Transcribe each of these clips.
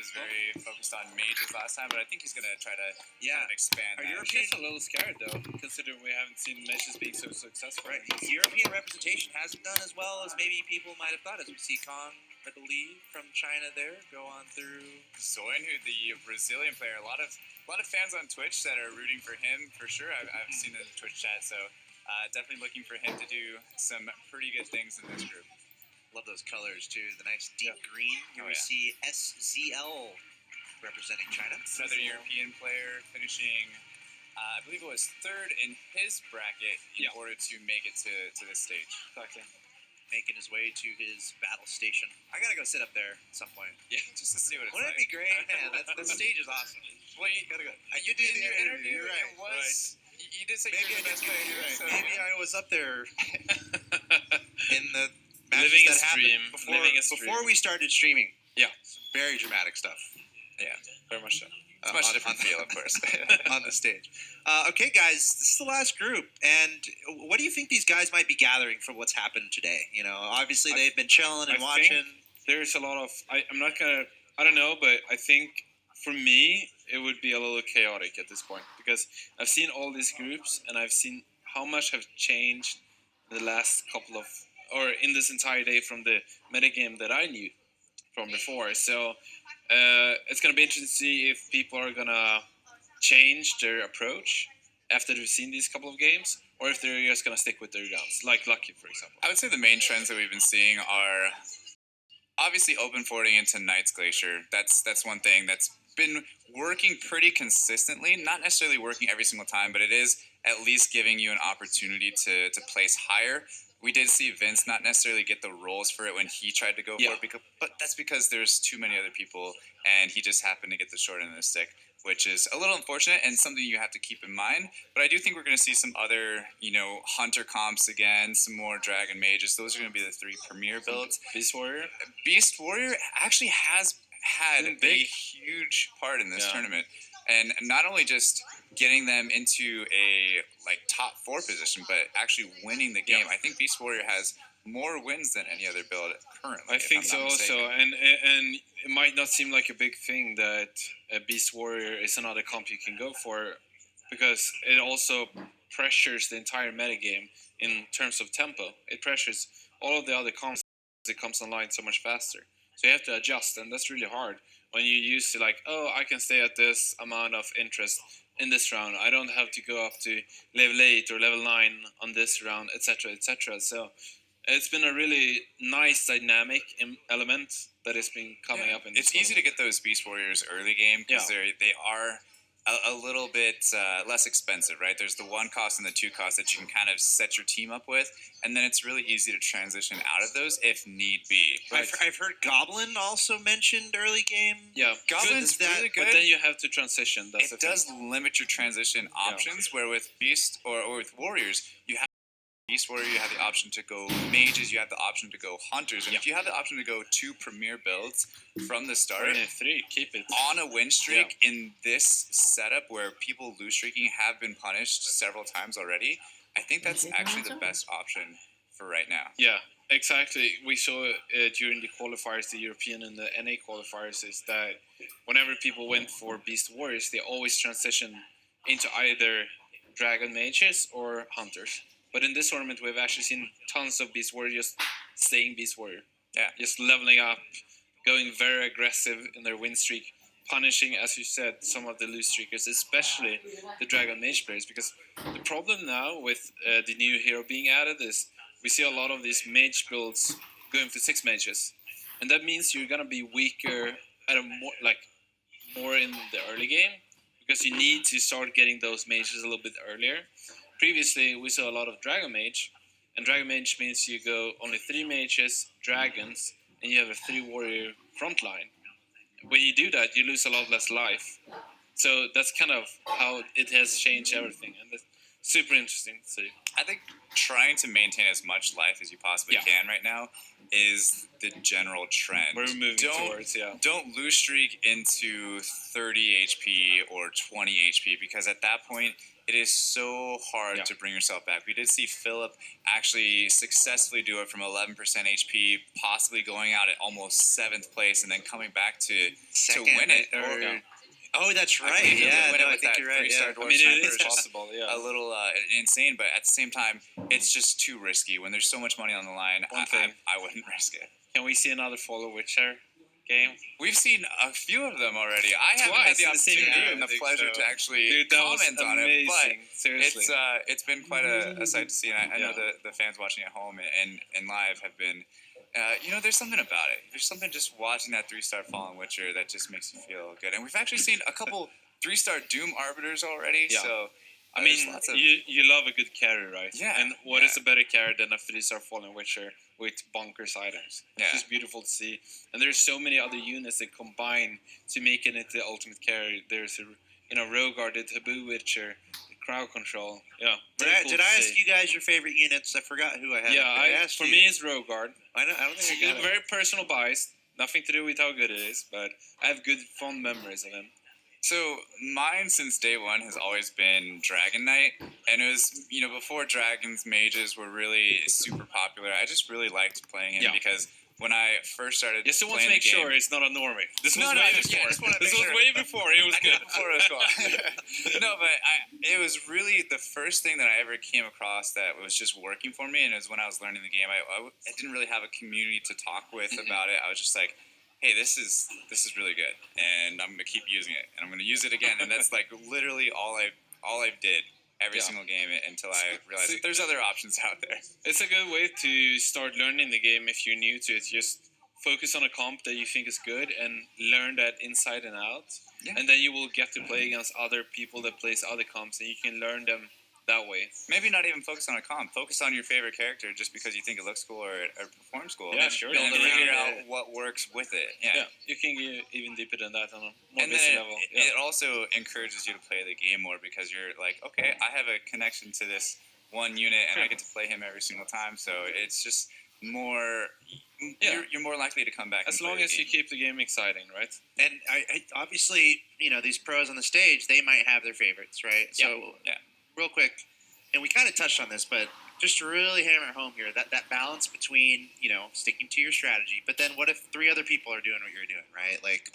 was very focused on mages last time, but I think he's going to try to kind of expand that. Europeans a little scared, though, considering we haven't seen mages being so successful. Right. European representation hasn't done as well as maybe people might have thought. As we see Kong, I believe, from China there, go on through. Zoin, who the Brazilian player, a lot of fans on Twitch that are rooting for him, for sure. I've seen in the Twitch chat, so definitely looking for him to do some pretty good things in this group. Love those colors, too. The nice deep green. Here we see SZL representing China. Another European player finishing, I believe it was third in his bracket in order to make it to this stage. Exactly. Making his way to his battle station. I gotta go sit up there at some point. Yeah, just to see what it's Wouldn't like. it be great? Man, that stage is awesome. Well, you gotta go. You did the interview. You're right. It was. You did say Maybe you were the best player. You're right. So. Maybe I was up there in the matches Living a that stream. happened before we started streaming. Yeah. Some very dramatic stuff. Yeah, very much so. It's a much different feel, of course. On the stage. Okay, guys, this is the last group, and what do you think these guys might be gathering from what's happened today? You know, obviously they've been chilling and watching. There's a lot of. I'm not gonna. I don't know, but I think for me it would be a little chaotic at this point because I've seen all these groups and I've seen how much have changed the last couple of, or in this entire day from the metagame that I knew from before. So it's going to be interesting to see if people are going to change their approach after they've seen these couple of games, or if they're just going to stick with their guns, like Lucky, for example. I would say the main trends that we've been seeing are obviously open forwarding into Knight's Glacier. That's one thing that's been working pretty consistently. Not necessarily working every single time, but it is at least giving you an opportunity to place higher. We did see Vince not necessarily get the rolls for it when he tried to go for it, but that's because there's too many other people, and he just happened to get the short end of the stick, which is a little unfortunate and something you have to keep in mind. But I do think we're going to see some other, Hunter comps again, some more Dragon Mages. Those are going to be the three premier builds. Beast Warrior? Beast Warrior actually has had a huge part in this tournament. And not only just getting them into a top 4 position, but actually winning the game. I think Beast Warrior has more wins than any other build currently. I think so also, and it might not seem like a big thing that Beast Warrior is another comp you can go for, because it also pressures the entire metagame in terms of tempo. It pressures all of the other comps. It comes online so much faster. So you have to adjust, and that's really hard when you used to I can stay at this amount of interest in this round. I don't have to go up to level 8 or level 9 on this round, etc., etc. So it's been a really nice dynamic element that has been coming up in this It's easy to get those Beast Warriors early game because they are a little bit less expensive, right? There's the 1 cost and the 2 cost that you can kind of set your team up with, and then it's really easy to transition out of those if need be. Right. I've heard Goblin also mentioned early game. Yeah, Goblin's really good. But then you have to transition. It does limit your transition options, where with Beast or with Warriors, you have Beast Warrior, you have the option to go Mages, you have the option to go Hunters, and if you have the option to go 2 premier builds from the start, 3, keep it on a win streak in this setup where people lose streaking have been punished several times already, I think that's actually the best option for right now. Yeah, exactly. We saw during the qualifiers, the European and the NA qualifiers, is that whenever people went for Beast Warriors, they always transition into either Dragon Mages or Hunters. But in this tournament, we've actually seen tons of Beast Warrior just staying Beast Warrior. Yeah. Just leveling up, going very aggressive in their win streak, punishing, as you said, some of the loose streakers, especially the Dragon Mage players. Because the problem now with the new hero being added is we see a lot of these mage builds going for 6 mages. And that means you're going to be weaker at a more in the early game, because you need to start getting those mages a little bit earlier. Previously, we saw a lot of Dragon Mage, and Dragon Mage means you go only 3 mages, dragons, and you have a 3 warrior front line. When you do that, you lose a lot less life. So that's kind of how it has changed everything. And super interesting to see. I think trying to maintain as much life as you possibly Yeah. can right now is the general trend. We're moving don't, towards, yeah. Don't lose streak into 30 HP or 20 HP because at that point it is so hard Yeah. to bring yourself back. We did see Philip actually successfully do it from 11% HP, possibly going out at almost 7th place and then coming back to Second, win it. or- Yeah. Oh, that's I right. believe Yeah, win it no, I with think that you're right. three-star Yeah. dwarf I mean, sniper it is is just possible, yeah. a little insane, but at the same time, it's just too risky. When there's so much money on the line, One thing. I wouldn't risk it. Can we see another Follow Witcher game? We've seen a few of them already. I haven't had Twice the in the same opportunity game, and I the think pleasure so. to actually Dude, that was comment on it, amazing. but Seriously. it's been quite a sight to see. And I know Yeah. the fans watching at home and live have been. There's something about it. There's something just watching that 3-star Fallen Witcher that just makes you feel good. And we've actually seen a couple 3-star Doom Arbiters already. Yeah. So I there's mean, lots of, you love a good carry, right? Yeah, And what is yeah. a better carry than a 3-star Fallen Witcher with bonkers items? Yeah. It's just beautiful to see. And there's so many other units that combine to make it into the ultimate carry. There's Rogar, the Taboo Witcher, the crowd control. Yeah. Did very I, cool did to I ask see. you guys your favorite units? I forgot who I had. Yeah, I asked for you. me it's Rogar. I don't think I got it. Very personal bias. Nothing to do with how good it is, but I have good fond memories of him. So mine since day one has always been Dragon Knight, and it was before dragons mages were really super popular. I just really liked playing him Yeah. because when I first started Just want to playing make the game, sure it's not a normie. This was No, way yeah, before. I just wanna This make was sure. way before. It was I did good. it before it was cool. No, but it was really the first thing that I ever came across that was just working for me, and it was when I was learning the game. I didn't really have a community to talk with about it. I was just like, hey, this is really good, and I'm gonna keep using it, and I'm gonna use it again, and that's like literally all I did every Yeah. single game until I realized See- that there's other options out there. It's a good way to start learning the game if you're new to it. Just focus on a comp that you think is good and learn that inside and out. Yeah. And then you will get to play against other people that plays other comps, and you can learn them that way. Maybe not even focus on a comp. Focus on your favorite character just because you think it looks cool or performs cool. Yeah, sure. And Build figure around out it. what works with it. Yeah, you can get even deeper than that on a more And basic then level. it also encourages you to play the game more because you're like, okay, I have a connection to this one unit and I get to play him every single time. So it's just more. Yeah. You're more likely to come back. As and play long the as you game. keep the game exciting, right? And I obviously, these pros on the stage, they might have their favorites, right? Yeah. So, Yeah. real quick, and we kind of touched on this, but just to really hammer home here, that balance between, sticking to your strategy, but then what if 3 other people are doing what you're doing, right? Like,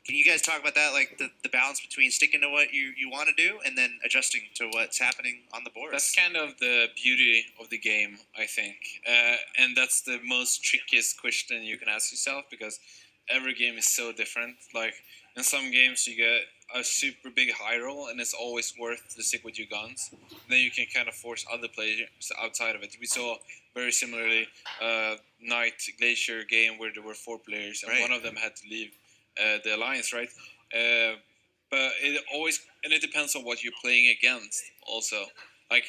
can you guys talk about that? Like the balance between sticking to what you want to do and then adjusting to what's happening on the board. That's kind of the beauty of the game, I think. And that's the most trickiest question you can ask yourself because every game is so different. Like, in some games, you get a super big high roll, and it's always worth to stick with your guns. Then you can kind of force other players outside of it. We saw very similarly Knight Glacier game where there were 4 players, and Right. one of them had to leave the alliance, right? But it depends on what you're playing against. Also, like,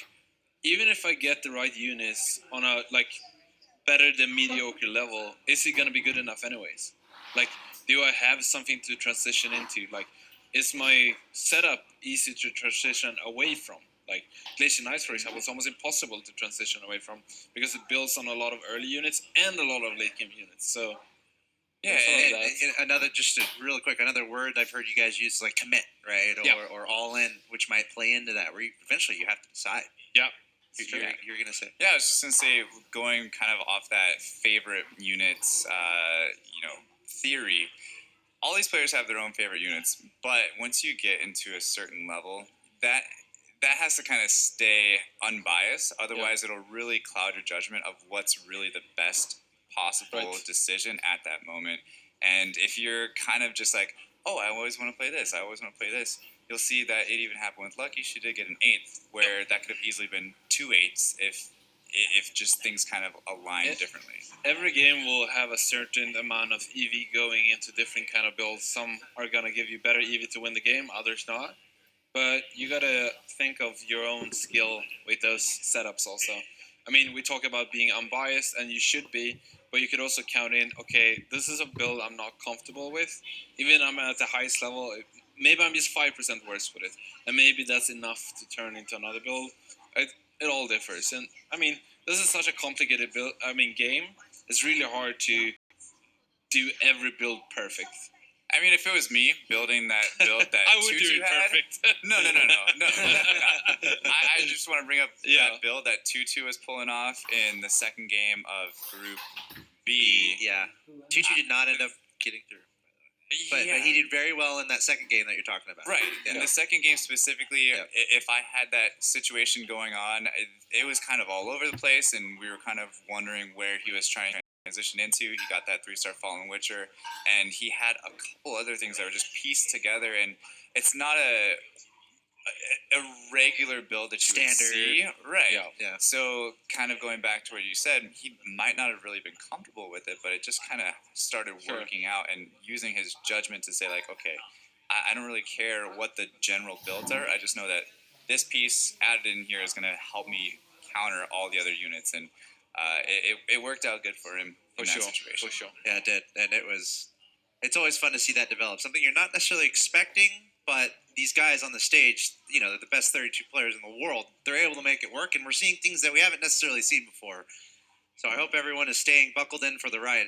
even if I get the right units on a better than mediocre level, is it gonna be good enough anyways? Like, do I have something to transition into? Like, is my setup easy to transition away from? Like Glacier Knights, for example, it's almost impossible to transition away from because it builds on a lot of early units and a lot of late game units. So Yeah, Some of And, that. and real quick, another word I've heard you guys use is like commit, right? Yeah. Or all in, which might play into that, where eventually you have to decide. yeah, You're going to say. Yeah, I was just gonna say, going kind of off that favorite units, theory. All these players have their own favorite units, but once you get into a certain level, that has to kind of stay unbiased. Otherwise, it'll really cloud your judgment of what's really the best possible Right. decision at that moment. And if you're kind of just like, oh, I always want to play this, I always want to play this, you'll see that it even happened with Lucky. She did get an 8th, where that could have easily been 2 8s if just things kind of aligned Yeah. differently. every game will have a certain amount of EV going into different kind of builds. Some are gonna give you better EV to win the game, others not. But you gotta think of your own skill with those setups also. I mean, we talk about being unbiased, and you should be, but you could also count in, okay, this is a build I'm not comfortable with. Even I'm at the highest level, maybe I'm just 5% worse with it, and maybe that's enough to turn into another build. It all differs, and I mean, this is such a complicated build. I mean, game. It's really hard to do every build perfect. I mean, if it was me building that build that I would do Tutu it had, perfect. no. I just want to bring up that build that Tutu was pulling off in the second game of Group B. Yeah, Tutu did not end up getting through. But he did very well in that second game that you're talking about. Right. In the second game specifically, Yep. if I had that situation going on, it was kind of all over the place, and we were kind of wondering where he was trying to transition into. He got that 3-star Fallen Witcher, and he had a couple other things that were just pieced together, and it's not a regular build that you would see. Right. Yeah. So kind of going back to what you said, he might not have really been comfortable with it, but it just kind of started working out and using his judgment to say like, okay, I don't really care what the general builds are. I just know that this piece added in here is going to help me counter all the other units, and it worked out good for him in that situation. For sure. Yeah, it did, and it's always fun to see that develop. Something you're not necessarily expecting, but these guys on the stage, they're the best 32 players in the world. They're able to make it work, and we're seeing things that we haven't necessarily seen before. So I hope everyone is staying buckled in for the ride.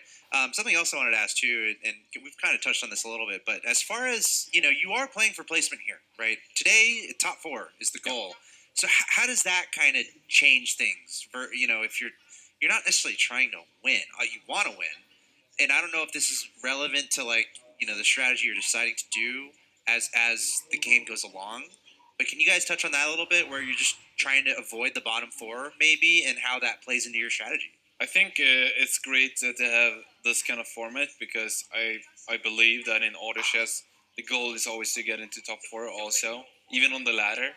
Something else I wanted to ask too, and we've kind of touched on this a little bit, but as far as you are playing for placement here, right? Today, top 4 is the goal. So how does that kind of change things? For if you're not necessarily trying to win, you want to win, and I don't know if this is relevant to the strategy you're deciding to do as the game goes along. But can you guys touch on that a little bit, where you're just trying to avoid the bottom 4 maybe, and how that plays into your strategy? I think it's great that they have this kind of format because I believe that in auto chess the goal is always to get into top 4 also, even on the ladder.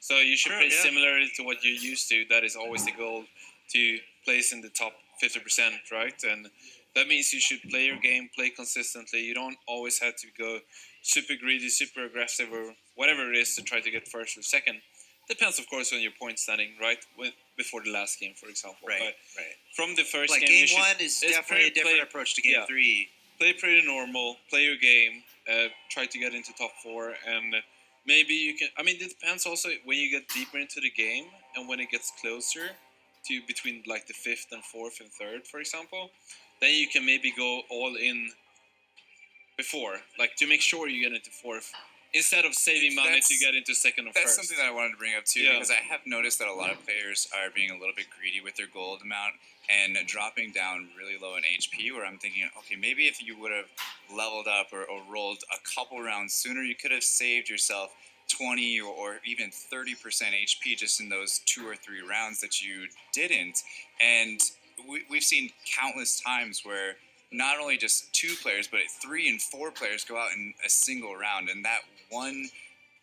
So you should play similarly to what you're used to. That is always the goal, to place in the top 50%, right? And that means you should play your game, play consistently. You don't always have to go super greedy, super aggressive, or whatever it is to try to get first or second. Depends, of course, on your point standing, right? Before the last game, for example. Right. From the first Like game, game 1 is definitely a different approach to game 3. Play pretty normal, play your game, try to get into top 4, and maybe you can. I mean, it depends also when you get deeper into the game and when it gets closer to between like the 5th and 4th and 3rd, for example. Then you can maybe go all in before, like to make sure you get into 4th. Instead of saving money to get into 2nd or 1st. That's something that I wanted to bring up too, because I have noticed that a lot of players are being a little bit greedy with their gold amount and dropping down really low in HP, where I'm thinking, okay, maybe if you would have leveled up or rolled a couple rounds sooner, you could have saved yourself 20 or even 30% HP just in those 2 or 3 rounds that you didn't. And we've seen countless times where not only just 2 players, but 3 and 4 players go out in a single round, and that one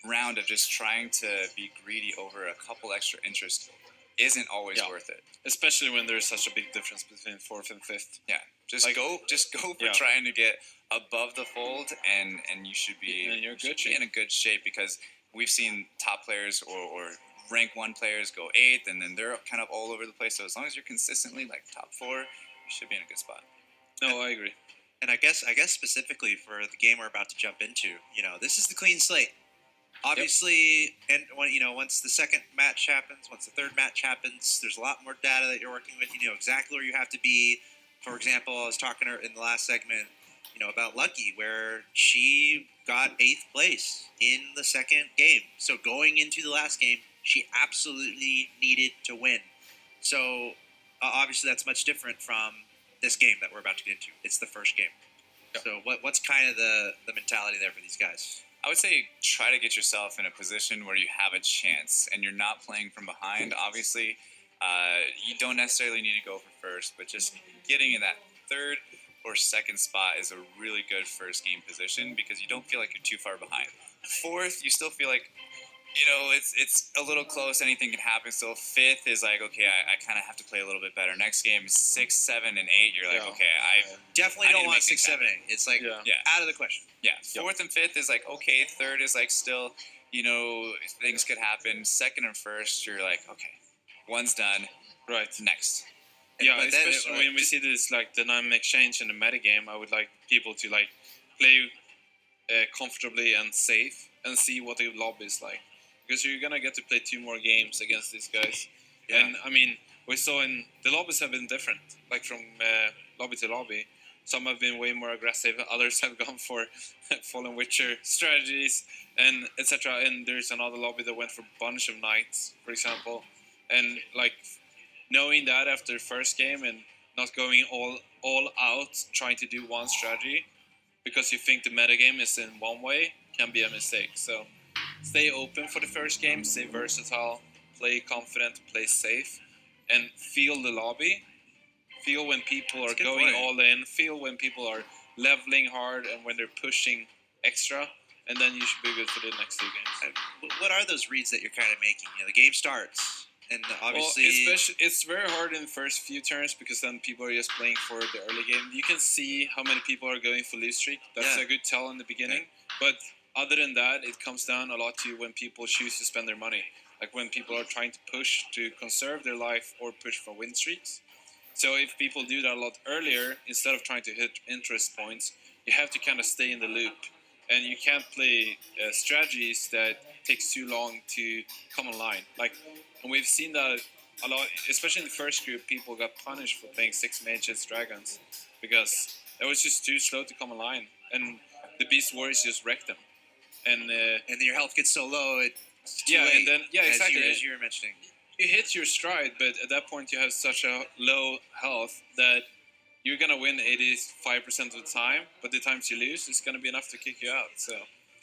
round of just trying to be greedy over a couple extra interest isn't always worth it. Especially when there's such a big difference between 4th and 5th. Yeah, just go for trying to get above the fold, and you should be in a good shape, because we've seen top players or rank 1 players go 8th, and then they're kind of all over the place. So as long as you're consistently like top 4, you should be in a good spot. No, I agree. And I guess specifically for the game we're about to jump into, this is the clean slate. Obviously, and when once the second match happens, once the third match happens, there's a lot more data that you're working with. You know exactly where you have to be. For example, I was talking to her in the last segment, about Lucky, where she got 8th place in the second game. So going into the last game, she absolutely needed to win. So obviously, that's much different from this game that we're about to get into. It's the first game. Yep. So what's kind of the mentality there for these guys? I would say try to get yourself in a position where you have a chance and you're not playing from behind. Obviously, you don't necessarily need to go for first, but just getting in that 3rd or 2nd spot is a really good first game position, because you don't feel like you're too far behind. 4th, you still feel like it's a little close. Anything can happen. So 5th is like, okay, I kind of have to play a little bit better. Next game, 6, 7, and 8. You're like, okay, I definitely don't want 6, 7, 8. It's like out of the question. Yeah, 4th and 5th is like, okay. 3rd is like still, things could happen. 2nd and 1st, you're like, okay, 1's done. Right. Next. Yeah, especially when we see this like dynamic change in the metagame, I would like people to like play comfortably and safe and see what the lobby is like. Because you're gonna get to play 2 more games against these guys. Yeah. And I mean, we saw in the lobbies have been different, like from lobby to lobby. Some have been way more aggressive. Others have gone for Fallen Witcher strategies and etc. And there's another lobby that went for a bunch of knights, for example. And like knowing that after the first game and not going all out trying to do one strategy because you think the metagame is in one way can be a mistake. So stay open for the first game, stay versatile, play confident, play safe, and feel the lobby. Feel when people are going all in. Feel when people are leveling hard and when they're pushing extra. And then you should be good for the next 2 games. What are those reads that you're kind of making? The game starts, and obviously, well, it's very hard in the first few turns because then people are just playing for the early game. You can see how many people are going for lose streak. That's a good tell in the beginning. But other than that, it comes down a lot to when people choose to spend their money. Like when people are trying to push to conserve their life or push for win streaks. So if people do that a lot earlier, instead of trying to hit interest points, you have to kind of stay in the loop. And you can't play strategies that takes too long to come online. Like, and we've seen that a lot, especially in the first group, people got punished for playing 6 mages dragons because it was just too slow to come online. And the beast warriors just wrecked them. And then your health gets so low, it's too yeah, late, and then exactly. as you were mentioning. You hit your stride, but at that point you have such a low health that you're gonna win 85% of the time, but the times you lose, it's gonna be enough to kick you out. So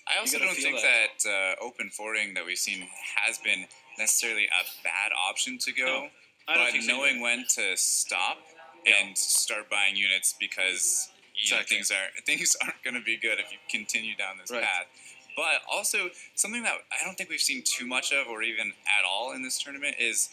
I also don't think that open forwarding that we've seen has been necessarily a bad option to go, No, I don't but think so knowing either. when to stop and start buying units because Exactly. things aren't going to be good if you continue down this Right. path. But also something that I don't think we've seen too much of, or even at all in this tournament, is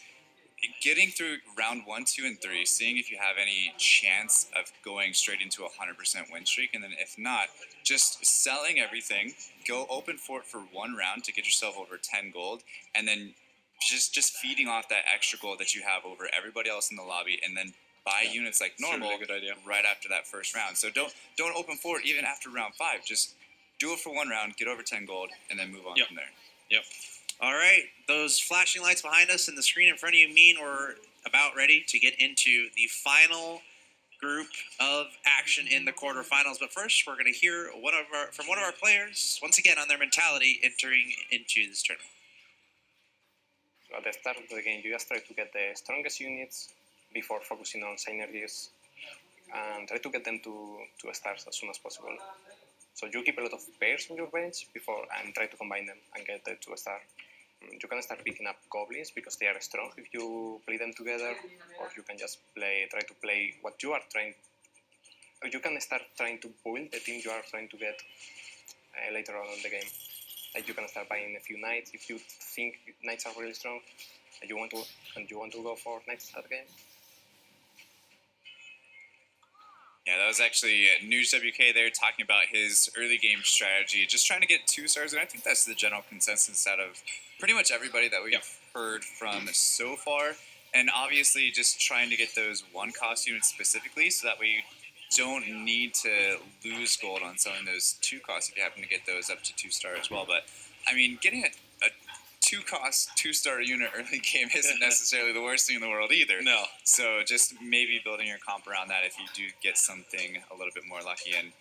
getting through round 1, 2, and 3, seeing if you have any chance of going straight into a 100% win streak, and then if not, just selling everything, go open fort for 1 round to get yourself over 10 gold, and then just feeding off that extra gold that you have over everybody else in the lobby, and then buy units like normal Really good idea. right after that first round. So don't open fort even after round 5. Just do it for 1 round, get over 10 gold, and then move on from there. Yep. All right, those flashing lights behind us and the screen in front of you mean we're about ready to get into the final group of action in the quarterfinals. But first, we're going to hear from one of our players once again on their mentality entering into this tournament. At the start of the game, you just try to get the strongest units before focusing on synergies and try to get them to stars as soon as possible. So you keep a lot of pairs on your bench before and try to combine them and get the 2-star. You can start picking up goblins because they are strong if you play them together, or you can just try to play what you are trying. Or you can start trying to build the team you are trying to get later on in the game. Like you can start buying a few knights if you think knights are really strong, and you want to go for knights at the game. Yeah, that was actually News WK there talking about his early game strategy, just trying to get 2 stars, and I think that's the general consensus out of pretty much everybody that we've heard from so far. And obviously just trying to get those 1-cost units specifically so that way you don't need to lose gold on selling those 2 costs if you happen to get those up to 2-star as well. But, I mean, getting a 2-cost 2-star unit early game isn't necessarily the worst thing in the world either. No. So just maybe building your comp around that if you do get something a little bit more lucky. And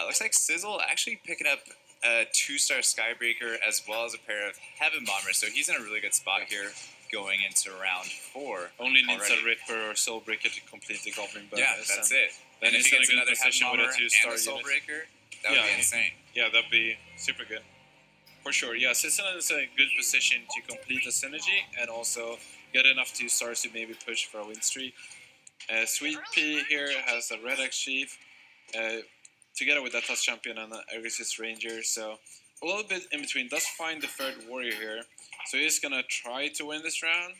looks like Sizzle actually picking up a 2-star Skybreaker as well as a pair of Heaven Bombers. So he's in a really good spot here going into round 4. Only needs a Ripper or Soul Breaker to complete the Goblin bonus. Yeah, that's it. Then And if he's he in a gets good another Heaven position with Bomber a 2-star and a Soul unit. Breaker, that would be insane. Yeah, that'd be super good. For sure, yeah. Sicily is in a good position to complete the synergy and also get enough 2-stars to maybe push for a win streak. Sweet Pea here has a Red X Chief, together with that Touch Champion and an Agressus Ranger, so a little bit in between. Does find the third Warrior here, so he's gonna try to win this round.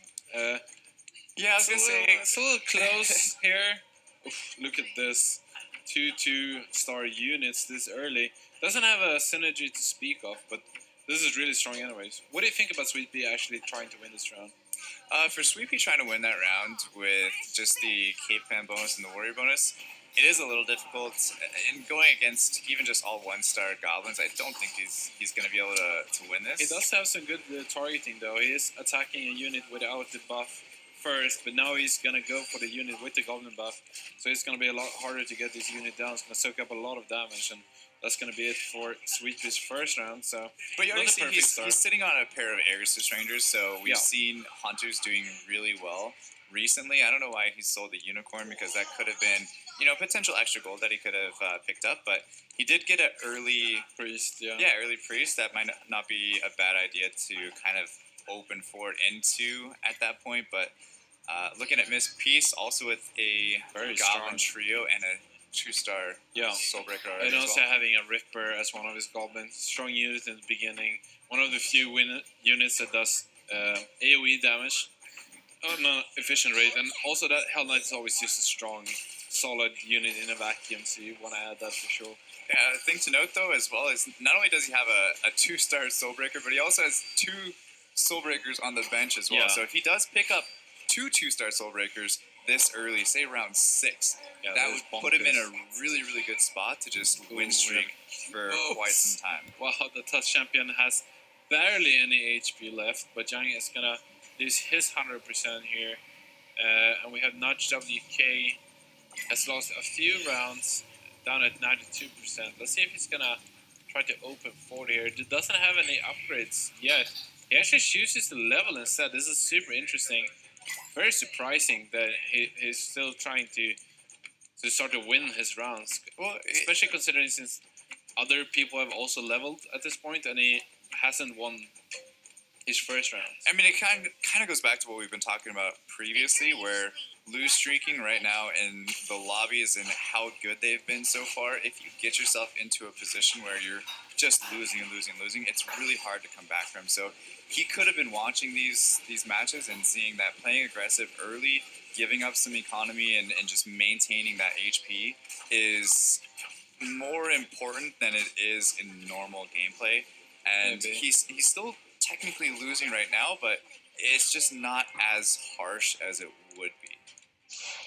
Yeah, I was going to say... It's a little close here. Oof, look at this. 2 2-star units this early. Doesn't have a synergy to speak of, but this is really strong anyways. What do you think about Sweet Pea actually trying to win this round? For Sweet Pea trying to win that round with just the Cape Fan bonus and the Warrior bonus, it is a little difficult in going against even just all one-star goblins. I don't think he's going to be able to win this. He does have some good targeting though. He is attacking a unit without the buff first, but now he's gonna go for the unit with the goblin buff. So it's gonna be a lot harder to get this unit down. It's gonna soak up a lot of damage, and that's gonna be it for Sweetbee's first round. So, but you not already a see perfect start. he's sitting on a pair of Aegis Rangers, so we've Yeah. seen Hunters doing really well recently. I don't know why he sold the Unicorn, because that could have been, potential extra gold that he could have picked up, but he did get an early Priest, yeah. Yeah, early Priest. That might not be a bad idea to kind of open forward into at that point, but looking at Miss Peace, also with a Very Goblin strong. trio and a 2-star Yeah. Soulbreaker already And as also well. having a Ripper as one of his goblins. Strong unit in the beginning. One of the few units that does AoE damage on an efficient rate. And also that Hell Knight is always just a strong, solid unit in a vacuum, so you want to add that for sure. Yeah, the thing to note though as well is not only does he have a 2-star Soulbreaker, but he also has 2 Soulbreakers on the bench as well. Yeah. So if he does pick up 2 2-star Soulbreakers this early, say round 6, Yeah, that is would put him in bonkers. a really, really good spot to just win Ooh, streak for quite Oops. some time. Wow, the Touch Champion has barely any HP left, but Yang is gonna lose his 100% here. And we have Nudge WK has lost a few rounds, down at 92%. Let's see if he's gonna try to open forward here. He doesn't have any upgrades yet. He actually chooses the level instead. This is super interesting. Very surprising that he's still trying to start to win his rounds. Well, Especially considering since other people have also leveled at this point and he hasn't won his first round. I mean, it kind of goes back to what we've been talking about previously, where lose streaking right now in the lobbies and how good they've been so far. If you get yourself into a position where you're just losing and losing and losing, it's really hard to come back from. So he could have been watching these matches and seeing that playing aggressive early, giving up some economy, and just maintaining that HP is more important than it is in normal gameplay. And Maybe. he's still technically losing right now, but it's just not as harsh as it would be.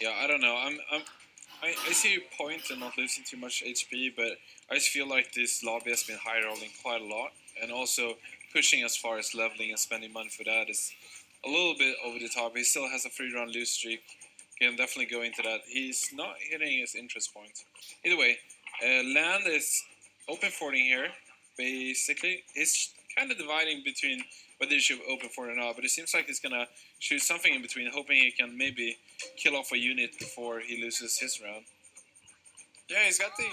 Yeah, I don't know. I see your point in not losing too much HP, but I just feel like this lobby has been high rolling quite a lot, and also pushing as far as leveling and spending money for that is a little bit over the top. He still has a 3-round lose streak. Can definitely go into that. He's not hitting his interest point. Either way, Land is open forwarding here. Basically, he's kind of dividing between whether he should open for it or not, but it seems like he's gonna choose something in between, hoping he can maybe kill off a unit before he loses his round. Yeah, he's got the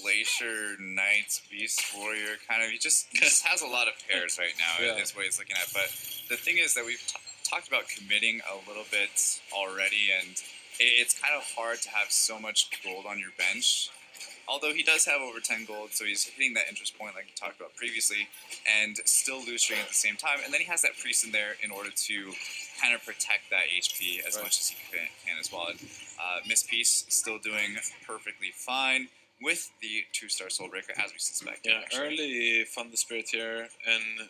Glacier Knights Beast Warrior kind of. He just has a lot of pairs right now. Yeah. Is what he's looking at. But the thing is that we've talked about committing a little bit already, and it's kind of hard to have so much gold on your bench. Although he does have over 10 gold, so he's hitting that interest point like we talked about previously, and still losing at the same time. And then he has that priest in there in order to kind of protect that HP as much as he can as well. And Miss Peace still doing perfectly fine with the 2-star Soulbreaker, as we suspected. Yeah, actually. early Thunder Spirit here and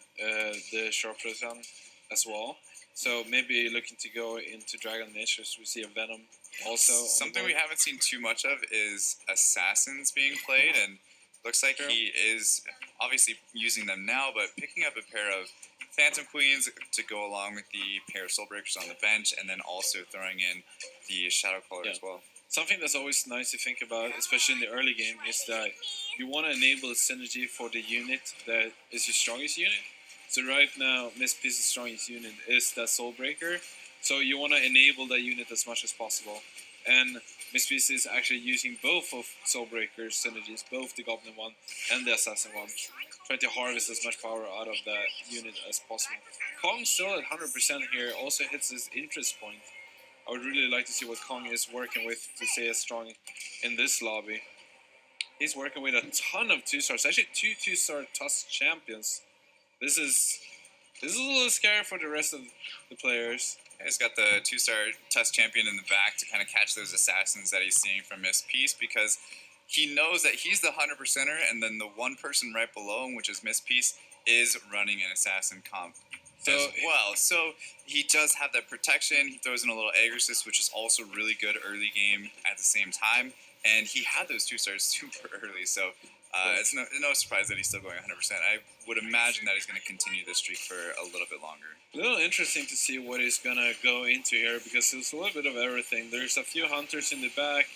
the Sharp Rosan as well. So maybe looking to go into Dragon Natures, we see a Venom also. on the Something board. we haven't seen too much of is Assassins being played, and looks like True. he is obviously using them now, but picking up a pair of Phantom Queens to go along with the pair of Soulbreakers on the bench, and then also throwing in the Shadow Caller Yeah. as well. Something that's always nice to think about, especially in the early game, is that you want to enable synergy for the unit that is your strongest unit. So right now, Miss Peace's strongest unit is that Soulbreaker. So you want to enable that unit as much as possible. And Miss Peace is actually using both of Soulbreaker's synergies, both the Goblin one and the Assassin one, trying to harvest as much power out of that unit as possible. Kong still at 100% here, also hits his interest point. I would really like to see what Kong is working with to stay as strong in this lobby. He's working with a ton of 2-stars, actually 2-star Tusk champions. This is a little scary for the rest of the players. He's got the 2-star Tusk Champion in the back to kind of catch those assassins that he's seeing from Miss Peace, because he knows that he's the 100%er, and then the one person right below him, which is Miss Peace, is running an assassin comp. So as well. So he does have that protection. He throws in a little egg assist, which is also really good early game at the same time. And he had those 2 stars super early, so it's no surprise that he's still going 100%. I would imagine that he's going to continue this streak for a little bit longer. a little interesting to see what he's gonna go into here because it's a little bit of everything. There's a few hunters in the back.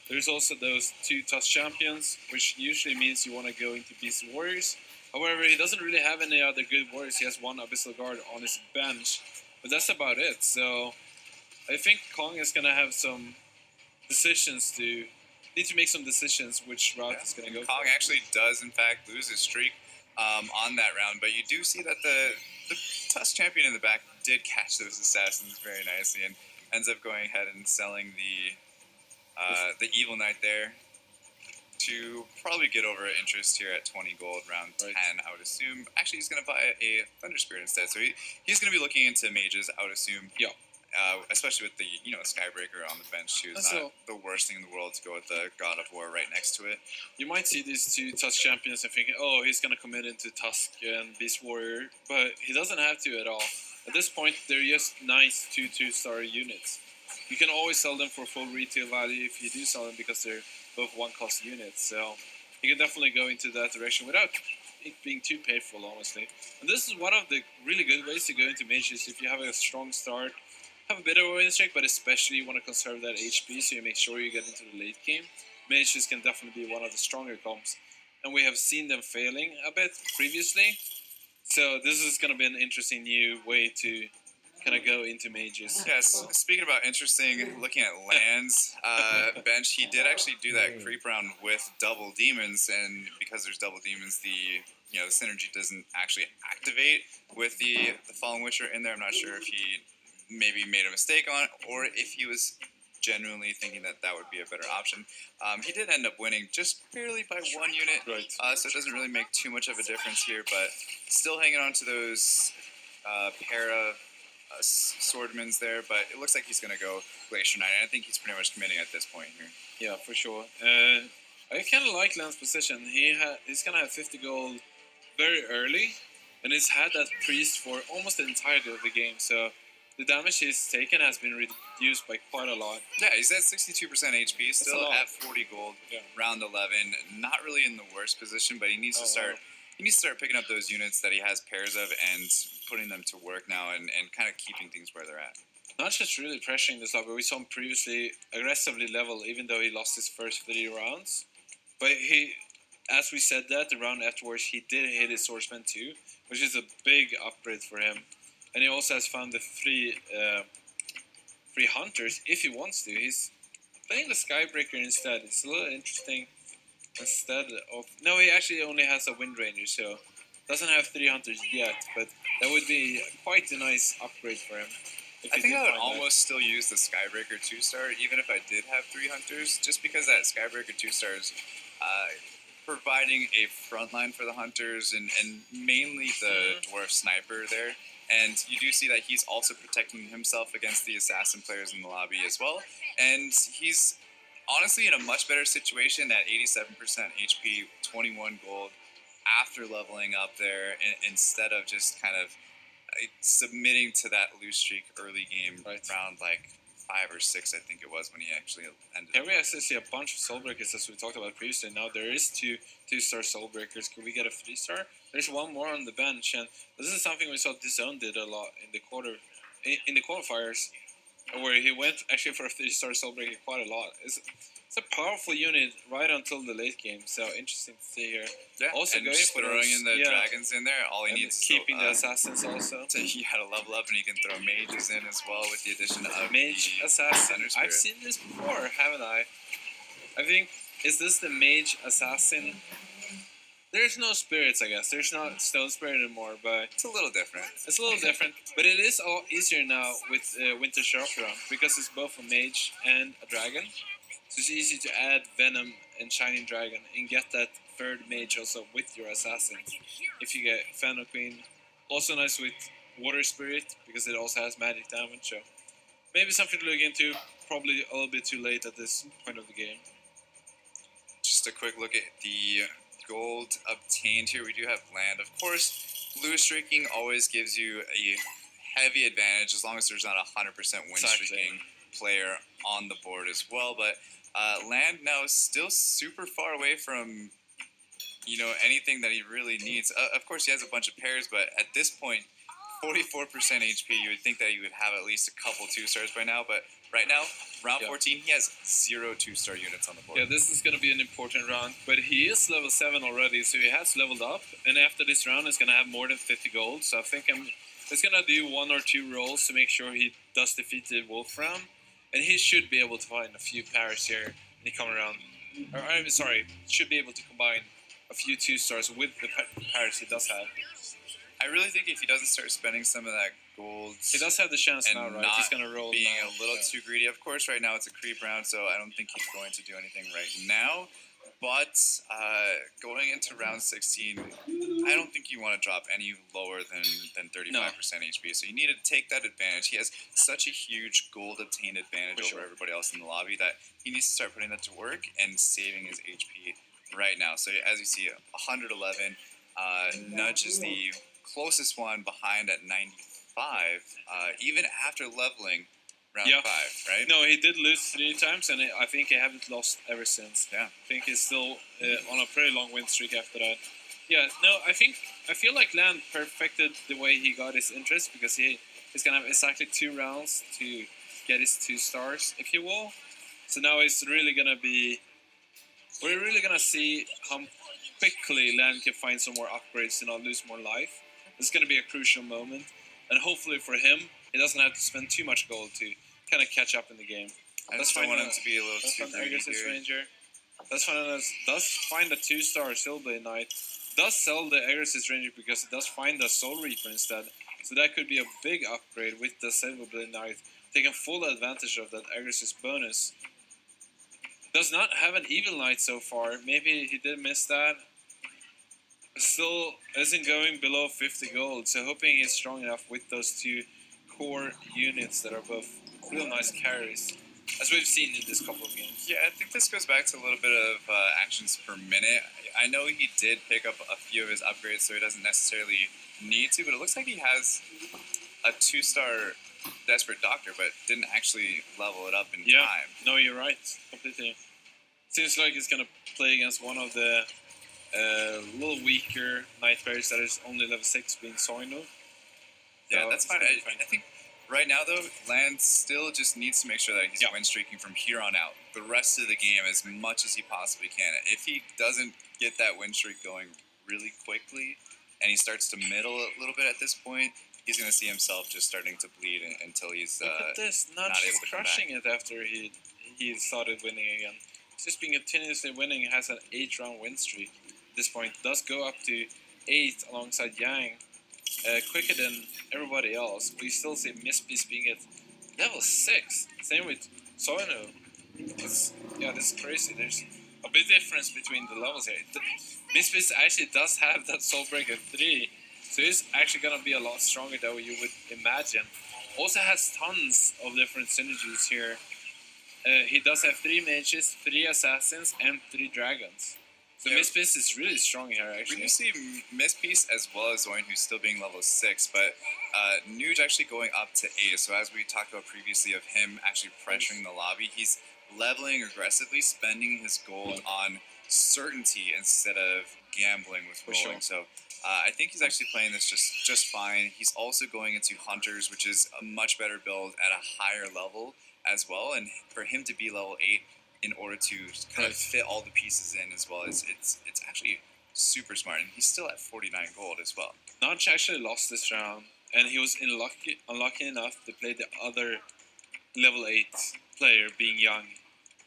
There's also those 2 Tusk champions, which usually means you want to go into Beast Warriors. However, he doesn't really have any other good warriors. He has 1 Abyssal Guard on his bench, but that's about it. So I think Kong is gonna have some decisions to need to make some decisions which route he's gonna go. Kong actually does in fact lose his streak on that round, but you do see that the Tusk champion in the back did catch those assassins very nicely and ends up going ahead and selling the Evil Knight there to probably get over interest here at 20 gold, round 10, I would assume. Actually, he's going to buy a Thunder Spirit instead, so he's going to be looking into mages, I would assume. Yeah. Especially with the Skybreaker on the bench too. It's not the worst thing in the world to go with the God of War right next to it. You might see these 2 Tusk champions and thinking, oh, he's going to commit into Tusk and Beast Warrior, but he doesn't have to at all. At this point, they're just nice 2-star units. You can always sell them for full retail value if you do sell them because they're both 1-cost units. So you can definitely go into that direction without it being too painful, honestly. And this is one of the really good ways to go into mages if you have a strong start. Have a bit of a win streak, but especially you want to conserve that HP so you make sure you get into the late game. Mages can definitely be one of the stronger comps, and we have seen them failing a bit previously. So this is going to be an interesting new way to kind of go into mages. Yes, speaking about interesting, looking at lands bench, he did actually do that creep round with double demons, and because there's double demons, the synergy doesn't actually activate with the Fallen Witcher in there. I'm not sure if he maybe made a mistake on it, or if he was genuinely thinking that would be a better option. He did end up winning just barely by 1 unit, so it doesn't really make too much of a difference here, but still hanging on to those pair of swordmans there, but it looks like he's going to go Glacier Knight, and I think he's pretty much committing at this point here. Yeah, for sure. I kind of like Lance's position. He's going to have 50 gold very early, and he's had that priest for almost the entirety of the game, so the damage he's taken has been reduced by quite a lot. Yeah, he's at 62% HP, still at 40 gold, round 11. Not really in the worst position, but he needs to start. He needs to start picking up those units that he has pairs of and putting them to work now, and kind of keeping things where they're at. Not just really pressuring this level. We saw him previously aggressively level, even though he lost his first 3 rounds. But he, as we said that, the round afterwards, he did hit his swordsman too, which is a big upgrade for him. And he also has found the 3 hunters if he wants to. He's playing the Skybreaker instead. It's a little interesting. Instead of he actually only has a Wind Ranger, so doesn't have 3 hunters yet. But that would be quite a nice upgrade for him. I think I would almost still use the Skybreaker 2-star, even if I did have 3 hunters, just because that Skybreaker 2-star is providing a front line for the hunters and mainly the dwarf sniper there. And you do see that he's also protecting himself against the assassin players in the lobby as well. And he's honestly in a much better situation at 87% HP, 21 gold, after leveling up there, instead of just kind of submitting to that loose streak early game round like 5 or 6, I think it was, when he actually ended Here up. we actually see a bunch of soul breakers as we talked about previously. Now there is 2-star soul breakers. Can we get a 3-star? There's 1 more on the bench, and this is something we saw Disown did a lot in the qualifiers, where he went actually for a 3-star soul breaker quite a lot. It's a powerful unit right until the late game, so interesting to see here. Yeah, also and going just for throwing in the dragons in there. All he and needs is keeping the assassins also. So he had a level up, and he can throw mages in as well with the addition of mage the assassin. Thunder Spirit. I've seen this before, haven't I? I think, is this the mage assassin? There's no spirits, I guess. There's not stone spirit anymore, but It's a little different. it's a little different. But it is all easier now with Winter Chakra because it's both a mage and a dragon. So it's easy to add Venom and Shining Dragon and get that 3rd mage also with your assassin. If you get Fennel Queen, also nice with Water Spirit because it also has magic damage. So maybe something to look into. Probably a little bit too late at this point of the game. Just a quick look at the gold obtained here. We do have land, of course. Blue streaking always gives you a heavy advantage as long as there's not a 100% win Exactly. streaking player on the board as well. But Land now is still super far away from anything that he really needs. Of course, he has a bunch of pairs, but at this point, 44% HP, you would think that he would have at least a couple 2-stars by now. But right now, round 14, he has 0 2-star units on the board. Yeah, this is going to be an important round, but he is level 7 already, so he has leveled up, and after this round he's going to have more than 50 gold, so I think he's going to do 1 or 2 rolls to make sure he does defeat the Wolfram, and he should be able to find a few pairs here when he come around. Or, I'm sorry, should be able to combine a few 2-stars with the pairs he does have. I really think if he doesn't start spending some of that gold, he does have the chance and now, right? not He's going to roll being now. a little too greedy. Of course, right now it's a creep round, so I don't think he's going to do anything right now. But going into round 16, I don't think you want to drop any lower than 35% HP. So you need to take that advantage. He has such a huge gold obtained advantage over everybody else in the lobby that he needs to start putting that to work and saving his HP right now. So as you see, 111. Nudge is the closest one behind at 95, even after leveling round 5, right? No, he did lose 3 times, and I think he haven't lost ever since. Yeah. I think he's still on a pretty long win streak after that. Yeah, no, I feel like Land perfected the way he got his interest, because he's going to have exactly 2 rounds to get his 2 stars, if you will. So now it's really going to be... We're really going to see how quickly Land can find some more upgrades to not lose more life. It's going to be a crucial moment, and hopefully for him, he doesn't have to spend too much gold to kind of catch up in the game. I just don't want him to be a little too greedy here. Ranger. Does find a 2-star Silblade Knight. Does sell the Aggressive Ranger because it does find a Soul Reaper instead. So that could be a big upgrade with the Silverblade Knight, taking full advantage of that Aggressive bonus. Does not have an Evil Knight so far. Maybe he did miss that. Still isn't going below 50 gold, so hoping he's strong enough with those 2 core units that are both real nice carries, as we've seen in this couple of games. Yeah, I think this goes back to a little bit of actions per minute. I know he did pick up a few of his upgrades, so he doesn't necessarily need to, but it looks like he has a 2-star Desperate Doctor, but didn't actually level it up in time. No, you're right, completely. Seems like he's going to play against one of the little weaker Night Bears that is only level 6, being Soino. Yeah, so that's fine. I think right now, though, Land still just needs to make sure that he's win streaking from here on out. The rest of the game as much as he possibly can. If he doesn't get that win streak going really quickly, and he starts to middle a little bit at this point, he's going to see himself just starting to bleed until he's Look at this, not able to crushing it after he started winning again. He's just been continuously winning, has an 8-round win streak at this point. Does go up to 8 alongside Yang, quicker than everybody else. We still see Mispiece being at level 6. Same with Soino. This is crazy. There's a big difference between the levels here. Mispiece actually does have that Soulbreaker 3, so he's actually going to be a lot stronger than you would imagine. Also has tons of different synergies here. He does have 3 mages, 3 assassins, and 3 dragons. So Mispiece is really strong here, actually. We do see Mispiece as well as Zoin, who's still being level 6, but Nuge actually going up to 8. So as we talked about previously of him actually pressuring the lobby, he's leveling aggressively, spending his gold on certainty instead of gambling with rolling. So I think he's actually playing this just fine. He's also going into Hunters, which is a much better build at a higher level as well. And for him to be level 8, in order to kind of fit all the pieces in as well, it's actually super smart, and he's still at 49 gold as well. Notch actually lost this round, and he was unlucky enough to play the other level 8 player, being Young.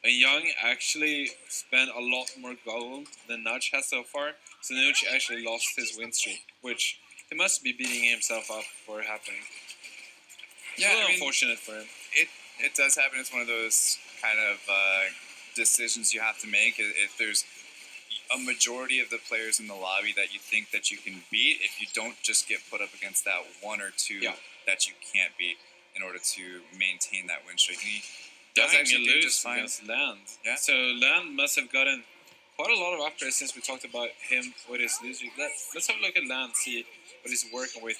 And Young actually spent a lot more gold than Nudge has so far, so Nudge actually lost his win streak, which he must be beating himself up for happening. It's a little unfortunate for him. It does happen. It's one of those kind of decisions you have to make. If there's a majority of the players in the lobby that you think that you can beat, if you don't just get put up against that 1 or 2 that you can't beat in order to maintain that win streak. And he does actually do just fine against Land. Yeah. So Land must have gotten quite a lot of upgrades since we talked about him with his loser. Let's have a look at Land, see what he's working with.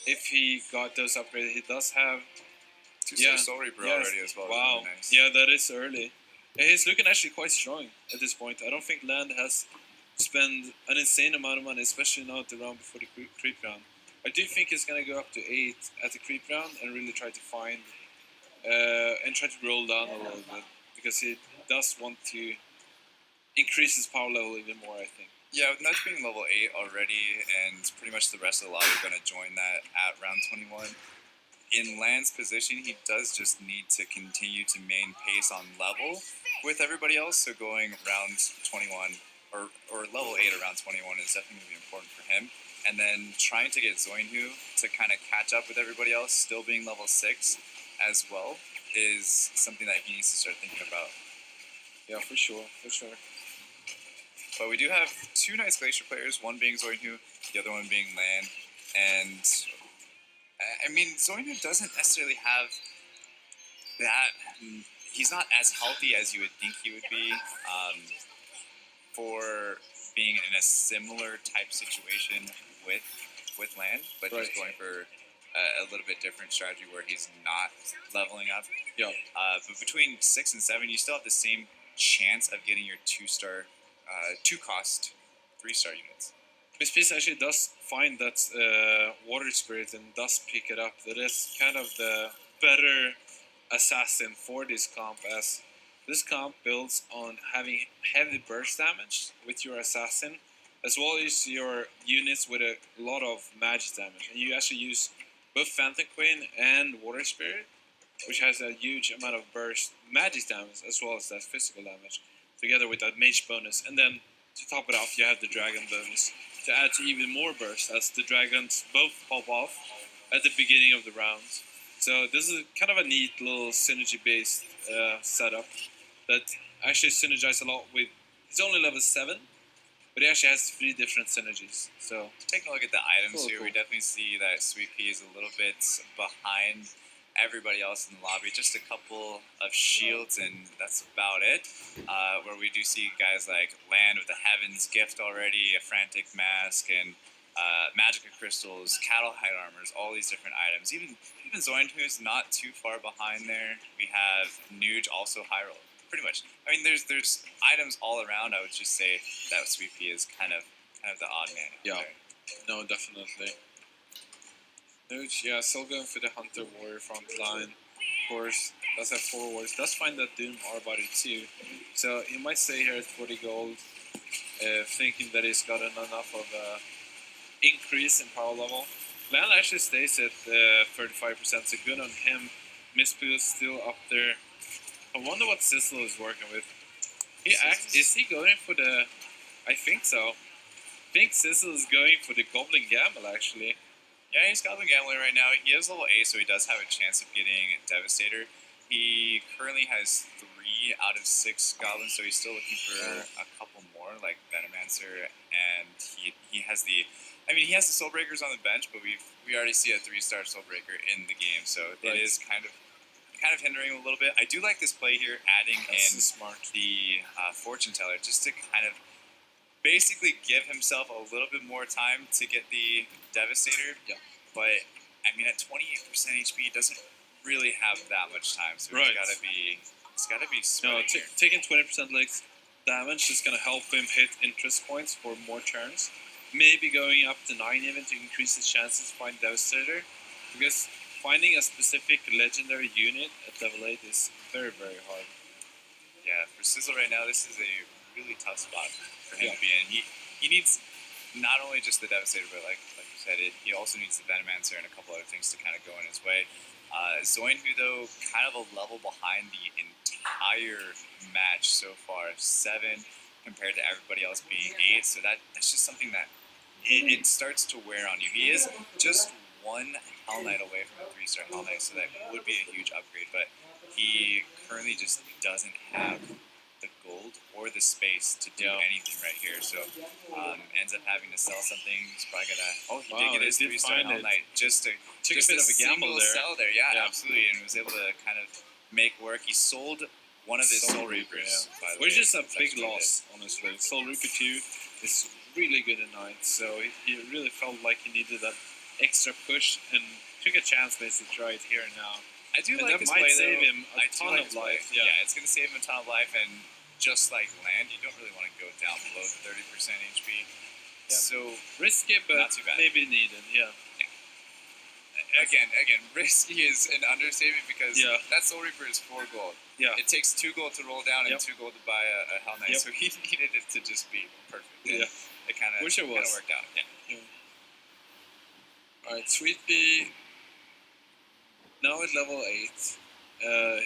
If he got those upgrades, he does have 2-star Soul Reaper already as well. Wow. Really nice. Yeah, that is early. And he's looking actually quite strong at this point. I don't think Land has spent an insane amount of money, especially now at the round before the creep round. I do think he's going to go up to 8 at the creep round and really try to find and try to roll down a little bit because he does want to increase his power level even more, I think. Yeah, with Nuts being level 8 already, and pretty much the rest of the lobby are going to join that at round 21. In Land's position, he does just need to continue to maintain pace on level with everybody else. So going round 21 or level 8 around 21 is definitely going to be important for him. And then trying to get Zoinhu to kind of catch up with everybody else, still being level 6 as well, is something that he needs to start thinking about. Yeah, for sure, for sure. But we do have 2 nice Glacier players, one being Zoinhu, the other one being Land. And I mean, Zoinhu doesn't necessarily have that. He's not as healthy as you would think he would be for being in a similar type situation with Land, but Right. he's going for a little bit different strategy where he's not leveling up. Yeah. But between 6 and 7, you still have the same chance of getting your 2-star, 2-cost, 3-star units. Miss Peace actually does find that water spirit and does pick it up. That is kind of the better assassin for this comp, as this comp builds on having heavy burst damage with your assassin, as well as your units with a lot of magic damage. And you actually use both Phantom Queen and Water Spirit, which has a huge amount of burst magic damage, as well as that physical damage, together with that mage bonus. And then to top it off, you have the dragon bonus to add to even more burst, as the dragons both pop off at the beginning of the round. So this is kind of a neat little synergy-based setup that actually synergizes a lot with. He's only level 7, but he actually has 3 different synergies. So Taking a look at the items Cool, here, cool. we definitely see that Sweet Pea is a little bit behind everybody else in the lobby. Just a couple of shields, and that's about it. Where we do see guys like Land with the Heaven's Gift already, a Frantic Mask, and Magica Crystals, Cattle Hide Armors, all these different items. Even Zoinhu is not too far behind there. We have Nuge also high roll. Pretty much. I mean, there's items all around. I would just say that Sweet Pea is kind of the odd man. out Yeah. there. no, definitely. Nuge, yeah, still going for the Hunter Warrior front line. Of course, does have 4 warriors. Does find that Doom R body too. So he might stay here at 40 gold, thinking that he's gotten enough of a increase in power level. Land actually stays at 35%, so good on him. Mispoo is still up there. I wonder what Sizzle is working with. Is he going for the... I think so. I think Sizzle is going for the Goblin Gamble, actually. Yeah, he's Goblin Gambler right now. He is level 8, so he does have a chance of getting Devastator. He currently has 3 out of 6 goblins, so he's still looking for a couple more, like Venomancer, and he has the... I mean, he has the Soulbreakers on the bench, but we already see a 3-star Soulbreaker in the game, so Right. it is kind of hindering a little bit. I do like this play here, adding That's in smart. the Fortune Teller, just to kind of basically give himself a little bit more time to get the Devastator. Yeah. But I mean, at 28% HP, he doesn't really have that much time, so Right. it's gotta be No, sweating here. taking 20% less damage is going to help him hit interest points for more turns. Maybe going up to 9 even to increase his chances to find Devastator. Because finding a specific legendary unit at level 8 is very, very hard. Yeah, for Sizzle right now, this is a really tough spot for him Yeah. to be in. He needs not only just the Devastator, but like you said, he also needs the Venomancer and a couple other things to kind of go in his way. Zoinhu, though, kind of a level behind the entire match so far, 7 compared to everybody else being 8. So that's just something that it starts to wear on you. He is just 1 Hell Knight away from a 3-star Hell Knight, so that would be a huge upgrade. But he currently just doesn't have the gold or the space to do Yeah. anything right here. So ends up having to sell something. He's probably gonna. Oh, he Wow, did get they his did 3-star find Hell it. Knight just to Took a bit of a gamble single there. sell there. Yeah, Yeah. absolutely, and was able to kind of make work. He sold one of his Soul Reapers, yeah. by the Which way. is a It's big actually really loss, honestly. Soul Reaper 2 is really good at night, so he really felt like he needed that extra push and took a chance basically to try it here and now. I do And like that his might play, save though. him a I do ton like of his play. life. Yeah. It's going to save him a ton of life, and just like land, you don't really want to go down below 30% HP. Yeah. So Risky, but Not too bad. maybe needed. Yeah. again, risky is an understatement because Yeah. that Soul Reaper is 4 gold. Yeah. It takes 2 gold to roll down and Yep. 2 gold to buy a Hell Knight, Yep. so he needed it to just be perfect. And Yeah. it kind of Which it was. worked out. Yeah. All right, Sweet Pea. Now at level 8,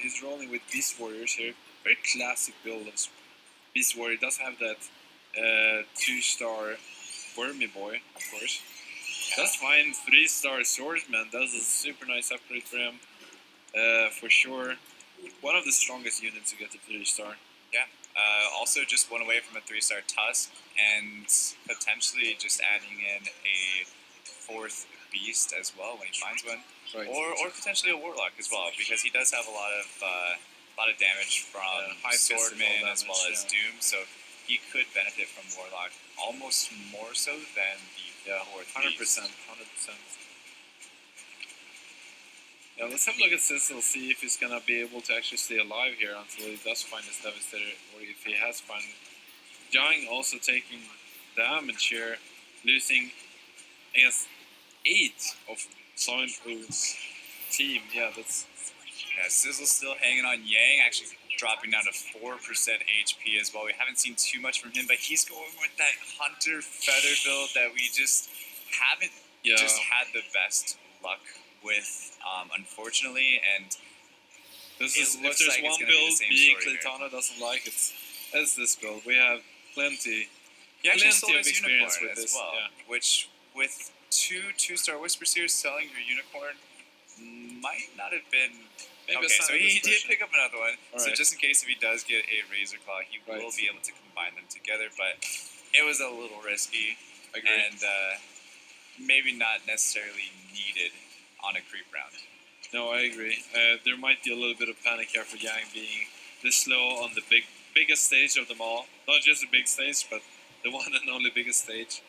he's rolling with Beast Warriors here. Very classic build of Beast Warrior. Does have that 2-star Wormy Boy, of course. Does find 3-star Swordsman. That's a super nice upgrade for him, for sure. One of the strongest units to get to 3-star. Also, just one away from a 3-star Tusk, and potentially just adding in a 4th Beast as well when he finds one, Right. or potentially a Warlock as well, because he does have a lot of damage from high physical Swordman as well damage, as Doom, so he could benefit from Warlock almost more so than the 4th 100%. Beast. 100%. Yeah, let's have a look at Cecil, see if he's gonna be able to actually stay alive here until he does find his Devastator, or if he has found it. Young also taking damage here, losing, I guess, 8 of Soilpool's team. Yeah, that's Yeah, Sizzle's still hanging on. Yang actually dropping down to 4% HP as well. We haven't seen too much from him, but he's going with that Hunter Feather build that we just haven't just had the best luck with, unfortunately. And this it is if looks there's like it's one gonna be the build same being story here. Clintana doesn't like, it's this build. We have plenty. he actually plenty sold of his experience unicorn with as this, well, yeah. which with 2-star Whisper Seers selling your unicorn might not have been. Maybe a Okay, sign so of he did desperation. pick up another one. So Alright. just in case if he does get a Razor Claw, he will Right. be able to combine them together. But it was a little risky Agree. and maybe not necessarily needed on a creep round. No, I agree. There might be a little bit of panic here for Yang being this slow on the biggest stage of them all. Not just the big stage, but the one and only biggest stage.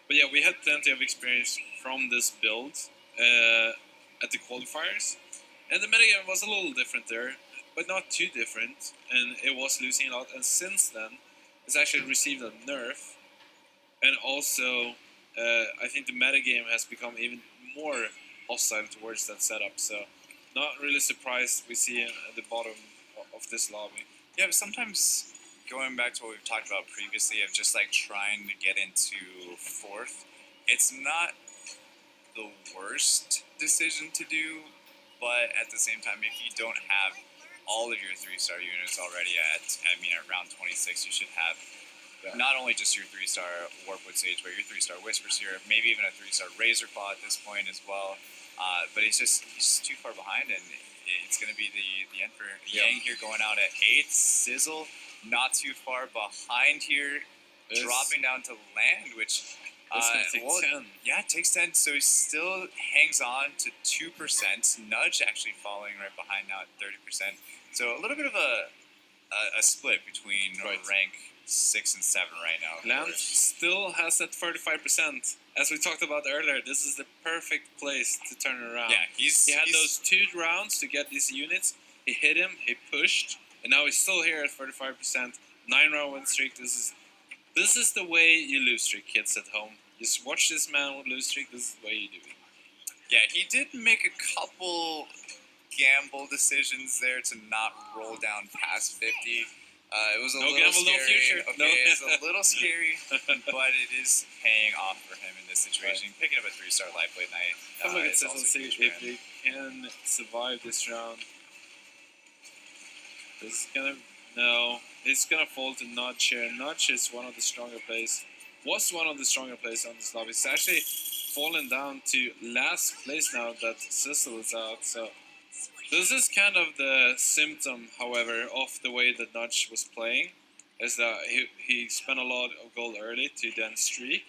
But yeah, we had plenty of experience from this build at the qualifiers. And the metagame was a little different there, but not too different. And it was losing a lot. And since then, it's actually received a nerf. And also, I think the metagame has become even more hostile towards that setup. So, not really surprised we see at the bottom of this lobby. Yeah, but sometimes going back to what we've talked about previously of just like trying to get into 4th, it's not the worst decision to do, but at the same time, if you don't have all of your 3-star units already at round 26, you should have not only just your 3-star Warpwood Sage, but your 3-star Whisper Seer, maybe even a 3-star Razor Claw at this point as well. But he's just too far behind, and it's going to be the end for Yang here going out at 8. Sizzle not too far behind here, dropping down to land, which It's going to take 10. yeah, it takes 10, so he still hangs on to 2%. Nudge actually falling right behind now at 30%. So a little bit of a split between rank 6 and 7 right now. Land still has that 35%. As we talked about earlier, this is the perfect place to turn it around. Yeah, He had those 2 rounds to get these units. He hit him, he pushed, and now he's still here at 35%. 9-round win streak. This is the way you lose streak, kids at home. Just watch this man lose streak. This is the way you do it. Yeah, he did make a couple gamble decisions there to not roll down past 50. It was a little gamble, scary. no future. Okay, No. it's a little scary, but it is paying off for him in this situation. Picking up a 3-star Lightblade Knight. Have a look at is this also and see huge if for him. he can survive this round. He's gonna fall to Notch here. Notch is one of the stronger plays. Was one of the stronger plays on this lobby. It's actually fallen down to last place now that Cecil is out. So this is kind of the symptom, however, of the way that Notch was playing. Is that he spent a lot of gold early to then streak.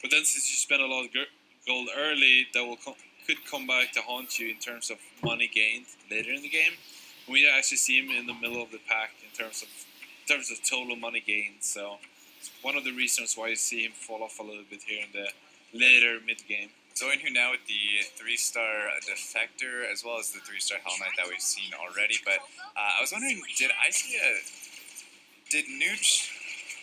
But then since you spend a lot of gold early, that could come back to haunt you in terms of money gained later in the game. We actually see him in the middle of the pack in terms of total money gain. So it's one of the reasons why you see him fall off a little bit here in the later mid game. Going here now with the 3-star Defector as well as the 3-star Hell Knight that we've seen already. But I was wondering, did Nooch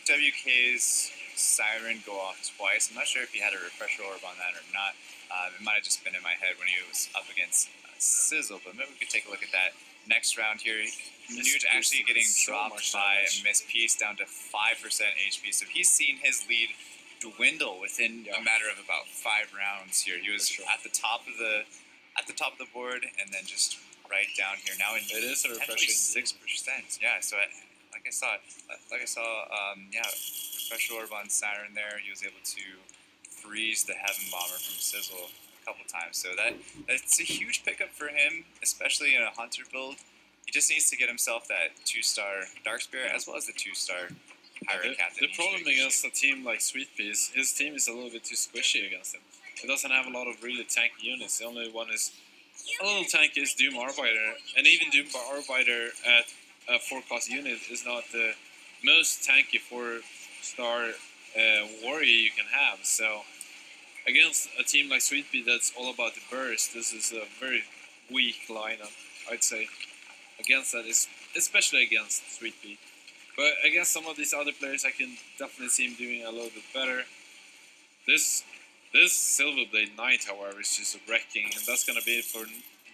WK's Siren go off twice? I'm not sure if he had a refresher orb on that or not. It might have just been in my head when he was up against Sizzle, but maybe we could take a look at that next round here. Nooch actually getting dropped by Miss Peace down to 5% HP, so he's seen his lead dwindle within a matter of about 5 rounds here. He was at the top of the board and then just right down here. Now in it is a refreshing 6%. Yeah, so I saw refresh orb on Siren there. He was able to freeze the Heaven Bomber from Sizzle a couple times. So that's a huge pickup for him, especially in a Hunter build. He just needs to get himself that 2-star Dark Spirit as well as the 2-star Pirate Captain. The problem against a team like Sweet Pea is his team is a little bit too squishy against him. He doesn't have a lot of really tanky units. The only one is a little tanky is Doom Arbiter, and even Doom Arbiter at a 4-cost unit is not the most tanky 4-star warrior you can have. So against a team like Sweet Pea that's all about the burst, this is a very weak lineup, I'd say. Against that, especially against Sweet Pea. But against some of these other players, I can definitely see him doing a little bit better. This Silverblade Knight, however, is just wrecking, and that's going to be it for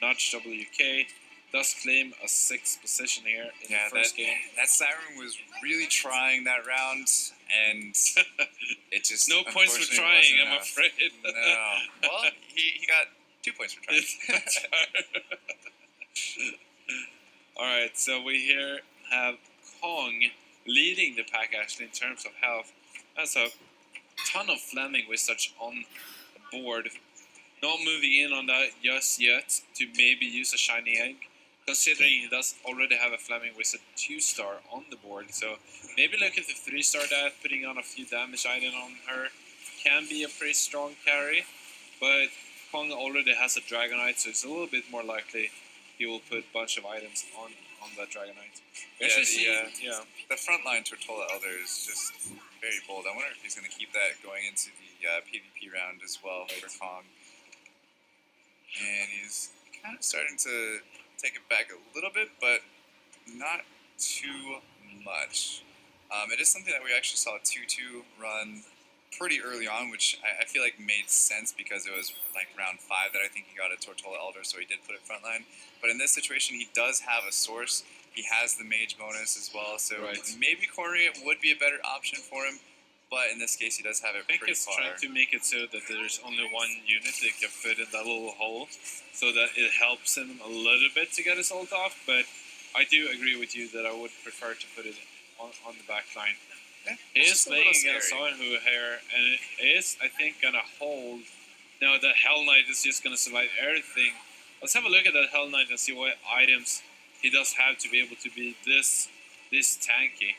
Nudge WK. Does claim a 6th position here in the first game. That Siren was really trying that round, and it just no points for trying, I'm afraid. No. Well, he got 2 points for trying. Alright, so we here have Kong leading the pack actually in terms of health. That's a ton of Flaming Wizards on the board. Not moving in on that just yet to maybe use a Shiny Egg, considering he does already have a Flaming Wizard 2-star on the board. So maybe look at the 3-star that, putting on a few damage items on her can be a pretty strong carry. But Kong already has a Dragonite, so it's a little bit more likely he will put a bunch of items on that Dragonite. The frontline Tortola Elder is just very bold. I wonder if he's going to keep that going into the PvP round as well for Kong. And he's kind of starting to take it back a little bit, but not too much. It is something that we actually saw 2-2 run pretty early on, which I feel like made sense because it was like round 5 that I think he got a Tortola Elder, so he did put it frontline. But in this situation, he does have a source. He has the mage bonus as well, so maybe cornering it would be a better option for him. But in this case, he does have it pretty far. I think it's trying to make it so that there's only one unit that can fit in that little hole, so that it helps him a little bit to get his ult off. But I do agree with you that I would prefer to put it on the back line. Yeah, he is playing against someone who here, and it is, I think, gonna hold. Now the Hell Knight is just gonna survive everything. Let's have a look at that Hell Knight and see what items he does have to be able to be this tanky.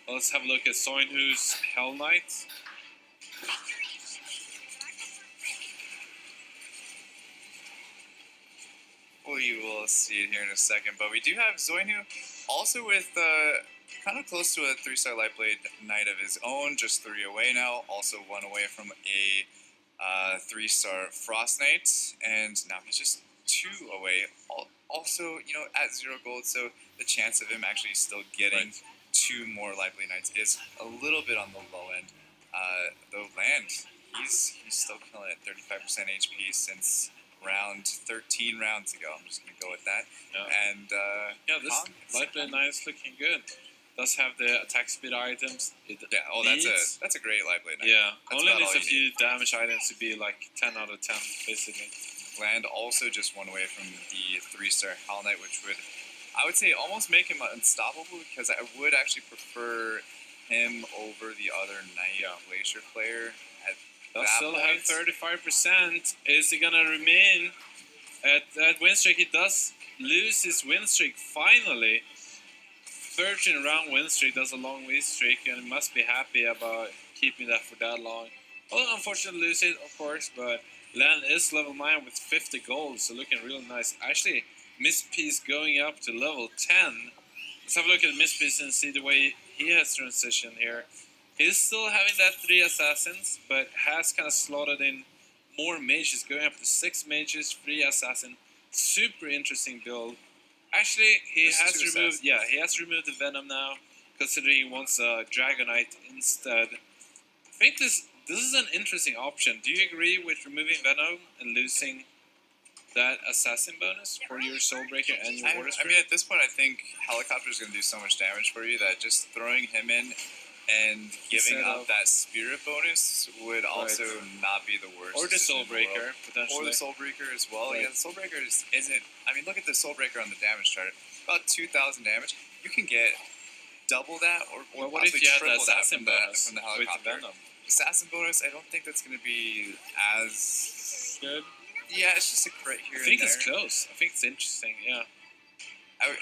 Let's have a look at Soinhu's Hell Knight. We will see it here in a second, but we do have Zoinhu also with kind of close to a 3-star Lightblade Knight of his own, just 3 away now, also 1 away from a 3-star Frost Knight, and now he's just 2 away, also, at 0 gold, so the chance of him actually still getting 2 more Lightblade Knights is a little bit on the low end. Though Land, he's still killing it, 35% HP since round 13 rounds ago. I'm just going to go with that. Yeah. And this Lightblade Knight is looking good. Does have the attack speed items. That's a great Lightblade Knight. Yeah, that's only needs a few damage items to be like 10 out of 10, basically. Land also just 1 away from the 3-star Hell Knight, which would, I would say, almost make him unstoppable, because I would actually prefer him over the other Knight Glacier player. They'll still have 35%. Is he gonna remain at that win streak? He does lose his win streak finally. 13 round win streak, that's a long win streak, and he must be happy about keeping that for that long. Well, unfortunately lose it, of course, but Land is level 9 with 50 gold, so looking really nice. Actually Mispiece going up to level 10. Let's have a look at Mispiece and see the way he has transitioned here. He's still having that 3 assassins, but has kind of slotted in more mages, going up to 6 mages, 3 assassin. Super interesting build. Actually, he Just has 2 removed. assassins. Yeah, he has removed the Venom now, considering he wants a Dragonite instead. I think this is an interesting option. Do you agree with removing Venom and losing that assassin bonus for your Soulbreaker and your Water I Spirit? mean, at this point, I think Helicopter is going to do so much damage for you that just throwing him in and giving Instead up of- that Spirit bonus would also not be the worst. or the decision in the world. Soulbreaker, potentially. Or the Soulbreaker as well. Right. Yeah, the Soulbreaker isn't. I mean, look at the Soulbreaker on the damage chart. About 2,000 damage. You can get double that or Well, what if possibly you had the triple that assassin from the bonus from the with Helicopter. Venom? Assassin bonus, I don't think that's going to be as. Good. Yeah, it's just a crit here I think and it's there. close. I think it's interesting. Yeah.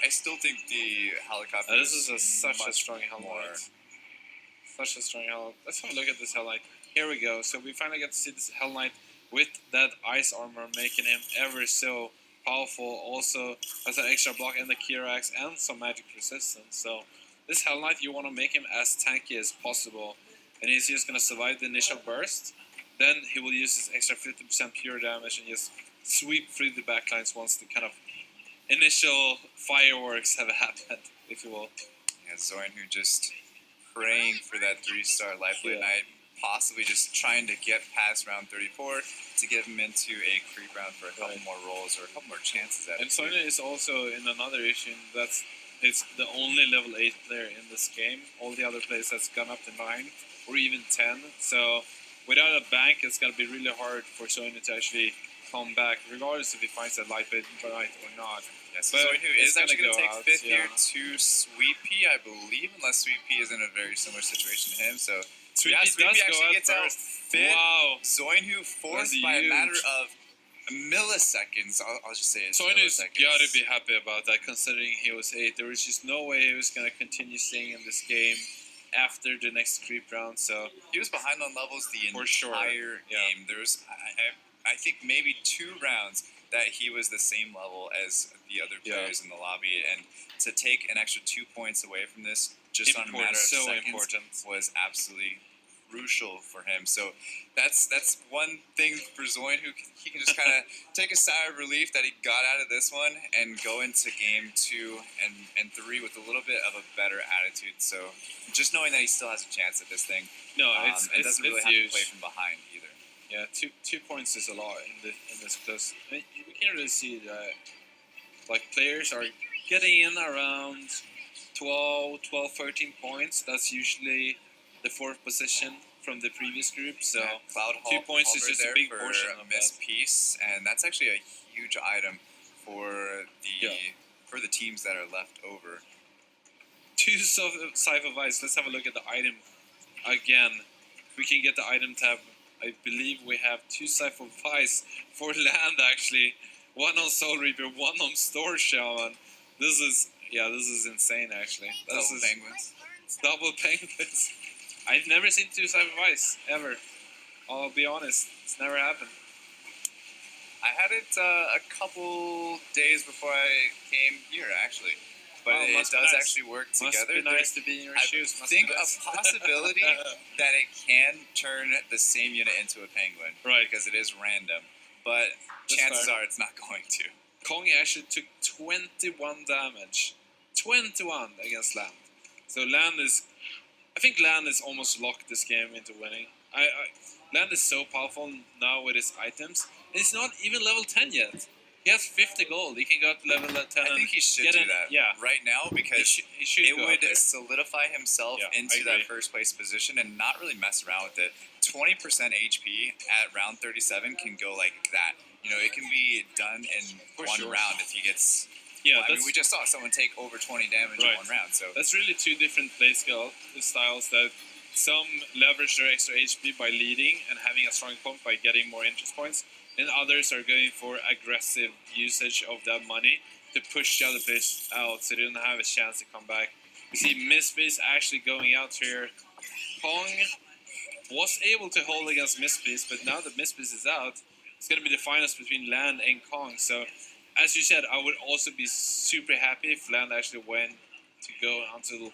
I still think the Helicopter. This is such a much strong Hell more. Knight. Such a strong Hell. Let's have a look at this Hell Knight. Here we go. So we finally get to see this Hell Knight with that ice armor, making him ever so powerful. Also has an extra block and the Kirax and some magic resistance. So this Hell Knight, you want to make him as tanky as possible. And he's just going to survive the initial burst. Then he will use his extra 50% pure damage and just sweep through the backlines once the kind of initial fireworks have happened, if you will. Yeah, Zorin who just praying for that 3-star Lifeline Yeah. Knight, possibly just trying to get past round 34 to get him into a creep round for a couple Right. more rolls or a couple more chances at And it. Sonya is also in another issue. That's it's the only level 8 player in this game. All the other players has gone up to 9 or even 10. So without a bank, it's gonna be really hard for Sonya to actually come back, regardless if he finds that light bait right or not. Yeah, so but Zorin who it's is actually gonna going to go take out, 5th yeah. here to Sweet Pea, I believe, unless Sweet Pea is in a very similar situation to him. So Sweet yeah, Pea Sweet does Pea go actually out gets out first. 5th. Wow. Zoinhu 4th That's by a matter huge. of milliseconds. I'll just say it's Soyuncu's milliseconds. gotta be happy about that, considering he was 8. There was just no way he was gonna continue staying in this game after the next creep round. So He was behind on levels the For sure, entire yeah. game. There was, I think, maybe 2 rounds that he was the same level as the other Yeah. players in the lobby, and to take an extra 2 points away from this just on a matter of so seconds important. was absolutely crucial for him. So that's one thing for Zoin, who he can just kind of take a sigh of relief that he got out of this one and go into game 2 and 3 with a little bit of a better attitude. So just knowing that he still has a chance at this thing, No, and it's doesn't really it's have huge. to play from behind either. Yeah, two points is a lot in this close. I mean, we can really see that like players are getting in around 12, 13 points. That's usually the 4th position from the previous group. So Yeah, Cloud 2 points is Halberd just a there big for portion of Miss that. Peace, and that's actually a huge item for the Yeah. for the teams that are left over. 2 Cypher Vice. Let's have a look at the item again. If we can get the item tab, I believe we have 2 Cypher Vice for land actually. One on Soul Reaper, one on Store Shaman. This is insane actually. This Double is penguins. double penguins. I've never seen 2 Cypher Vice ever. I'll be honest, it's never happened. I had it a couple days before I came here, actually, but Oh, it must does be nice. actually work Must together. be nice to be in your I shoes. Must think be a nice. possibility that it can turn the same unit into a penguin, Right. Because it is random, but That's chances fair. are it's not going to. Kong actually took 21 damage. 21 against Land. So Land is... I think Land is almost locked this game into winning. Land is so powerful now with his items. And he's not even level 10 yet. He has 50 gold. He can go up to level 10 I and think he should get do in- that yeah. right now because he should it go would up there. solidify himself Yeah, I into agree. that first place position and not really mess around with it. 20% HP at round 37 can go like that. You know, it can be done in For one sure. round if he gets. Yeah, I mean, we just saw someone take over 20 damage Right. in one round. So That's really 2 different play styles that some leverage their extra HP by leading and having a strong point by getting more interest points, and others are going for aggressive usage of that money to push the other players out so they don't have a chance to come back. We see Mispace actually going out here. Kong was able to hold against Mispace, but now that Mispace is out, it's going to be the finals between Land and Kong. So as you said, I would also be super happy if Land actually went to go until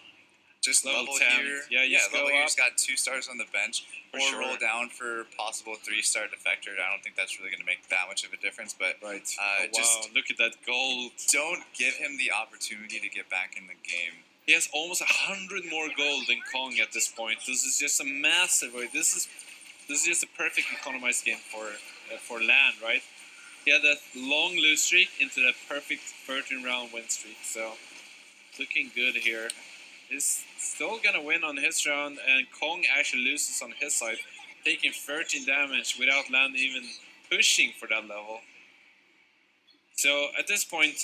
Just level level 10. here. Yeah, you just level go here's up. got 2 stars on the bench. For Or sure. roll down for possible 3-star defector. I don't think that's really going to make that much of a difference. But Right. wow, Just look at that gold. Don't give him the opportunity to get back in the game. He has almost 100 more gold than Kong at this point. This is just a massive. This is just a perfect economized game for Land, right? He had that long lose streak into that perfect 13 round win streak. So looking good here. He's still gonna win on his round, and Kong actually loses on his side, taking 13 damage without Land even pushing for that level. So at this point,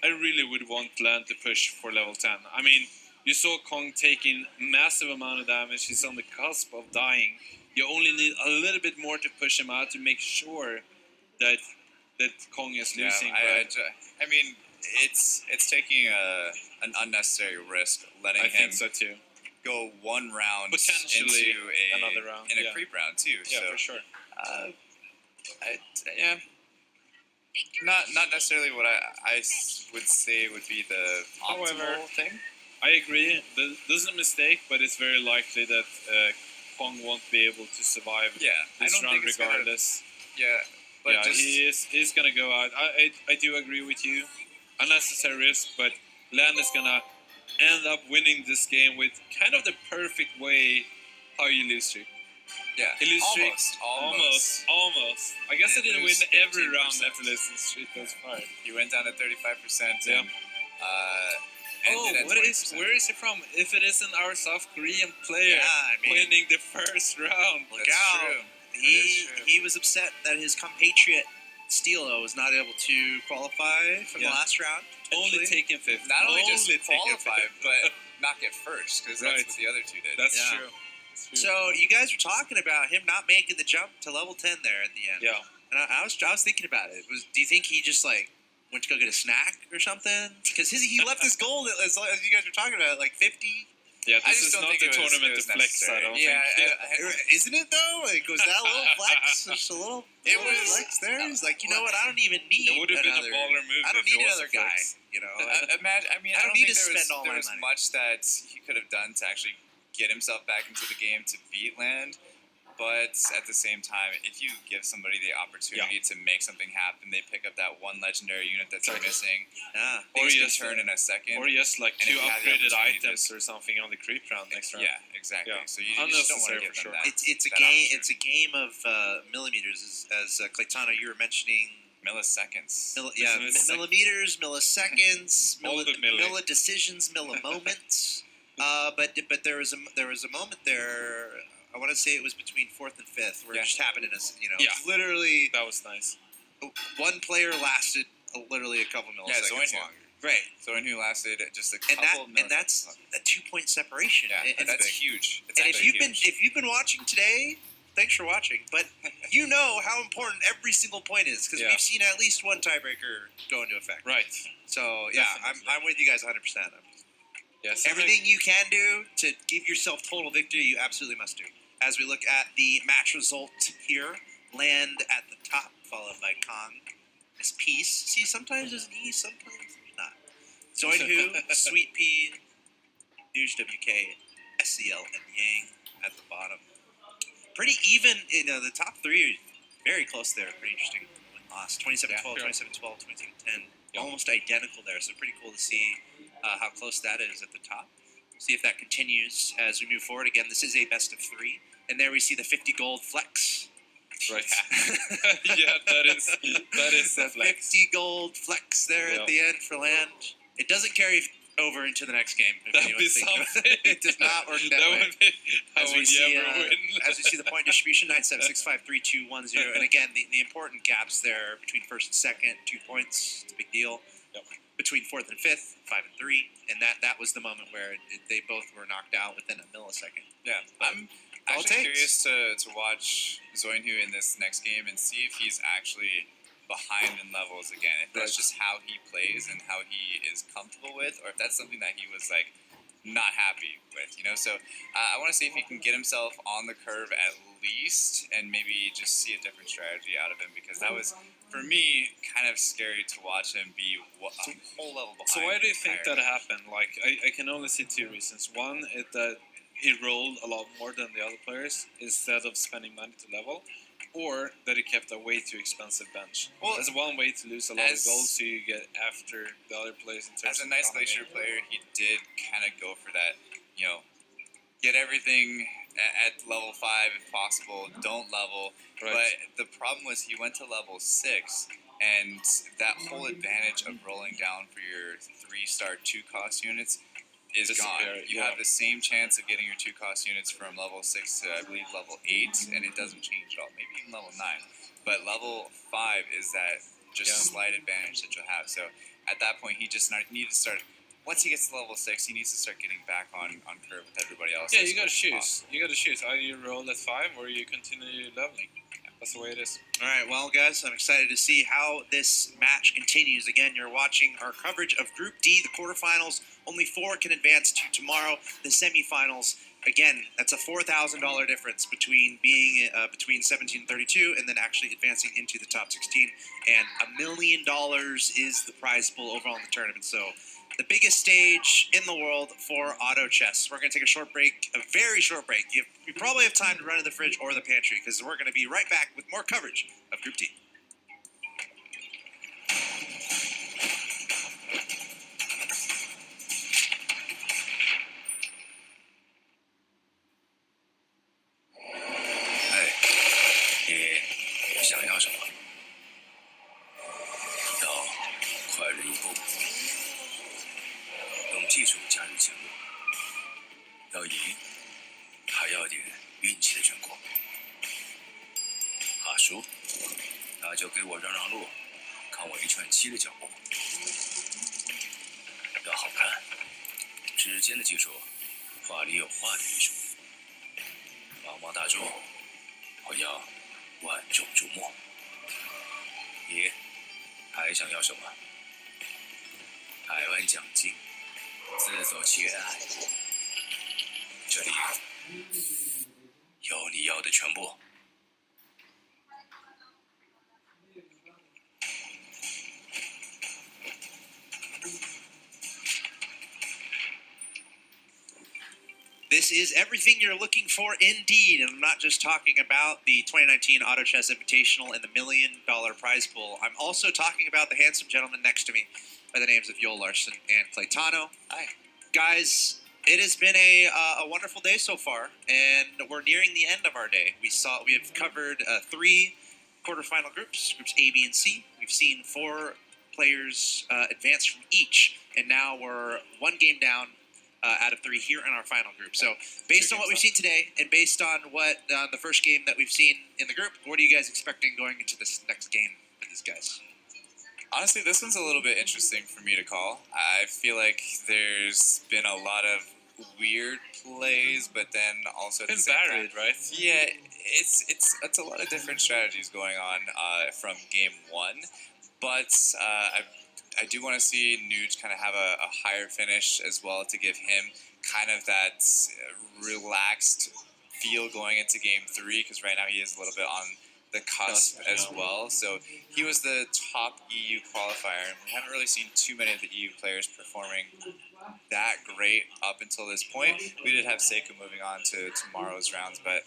I really would want Land to push for level 10. I mean, you saw Kong taking massive amount of damage. He's on the cusp of dying. You only need a little bit more to push him out to make sure that Kong is losing. I mean, it's taking an unnecessary risk, letting I him think so too. go one round Potentially into another round, in a yeah. creep round too. Yeah, so, for sure. yeah, not necessarily what I would say would be the optimal However, thing. I agree. This is a mistake, but it's very likely that Kong won't be able to survive Yeah, I this don't round think it's gonna. regardless. Yeah, but Yeah, just he's gonna go out. I do agree with you. Unnecessary risk, but Land is gonna end up winning this game with kind of the perfect way how you lose streak. yeah, He lose streak. almost. Almost. I guess I He didn't win lose every round 15%. after losing streak. That's fine. You went down to 35%. Yeah. And, Oh, ended at what is? 20%. Where is it from? If it isn't our South Korean player Yeah, I mean, winning the first round. look That's out. true. He That is true. he was upset that his compatriot Steelo was not able to qualify for the Yeah. last round. Only potentially. taking fifth. Not only just taking qualify, fifth. but not get first, because that's Right. what the other two did. That's Yeah. true. That's true. So you guys were talking about him not making the jump to level 10 there at the end. Yeah. And I was thinking about it. Do you think he just like went to go get a snack or something? Because he left his goal as you guys were talking about, like 50. Yeah, I this just is don't not think the it was- tournament it was to flex. I necessary. don't Yeah, think. Isn't it though? Like, was that a little flex? Just a little, It little was- flex there. He's like, you know what? I don't even need. It would have been a another, baller move. I don't if it need was another a guy. flex. You know. Imagine. I mean, I I don't don't need think to there was, spend all there my was money. much that he could have done to actually get himself back into the game to beat Land. But at the same time, if you give somebody the opportunity to make something happen, they pick up that one legendary unit that's Exactly. missing. Yeah. Or Things can just, turn in a second. Or just like And two if you have the upgraded opportunity items or something on the creep round next round. Yeah, exactly. Yeah. So you just don't want Unnecessary to give for them sure. that. It's a that game. opportunity. It's a game of millimeters, as Claytano, you were mentioning. Milliseconds. Yeah, Milliseconds. millimeters, milliseconds, All the milli. milli-decisions, millimoments. But there was a moment there. I want to say it was between fourth and fifth, where Yeah. it just happened in Yeah. literally That was nice. one player lasted literally a couple milliseconds Zoinhu. longer. Right, So who lasted just a and couple that's milliseconds. a 2-point separation. Yeah, And- that's huge. It's And if actually you've been watching today, thanks for watching. But you know how important every single point is, because Yeah. we've seen at least one tiebreaker go into effect. Right. So yeah, Definitely. I'm with you guys 100%. Yes. Everything you can do to give yourself total victory, you absolutely must do. As we look at the match result here, Land at the top, followed by Kong. Miss Peace. See, sometimes there's an E, sometimes there's not. Zoinhu, Sweet Pea, Nuge WK, SCL, and Yang at the bottom. Pretty even. The top three are very close there. Pretty interesting win-loss. 27-12, Yeah. 27-12, 27-10. Yeah. Almost identical there. So pretty cool to see how close that is at the top. See if that continues as we move forward. Again, this is a best of 3. And there we see the 50 gold flex. Right. Yeah, that is The the flex. 50 gold flex there Yeah. at the end for Land. It doesn't carry over into the next game. If That'd be anyone's thinking about something. it. It does not work that, way. would be. How As would we see, you ever win? as we see the point distribution, 9765321 and again the important gaps there between first and second, 2 points. It's a big deal. Yep. Between fourth and fifth, 5 and 3, and that was the moment where they both were knocked out within a millisecond. Yeah, I'm All it actually takes. curious to watch Zoinhu in this next game and see if he's actually behind in levels again. If that's Right. just how he plays and how he is comfortable with, or if that's something that he was like not happy with, So I want to see if he can get himself on the curve at least, and maybe just see a different strategy out of him, because that was, for me, kind of scary to watch him be a whole level behind. So why do you think entirely. that happened? Like, I can only see two reasons. One is that he rolled a lot more than the other players instead of spending money to level, or that he kept a way too expensive bench. Well, that's one way to lose a lot of gold, so you get after the other players in terms As a of nice economy. Glacier player, he did kind of go for that, get everything at level 5 if possible, don't level. Right. But the problem was he went to level 6, and that whole advantage of rolling down for your 3-star 2-cost units is gone. You have the same chance of getting your 2-cost units from level 6 to, I believe, level 8, and it doesn't change at all. Maybe even level 9. But level 5 is that just slight advantage that you'll have. So at that point, he just needed to start. Once he gets to level 6, he needs to start getting back on curve with everybody else. Yeah, you gotta choose. You gotta choose. Either you roll at 5 or you continue leveling. That's the way it is. All right, well, guys, I'm excited to see how this match continues. Again, you're watching our coverage of Group D, the quarterfinals. Only 4 can advance to tomorrow, the semifinals. Again, that's a $4,000 difference between being between 17 and 32 and then actually advancing into the top 16. And $1 million is the prize pool overall in the tournament. So the biggest stage in the world for auto chess. We're going to take a short break, a very short break. You probably have time to run to the fridge or the pantry, because we're going to be right back with more coverage of Group D. This is everything you're looking for indeed, and I'm not just talking about the 2019 Auto Chess Invitational and the $1 million prize pool. I'm also talking about the handsome gentleman next to me by the names of Joel Larson and Claytano. Hi. Guys, it has been a wonderful day so far, and we're nearing the end of our day. We have covered 3 quarterfinal groups, groups A, B, and C. We've seen 4 players advance from each, and now we're 1 game down out of 3 here in our final group. So, based on what we've seen today, and based on what the first game that we've seen in the group, what are you guys expecting going into this next game with these guys? Honestly, this one's a little bit interesting for me to call. I feel like there's been a lot of weird plays, but then also at the same varied, time, right? Yeah, it's a lot of different strategies going on from game 1, but I do want to see Nuge kind of have a higher finish as well, to give him kind of that relaxed feel going into game 3, because right now he is a little bit on the cusp as well. So he was the top EU qualifier, and we haven't really seen too many of the EU players performing that great up until this point. We did have Seiko moving on to tomorrow's rounds, but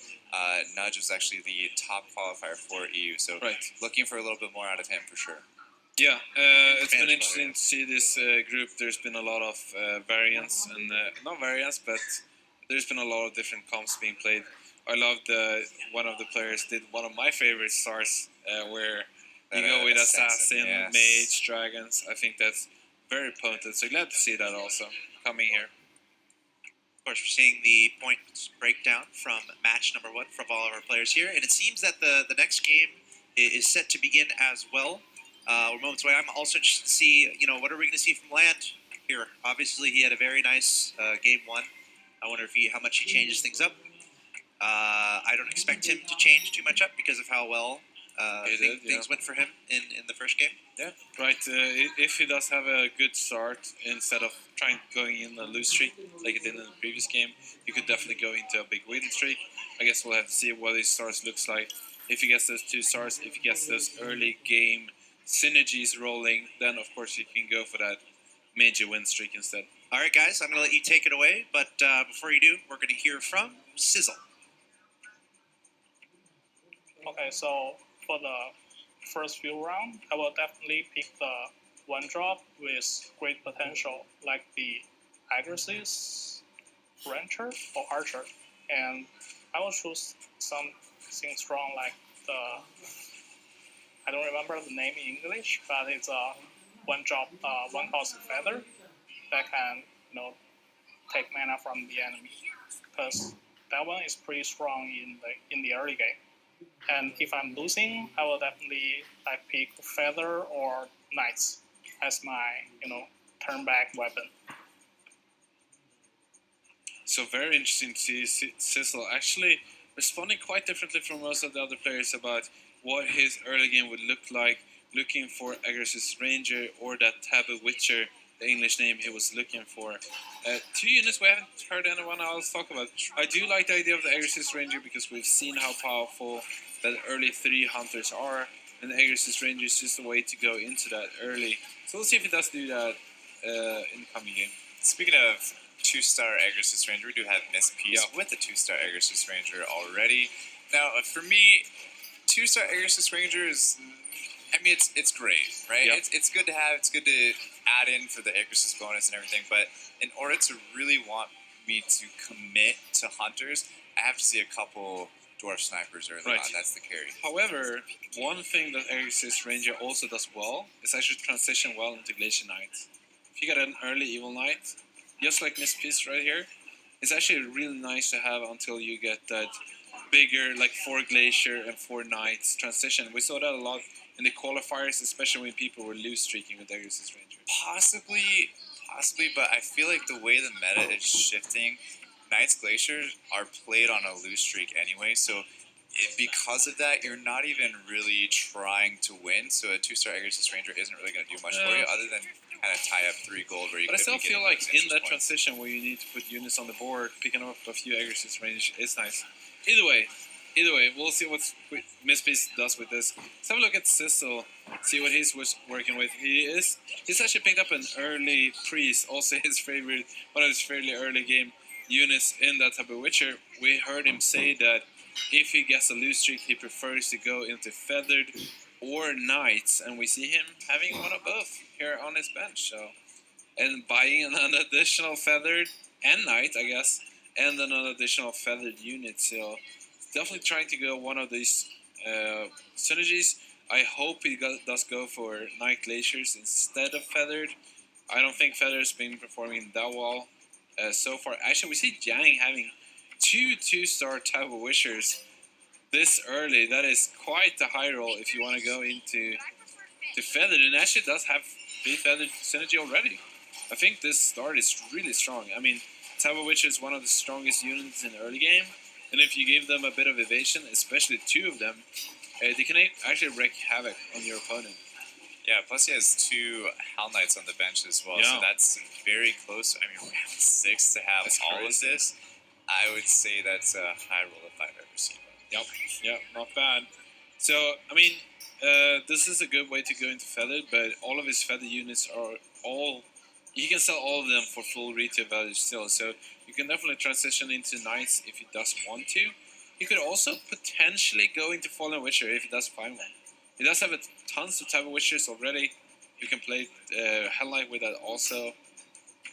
Nudge was actually the top qualifier for EU. So looking for a little bit more out of him for sure. Yeah, it's been interesting to see this group. There's been a lot of variants, and not variants, but there's been a lot of different comps being played. I loved one of the players did one of my favorite stars, where you go with assassin, mage, dragons. I think that's very potent. So glad to see that also coming here. Of course, we're seeing the points breakdown from match number 1 from all of our players here, and it seems that the next game is set to begin as well. We're moments away. I'm also interested to see, what are we going to see from Land here? Obviously, he had a very nice game 1. I wonder how much he changes things up. I don't expect him to change too much up because of how well Things went for him in the first game. Right. If he does have a good start, instead of going in a loose streak like he did in the previous game, he could definitely go into a big win streak. I guess we'll have to see what his stars looks like. If he gets those 2 stars, if he gets those early game synergies rolling, then of course he can go for that major win streak instead. All right, guys, I'm going to let you take it away, but before you do, we're going to hear from Sizzle. Okay, so for the first few rounds, I will definitely pick the one drop with great potential, like the Aggresses, Rancher, or Archer. And I will choose something strong like the, I don't remember the name in English, but it's a one drop, one cost feather that can, take mana from the enemy. Because that one is pretty strong in the early game. And if I'm losing, I will definitely pick Feather or Knights as my turn back weapon. So very interesting to see Sizzle actually responding quite differently from most of the other players about what his early game would look like, looking for Aggressive Ranger or that Taboo Witcher, the English name he was looking for. 2 units we haven't heard anyone else talk about. I do like the idea of the Aggressive Ranger because we've seen how powerful that early 3 hunters are, and the Aggressive Ranger is just a way to go into that early. So we'll see if he does do that in the coming game. Speaking of 2-star Aggressive Ranger, we do have Miss Peace with a 2-star Aggressive Ranger already. Now, for me, 2-star Aggressive Ranger is, I mean, it's great, right? Yep. It's good to have. It's good to add in for the Aggressive bonus and everything. But in order to really want me to commit to hunters, I have to see a couple dwarf snipers early on. That's the carry. However, one thing that Aggressive Ranger also does well is actually transition well into Glacier Knight. If you get an early Evil Knight, just like Miss Peace right here, it's actually really nice to have until you get that bigger, like 4 Glacier and 4 Knights transition. We saw that a lot in the qualifiers, especially when people were loose streaking with Aggressive Ranger. Possibly, but I feel like the way the meta is shifting, Knights Glaciers are played on a loose streak anyway, so because of that, you're not even really trying to win, so a 2-star Aggressive Ranger isn't really going to do much for you, other than kind of tie up 3 gold where you But I could still be feel getting like those in interest that points. transition where you need to put units on the board, picking up a few Aggressive Range is nice. Either way, we'll see what Miss Peace does with this. Let's have a look at Sizzle, see what he's working with. He's actually picked up an early Priest, also one of his fairly early game units in that type of Witcher. We heard him say that if he gets a loose streak, he prefers to go into Feathered or Knights, and we see him having one of both here on his bench. So, and buying an additional Feathered and Knight, I guess, and then an additional Feathered unit. So, definitely trying to go one of these synergies. I hope he does go for Night Glaciers instead of Feathered. I don't think Feathered's been performing that well so far. Actually, we see Yang having 2-star type of Wishers this early. That is quite the high roll if you want to go into Feathered. And actually does have 3 Feathered synergy already. I think this start is really strong. I mean, Type of Witcher is one of the strongest units in the early game. And if you give them a bit of evasion, especially 2 of them, they can actually wreak havoc on your opponent. Yeah, plus he has 2 Hell Knights on the bench as well, so that's very close. I mean, we have 6 to have all of this. I would say that's a high roll if I've ever seen it. Yep, not bad. So, I mean, this is a good way to go into Feathered, but all of his Feathered units are you can sell all of them for full retail value still, so you can definitely transition into Knights if he does want to. He could also potentially go into Fallen Witcher if he does find one. He does have tons of type of Witchers already. You can play Hell Knight with that also.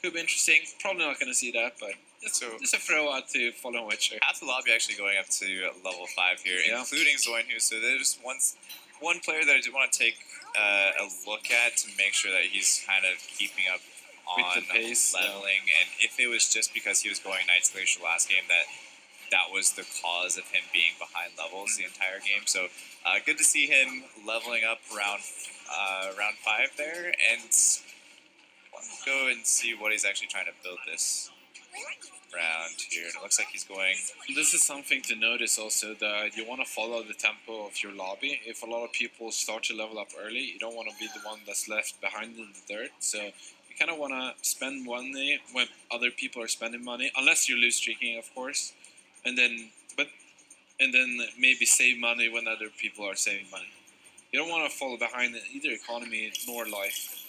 Could be interesting. Probably not going to see that, but just a throw out to Fallen Witcher. Half the lobby actually going up to level 5 here, including Zoinhu. So there's one player that I do want to take a look at to make sure that he's kind of keeping up on with the pace, leveling. And if it was just because he was going Knights Glacier last game, that was the cause of him being behind levels the entire game. So good to see him leveling up round 5 there, and let's go and see what he's actually trying to build this. round here, and it looks like he's going. This is something to notice also, that you want to follow the tempo of your lobby. If a lot of people start to level up early, you don't want to be the one that's left behind in the dirt. So you kind of want to spend money when other people are spending money, unless you're loose streaking, of course, and then maybe save money when other people are saving money. You don't want to fall behind in either economy nor life.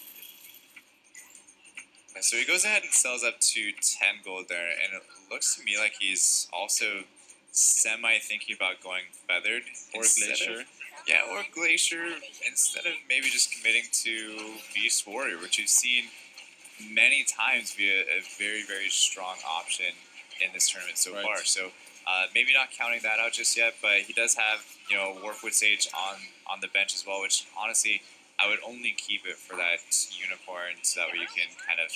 So he goes ahead and sells up to 10 gold there, and it looks to me like he's also semi-thinking about going feathered. Or instead glacier. Or glacier, instead of maybe just committing to Beast Warrior, which we've seen many times be a very, very strong option in this tournament so Right. far. So maybe not counting that out just yet, but he does have, Warpwood Sage on the bench as well, which honestly, I would only keep it for that unicorn so that way you can kind of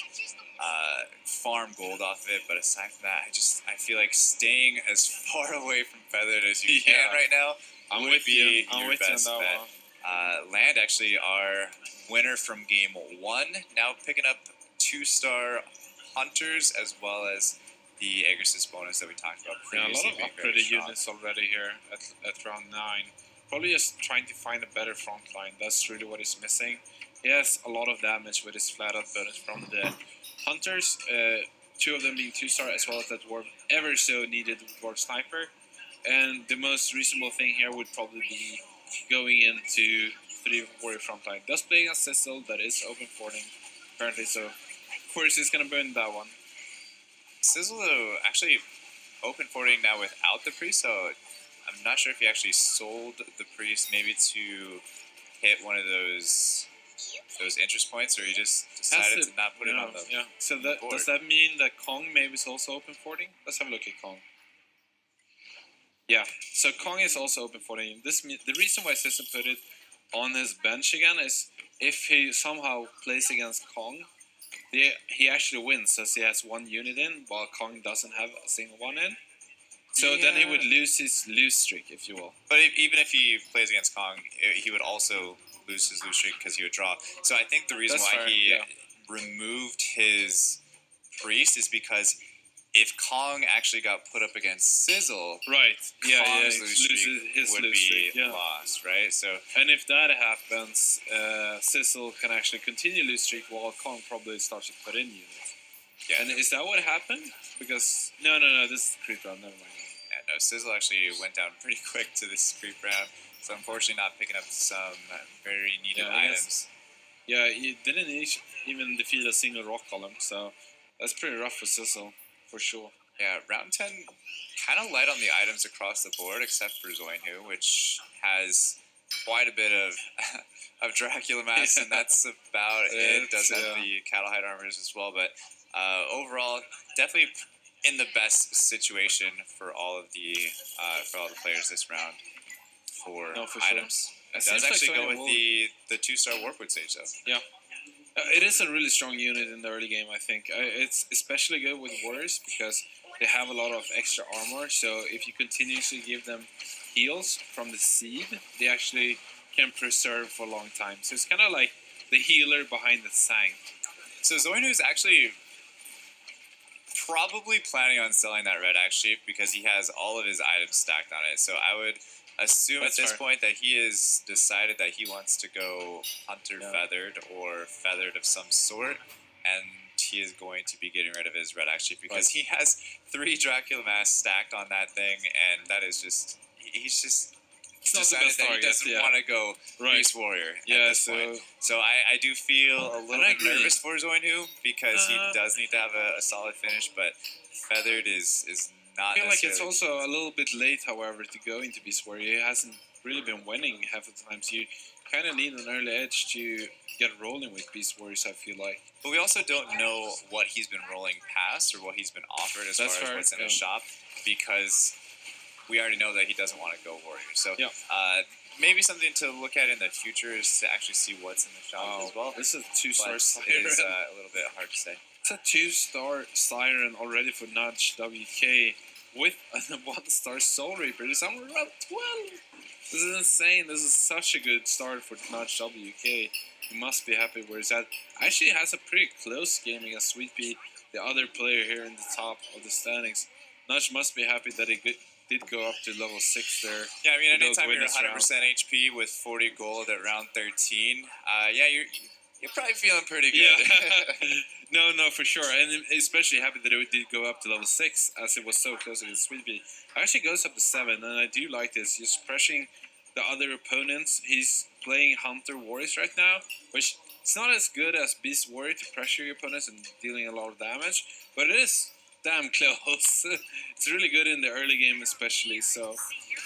farm gold off of it. But aside from that, I feel like staying as far away from feathered as you can Yeah. right now I'm would with be you. I'm your with you on best that bet. one. Land actually our winner from game 1, now picking up 2-star hunters as well as the Aegis bonus that we talked about Yeah, a previously. lot of being very upgraded strong. units already here at round 9. Probably just trying to find a better front line. That's really what is missing. He has a lot of damage with his flat out bonus from the hunters. 2 of them being 2-star, as well as that dwarf ever so needed dwarf sniper. And the most reasonable thing here would probably be going into 3 warrior front line. Does playing a Cecil that is open forting currently, so of course he's gonna burn that one. Sizzle though, actually open forting now without the priest, so I'm not sure if he actually sold the priest maybe to hit one of those interest points, or he just decided to not put it on the Yeah. So board. does that mean that Kong maybe is also open forting? Let's have a look at Kong. Yeah, so Kong is also open forting. The reason why System put it on his bench again is if he somehow plays against Kong, he actually wins as he has 1 unit in, while Kong doesn't have a single one in. So then he would lose his lose streak, if you will. But even if he plays against Kong, he would also lose his lose streak because he would draw. So I think the reason That's why fair, he yeah. removed his priest is because if Kong actually got put up against Sizzle, Right. Yeah, Kong's he lose streak loses his would lose be streak, yeah. lost, right? So And if that happens, Cecil can actually continue lose streak while Kong probably starts to put in units. yeah, And is that what happened? Because no, this is the creep round. Never mind. yeah, no, Sizzle actually went down pretty quick to this creep round. So unfortunately, not picking up some very needed Yeah, I guess. items. Yeah, he didn't even defeat a single rock column, so that's pretty rough for Cecil, for sure. Yeah, round 10, kind of light on the items across the board, except for Zoinhu, which has quite a bit of of Dracula masks, and that's about it. Does have the cattle hide armors as well, but overall, definitely in the best situation for all of the players this round for For sure. items. It It seems does like actually go Zoinhu with will- the 2-star Warpwood Sage, though. It is a really strong unit in the early game, I think. It's especially good with warriors because they have a lot of extra armor. So if you continuously give them heals from the seed, they actually can preserve for a long time. So it's kind of like the healer behind the tank. So Zoinhu is actually probably planning on selling that red axe sheep because he has all of his items stacked on it. So I would assume That's at this fair. point that he has decided that he wants to go hunter feathered or feathered of some sort, and he is going to be getting rid of his red axe sheep because he has 3 Dracula masks stacked on that thing, and that is just he's just It's not the decided best that target, he doesn't yeah. want to go Beast Warrior at Yeah, this so point. So I do feel a little I bit agree. nervous for Zoinhu because he Uh, does need to have a solid finish, but feathered is not I feel like it's necessarily- also a little bit late, however, to go into Beast Warrior. He hasn't really been winning half the time, so you kind of need an early edge to get rolling with Beast Warriors, I feel like. But we also don't know what he's been rolling past or what he's been offered as That's far as fair, what's in yeah. his shop, because we already know that he doesn't want to go Warrior. So Yeah. maybe something to look at in the future is to actually see what's in the shop as well. This is a But 2-star it siren. is a little bit hard to say. It's a 2-star siren already for Nudge WK with a 1-star Soul Reaper. This is around 12. This is insane. This is such a good start for Nudge WK. He must be happy where he's at. Actually has a pretty close game against Sweet Pea. the other player here in the top of the standings. Nudge must be happy that he did go up to level 6 there. Yeah, I mean, to go anytime win you're this 100% round. HP with 40 gold at round 13, yeah, you're probably feeling pretty good. Yeah. no, for sure. And especially happy that it did go up to level 6 as it was so close against Sweetbee. Actually goes up to 7, and I do like this. He's pressuring the other opponents. He's playing Hunter Warriors right now, which it's not as good as Beast Warrior to pressure your opponents and dealing a lot of damage, but it is damn close. It's really good in the early game especially, so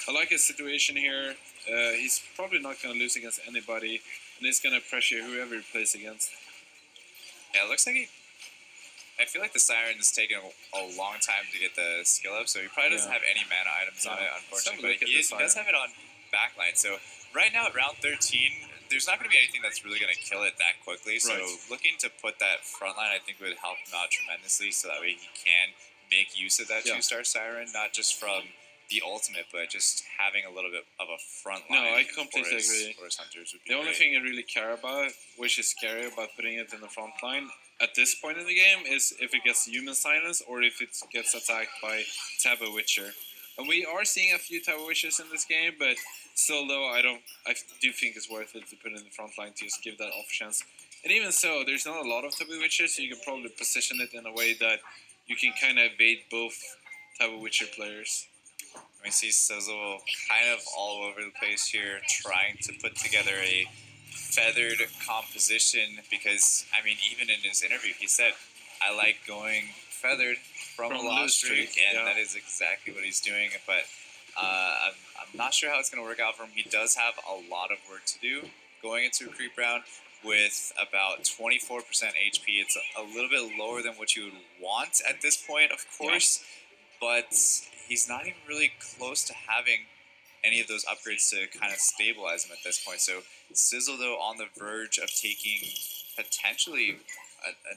I like his situation here. He's probably not going to lose against anybody, and he's going to pressure whoever he plays against. Yeah, it looks like I feel like the Siren's taken a long time to get the skill up, so he probably doesn't Yeah. have any mana items on it, Yeah. unfortunately. Let's have a But look at he the does Siren. have it on backline. So right now at round 13, there's not going to be anything that's really going to kill it that quickly. So Right. looking to put that front line, I think, would help him out tremendously, so that way he can make use of that Yeah. 2-star Siren, not just from the ultimate, but just having a little bit of a front No, line I completely agree. for his hunters would be The only great. thing I really care about, which is scary about putting it in the front line at this point in the game, is if it gets human silence or if it gets attacked by Tabo Witcher. And we are seeing a few Tabo Witchers in this game, but still, though, I do think it's worth it to put it in the front line to just give that off chance. And even so, there's not a lot of Tabo Witchers, so you can probably position it in a way that you can kind of evade both Tabo Witcher players. We see Sizzle kind of all over the place here, trying to put together a feathered composition because, I mean, even in his interview, he said, I like going feathered from a lost streak, and yeah. that is exactly what he's doing. But I'm not sure how it's going to work out for him. He does have a lot of work to do going into a creep round with about 24% HP. It's a little bit lower than what you would want at this point, of course, but he's not even really close to having any of those upgrades to kind of stabilize him at this point. So Sizzle, though, on the verge of taking potentially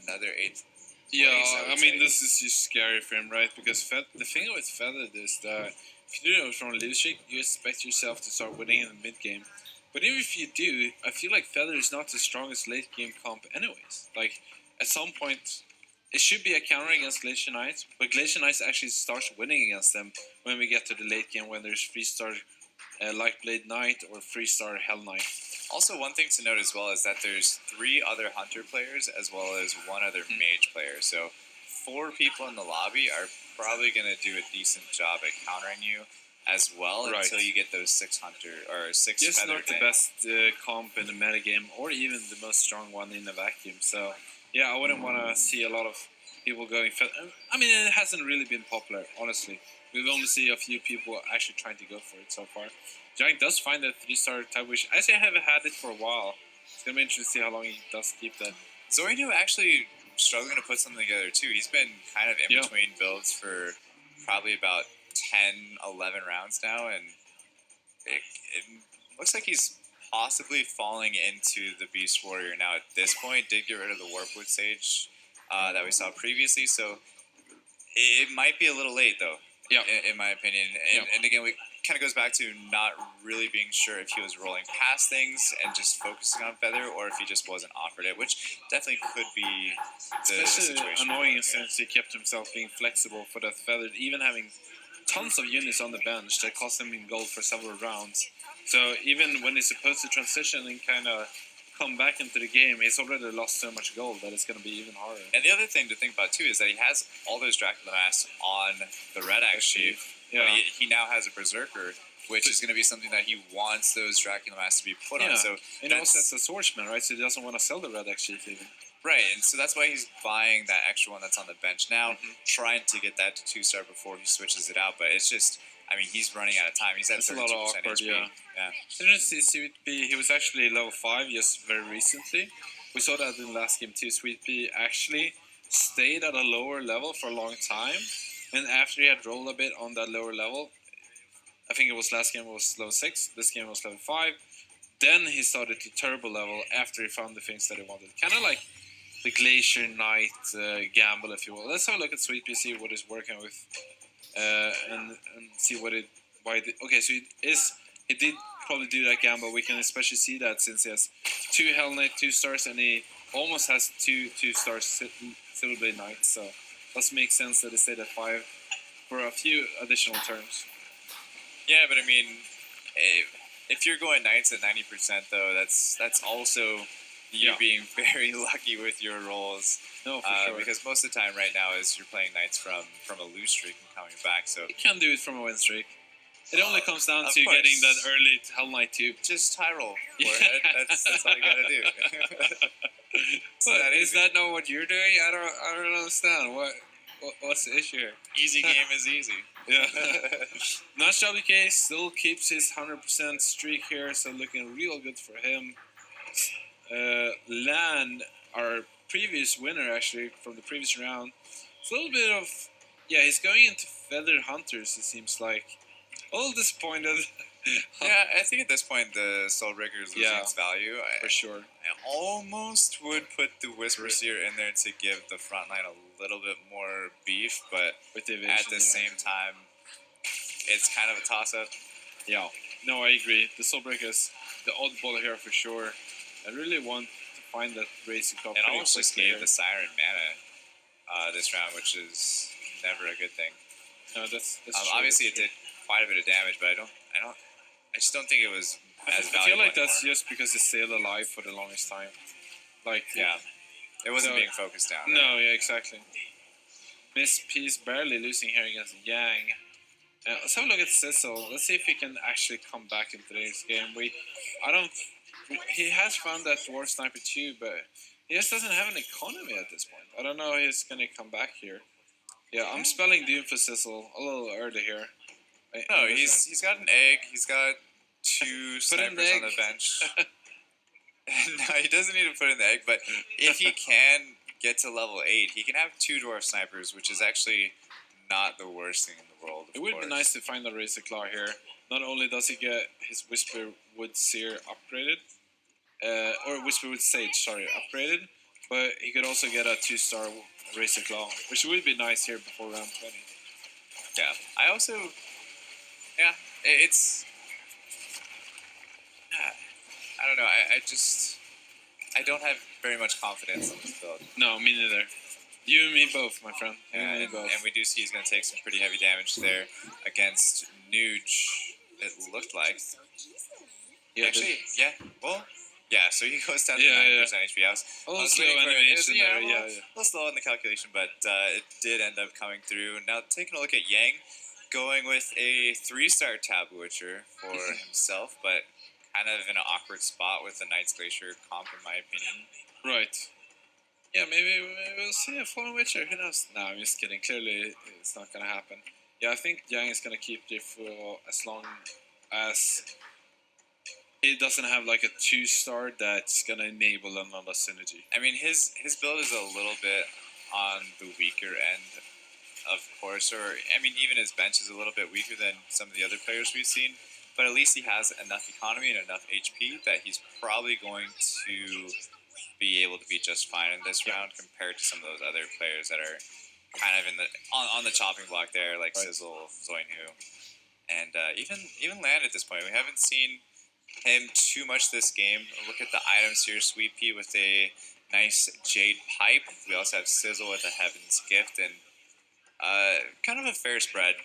another 8th. Yeah, I I would mean, say. this is just scary for him, right? Because the thing with Feathered is that if you do it from a lead streak, you expect yourself to start winning in the mid game. But even if you do, I feel like Feather is not the strongest late game comp, anyways. Like, at some point, it should be a counter against Glacier Knights, but Glacier Knights actually starts winning against them when we get to the late game, when there's 3-star Lightblade Knight or 3-star Hell Knight. Also, one thing to note as well is that there's 3 other Hunter players as well as 1 other Mage player. So 4 people in the lobby are probably going to do a decent job at countering you as well, Right. until you get those 6 Hunter or 6 Just feather not the thing. best comp in the metagame, or even the most strong one in the vacuum. So, yeah, I wouldn't want to see a lot of people going. I mean, it hasn't really been popular, honestly. We've only seen a few people actually trying to go for it so far. Giant does find that 3-star type, which I actually haven't had it for a while. It's gonna be interesting to see how long he does keep that. Zorino actually struggling to put something together too. He's been kind of in Yeah. between builds for probably about 10, 11 rounds now, and it looks like he's possibly falling into the Beast Warrior now at this point. Did get rid of the Warpwood Sage that we saw previously, so it might be a little late though. Yeah. In my opinion, and again, we kind of goes back to not really being sure if he was rolling past things and just focusing on Feather, or if he just wasn't offered it, which definitely could be the Especially situation. annoying Yeah. since he kept himself being flexible for that feathered, even having tons of units on the bench that cost him in gold for several rounds. So even when he's supposed to transition and kind of come back into the game, he's already lost so much gold that it's going to be even harder. And the other thing to think about too is that he has all those Dracula masks on the Red Axe Chief. Yeah. But he now has a Berserker, which is going to be something that he wants those Dracula masks to be put on. So and also as a swordsman, right? So he doesn't want to sell the Red Axe Chief even. right, and so that's why he's buying that extra one that's on the bench now, Mm-hmm. trying to get that to 2-star before he switches it out. But it's just, I mean, he's running out of time. He's at It's a 32% lot of awkward, HP. yeah. Interesting to see Sweet Pea. He was actually level 5 just very recently. We saw that in the last game too. Sweet Pea actually stayed at a lower level for a long time, and after he had rolled a bit on that lower level, I think it was last game was level 6, this game was level 5, then he started to turbo level after he found the things that he wanted. Kind of like the Glacier Knight gamble, if you will. Let's have a look at Sweet Pea, see what he's working with, and see okay, so he did probably do that gamble. We can especially see that since he has 2 Hell Knight 2-stars, and he almost has 2 2-stars Citadel Blade Knights, so does make sense that they stayed at 5 for a few additional turns. Yeah, but I mean, if you're going knights at 90%, though, that's also you Yeah. being very lucky with your rolls. No, for sure. Because most of the time right now is you're playing knights from a lose streak and coming back. So You can do it from a win streak. It only comes down of to course. getting that early Hell Knight tube. just high roll. Yeah. That's all you gotta do. It's But that is easy. that not what you're doing? I don't understand. What's the issue here? Easy game is easy. Yeah. Nash WK still keeps his 100% streak here, so looking real good for him. Lan, our previous winner actually from the previous round, it's a little bit of he's going into Feather Hunters. It seems like a little disappointed. Yeah, I think at this point the Soul Breaker is losing Yeah. its value. For sure. I almost would put the Whisper Seer in there to give the front line a little bit more beef, but With the evasion, at the same time, it's kind of a toss-up. Yeah, no, I agree. The Soulbreaker is the oddball here for sure. I really want to find that racing cup. It almost just gave the Siren mana this round, which is never a good thing. No, that's true, obviously, that's it did quite a bit of damage, but I just don't think it was as I valuable feel like that's anymore. just because it stayed alive for the longest time. Like Yeah, it wasn't So- being focused down. No, yeah, exactly. Miss Peace barely losing here against Yang. Let's have a look at Cecil. Let's see if he can actually come back in today's game. He has found that Dwarf Sniper too, but he just doesn't have an economy at this point. I don't know how he's gonna come back here. Yeah, I'm spelling Doom for Cecil a little early here. No, he's got an egg. He's got 2 Put in the snipers on the egg. bench. No, he doesn't need to put in the egg, but if he can get to level 8, he can have 2 dwarf snipers, which is actually not the worst thing in the world. It would be nice to find a Razor Claw here. Not only does he get his Whisperwood Seer upgraded, or Whisperwood Sage, sorry, upgraded, but he could also get a 2-star Razor Claw, which would be nice here before round 20. Yeah, I also, it's, I don't know, I don't have very much confidence in this build. No, me neither. You and me both, my friend. You and me And, both. and we do see he's going to take some pretty heavy damage there against Nuge, it looked like. Yeah, Actually, so he goes down to Yeah, 9% yeah. HP. I was a little was slow waiting for it. animation Yeah, there. well, Yeah, a little slow in the calculation, but it did end up coming through. Now, taking a look at Yang, going with a 3-star Tab Witcher for himself, but kind of in an awkward spot with the Knight's Glacier comp, in my opinion. Right. Yeah, maybe we'll see a Fallen Witcher. Who knows? No, I'm just kidding. Clearly, it's not going to happen. Yeah, I think Yang is going to keep there for as long as he doesn't have like a 2-star that's going to enable another synergy. I mean, his build is a little bit on the weaker end, of course, or I mean, even his bench is a little bit weaker than some of the other players we've seen. But at least he has enough economy and enough HP that he's probably going to be able to be just fine in this round compared to some of those other players that are kind of in the on the chopping block there, like Right. Sizzle, Zoinhu, and even Land at this point. We haven't seen him too much this game. Look at the items here: Sweet Pea with a nice Jade Pipe. We also have Sizzle with a Heaven's Gift, and kind of a fair spread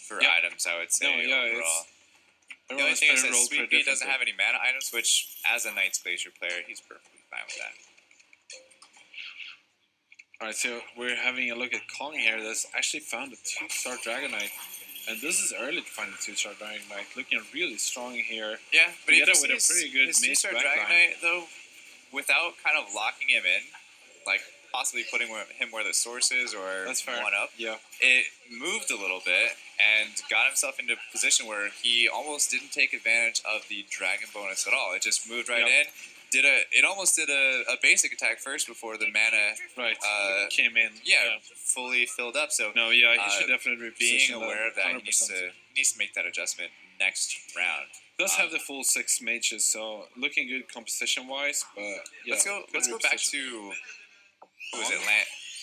for Yeah. items, I would say, No, yeah, overall. The only everyone's thing is very that rolled Sweet pretty Pea doesn't differently. have any mana items, which, as a Knight's Glacier player, he's perfectly fine with that. Alright, so we're having a look at Kong here that's actually found a 2-star Dragon Knight. And this is early to find a 2-star Dragon Knight, looking really strong here. Yeah, but He if had you it with see a pretty good his mid 2-star backline. Dragon Knight, though, without kind of locking him in, like possibly putting him where the source is or That's fair. one up, Yeah. it moved a little bit and got himself into a position where he almost didn't take advantage of the dragon bonus at all. It just moved right in. It almost did a basic attack first before the mana Right. came in. fully filled up. So No, yeah, he uh, should definitely being reposition aware of that, he 100%. needs to make that adjustment next round. Does have the full 6 mages, so looking good composition wise, but yeah. Let's go back to who was it?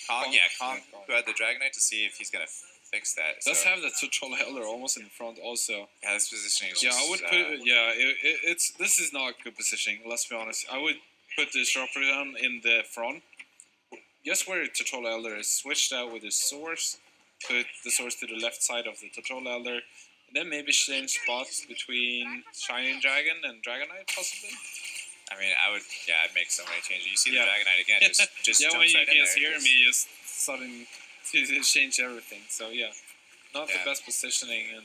Kong? Kong? Yeah, Kong, Yeah, Kong. who had the Dragon Knight, to see if he's gonna fix that. Does So, have the Troll Elder almost in front also. yeah, this positioning is Yeah, just, I would put it's this is not good positioning, let's be honest. I would put the Disruptor down in the front guess where Total Elder is switched out with his source, put the source to the left side of the Total Elder, and then maybe change spots between Shining Dragon and Dragonite, possibly. I mean, I'd make so many changes. You see the Yeah. Dragonite again, just yeah, when jumps you right in can there. hear me just suddenly to change everything. So yeah, not Yeah. the best positioning and.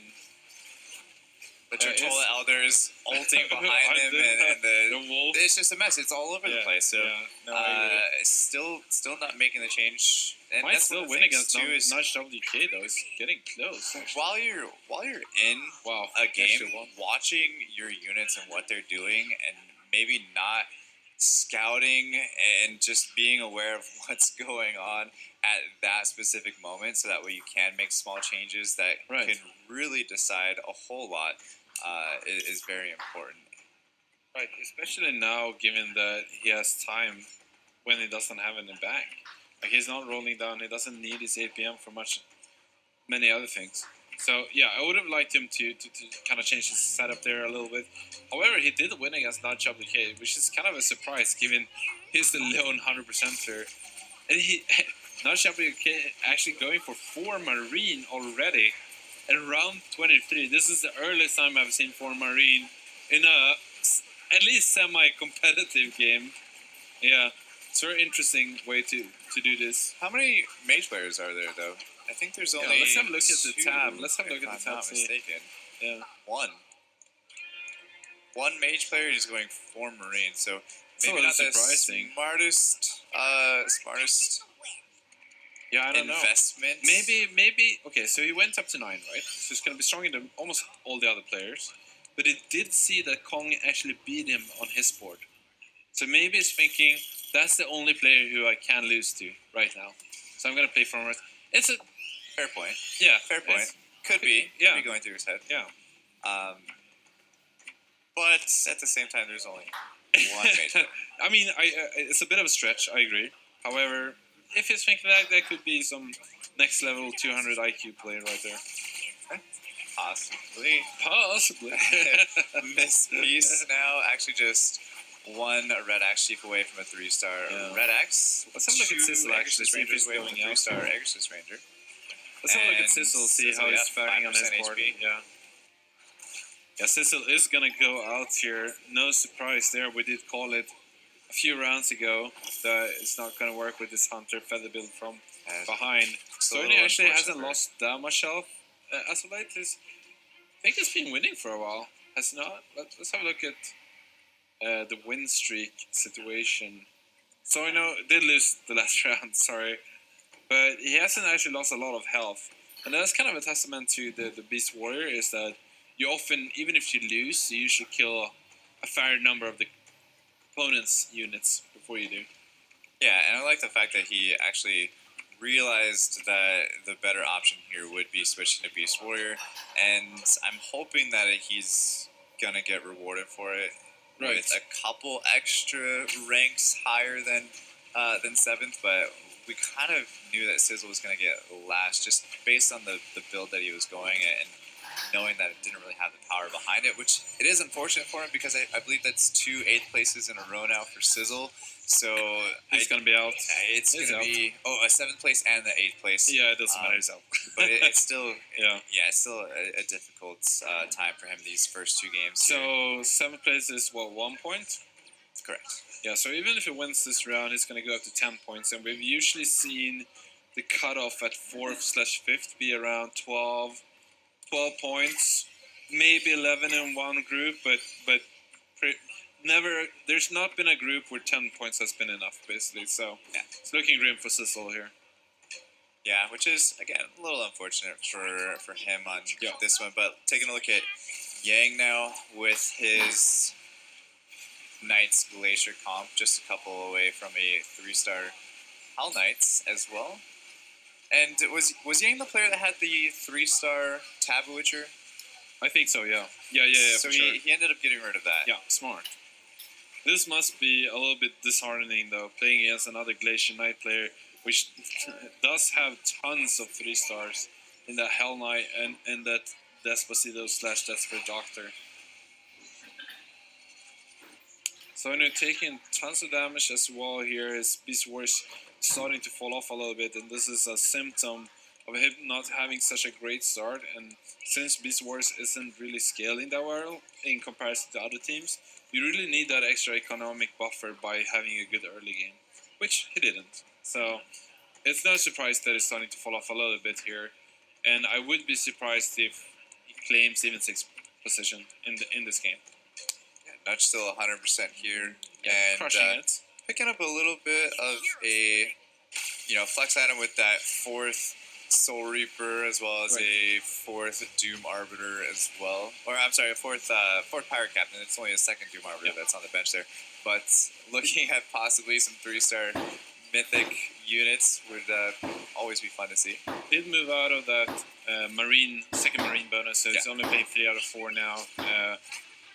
The it's- Tortola Elders ulting behind him, and the wolf. it's just a mess. It's all over the place. So, no, I agree. still not making the change. And Might that's still one of the win things, against too, is Nudge WK though. It's getting close. Actually. while you're in Wow, a he game, actually won. watching your units and what they're doing, and maybe not scouting and just being aware of what's going on at that specific moment, so that way you can make small changes that Right. can really decide a whole lot, is very important. Right, especially now, given that he has time when he doesn't have it in the back. Like he's not rolling down. He doesn't need his APM for many other things. So yeah, I would have liked him to kind of change his setup there a little bit. However, he did win against Nudge WK, which is kind of a surprise given he's the lone 100%er. And he Nudge WK actually going for 4 Marine already in round 23. This is the earliest time I've seen 4 Marine in a at least semi-competitive game. Yeah, it's a very interesting way to do this. How many mage players are there, though? I think there's only. let's have a look at the 2, tab. Let's have a look if at the I'm tab. not See. mistaken. Yeah. One mage player is going 4 marine, so It's a maybe little not the surprising. smartest Yeah, I don't know. investment. Maybe. Okay, so he went up to 9, right? So it's going to be stronger than almost all the other players. But it did see that Kong actually beat him on his board. So maybe he's thinking, that's the only player who I can lose to right now. So I'm going to play forward. It's a... Fair point. Yeah. Fair point. it's- Could be. Yeah. Could be going through his head. Yeah. But at the same time, there's only one mage player. I mean, it's a bit of a stretch, I agree. However, if he's thinking that could be some next level 200 IQ player right there. Possibly. Possibly. Miss Peace now actually just one Red Axe Chief away from a 3-star Yeah. Red Axe. Let's have a look at 2 Sizzle, actually, Exorcist see if Rangers he's away from a going out. 3-star Exorcist Ranger. Let's have a look at And Sizzle, see Sizzle, how he's yeah, faring on his 5% board. HP. Yeah. Yeah, Sizzle is gonna go out here. No surprise there. We did call it a few rounds ago that it's not gonna work with this Hunter feather build from behind. It's a Sony little actually hasn't unfortunate. lost that much health as of late. I think it's been winning for a while. Has it not? Let's have a look at the win streak situation. So I know did lose the last round, sorry, but he hasn't actually lost a lot of health, and that's kind of a testament to the Beast Warrior. Is that you often, even if you lose, you usually kill a fair number of the opponent's units before you do. Yeah, and I like the fact that he actually realized that the better option here would be switching to Beast Warrior, and I'm hoping that he's gonna get rewarded for it Right. with a couple extra ranks higher than 7th, but we kind of knew that Sizzle was gonna get last just based on the build that he was going at, and knowing that it didn't really have the power behind it, which it is unfortunate for him because I believe that's 2 8th places in a row now for Sizzle. So He's gonna be out. it's He's going to out. be a 7th place and the 8th place. Yeah, it doesn't matter. He's out. But it's still Yeah. it's still a difficult time for him these first 2 games. here. So 7th place is what, 1 point? Correct. Yeah, so even if he wins this round, he's going to go up to 10 points. And we've usually seen the cutoff at 4th/5th be around 12 points, maybe 11 in one group, but never. There's not been a group where 10 points has been enough, basically. So Yeah. it's looking grim for Sizzle here. Yeah, which is, again, a little unfortunate for him on Yeah. this one. But taking a look at Yang now with his Knights Glacier comp, just a couple away from a 3-star Hell Knights as well. And was Yang the player that had the 3-star Taboo Witcher? I think so. Yeah. So for sure. he ended up getting rid of that. Yeah, smart. This must be a little bit disheartening, though, playing against another Glacier Knight player, which does have tons of 3-stars in that Hell Knight and that Despacito/Desperate Doctor. So, taking tons of damage as well here. His Beast Wars starting to fall off a little bit, and this is a symptom of him not having such a great start. And since Beast Wars isn't really scaling that well in comparison to other teams, you really need that extra economic buffer by having a good early game, which he didn't. So it's no surprise that he's starting to fall off a little bit here, and I would be surprised if he claims even sixth position in this game. Nudge still 100% here, Yeah, and crushing it. picking up a little bit of a flex item with that fourth Soul Reaper as well as Right. a fourth Doom Arbiter as well, or I'm sorry, a fourth Pirate Captain. It's only a second Doom Arbiter that's on the bench there, but looking at possibly some 3-star mythic units would always be fun to see. Did move out of that second marine bonus, so it's only playing 3 out of 4 now.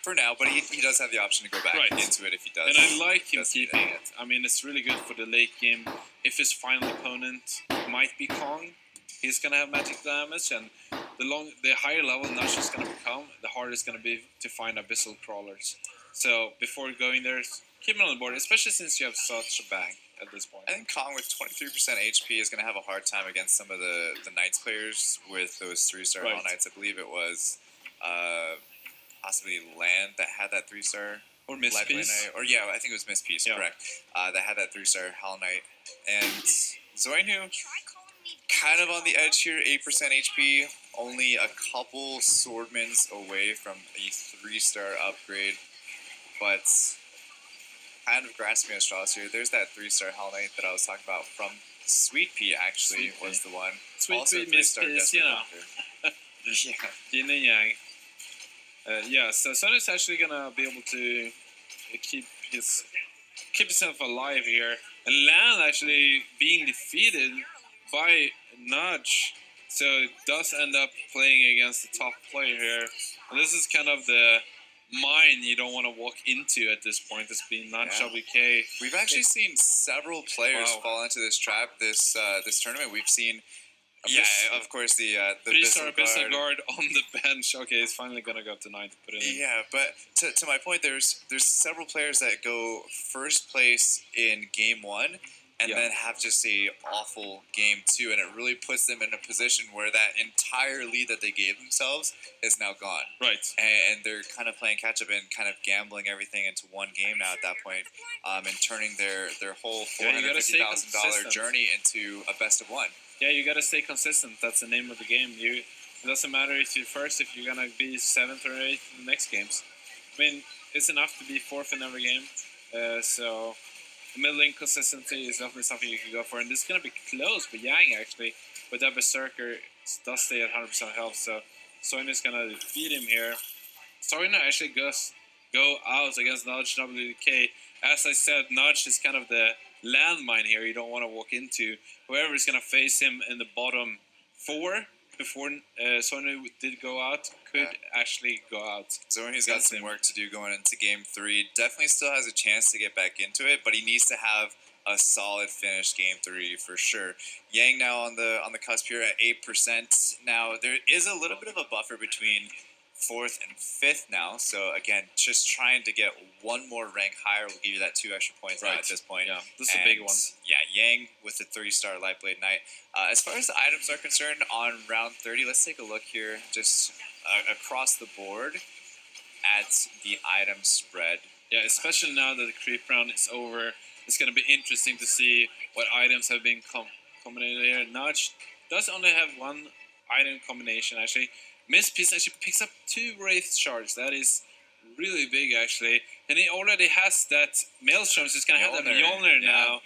For now, but he does have the option to go back Right. into it if he does. And I like him does keeping need it. I mean, it's really good for the late game. If his final opponent might be Kong, he's gonna have magic damage, and the higher level Nash is gonna become, the harder it's gonna be to find abyssal crawlers. So before going there, keep it on the board, especially since you have such a bang at this point. I think Kong with 23% HP is going to have a hard time against some of the Knights players with those 3-star Right. All Knights. I believe it was possibly Land that had that 3-star. Or Miss Light Blade Peace. Knight. Or yeah, I think it was Miss Peace, Yeah. correct. That had that 3-star Hell Knight. And Zoinhu, kind of on the edge here, 8% HP. Only a couple Swordmans away from a 3-star upgrade. But kind of grasping at straws here. There's that 3-star Hell Knight that I was talking about from Sweet Pea, actually, Sweet was the one. Sweet Also Pea, Miss 3-star Peace, Desperate you know. Doctor. Yeah. Yin and Yang. Yeah, so Sonny's actually gonna be able to keep himself alive here, and Lan actually being defeated by Nudge, so it does end up playing against the top player here. And this is kind of the mine you don't want to walk into at this point. It's being Nudge Yeah. WK. We've actually seen several players Wow. fall into this trap this tournament. We've seen, of course, the 3-star Abyssal Abyssal Guard on the bench. Okay, it's finally gonna go up to 9 to put it in. Yeah, but to my point, there's several players that go first place in game 1 and Yeah. then have just a awful game 2, and it really puts them in a position where that entire lead that they gave themselves is now gone, Right. and they're kind of playing catch up and kind of gambling everything into one game now at that point, and turning their whole Yeah, you gotta stay $450,000 consistent. journey into a best of 1. Yeah, you gotta stay consistent. That's the name of the game. It doesn't matter if you're first, if you're gonna be 7th or 8th in the next games. I mean, it's enough to be 4th in every game. So middling consistency is definitely something you can go for. And this is gonna be close for Yang actually, but that Berserker does stay at 100% health. So Soina's gonna defeat him here. Soina actually goes go out against Nudge WK. As I said, Nudge is kind of the landmine here you don't want to walk into. Whoever is going to face him in the bottom 4 before Sonia did go out could actually go out. Zoinhu's got Against some him. work to do going into game 3. Definitely still has a chance to get back into it, but he needs to have a solid finish game 3 for sure. Yang now on the cusp here at 8%. Now there is a little bit of a buffer between 4th and 5th now. So again, just trying to get one more rank higher will give you that 2 extra points now Right. at this point. Yeah, this is a big one. Yeah, Yang with the 3-star Lightblade Knight. As far as the items are concerned, on round 30, let's take a look here, just across the board at the item spread. Yeah, especially now that the creep round is over, it's going to be interesting to see what items have been combined here. Nudge does only have one item combination actually. Miss Peace actually picks up 2 Wraith Shards. That is really big actually. And he already has that Maelstrom, so he's going to have that Mjolnir now.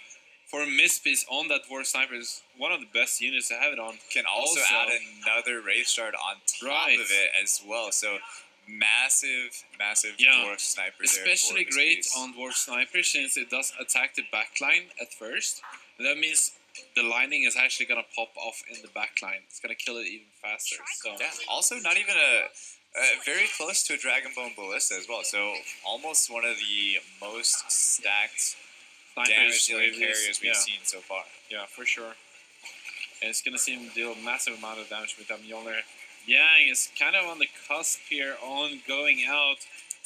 For Miss Peace on that Dwarf Sniper is one of the best units to have it on. Can also add another Wraith Shard on top of it as well. So massive Dwarf Sniper especially there for great Miss Peace. on Dwarf Sniper since it does attack the backline at first. And that means the lining is actually going to pop off in the backline. It's going to kill it even faster. So Yeah, also not even very close to a Dragonbone Ballista as well. So almost one of the most stacked damage dealing carriers we've seen so far. Yeah, for sure. And it's going to see him deal a massive amount of damage with that Mjolnir. Yang is kind of on the cusp here on going out.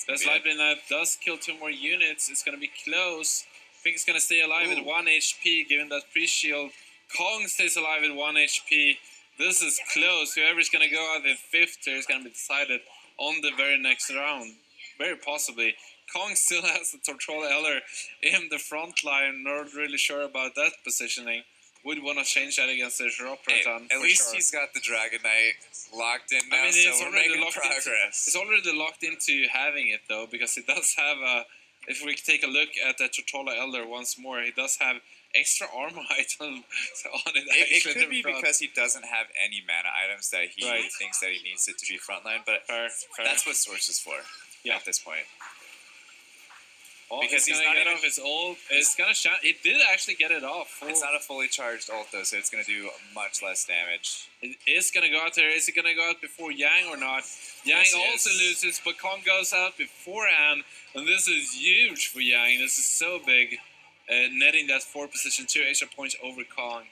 This Lightning Knight does kill 2 more units. It's going to be close. think it's going to stay alive at 1 HP, given that pre-shield. Kong stays alive at 1 HP. This is close. Whoever's going to go out in 5th here is going to be decided on the very next round. Very possibly. Kong still has the Tortrola Eller in the front line. Not really sure about that positioning. Would want to change that against the Roproton. At least he's got the Dragon Knight locked in now, so we're making progress. It's already locked into having it, though, because it does have a... If we take a look at the Tortola Elder once more, he does have extra armor items on it. It could be because he doesn't have any mana items that he thinks that he needs it to be frontline, but that's what Source is for at this point. Oh, because he's not get off his ult. It's gonna shine. It did actually get it off. It's not a fully charged ult though, so it's gonna do much less damage. It is gonna go out there. Is it gonna go out before Yang or not? Yang also loses, but Kong goes out beforehand, and this is huge for Yang. This is so big, netting that 4 position, 2 extra points over Kong.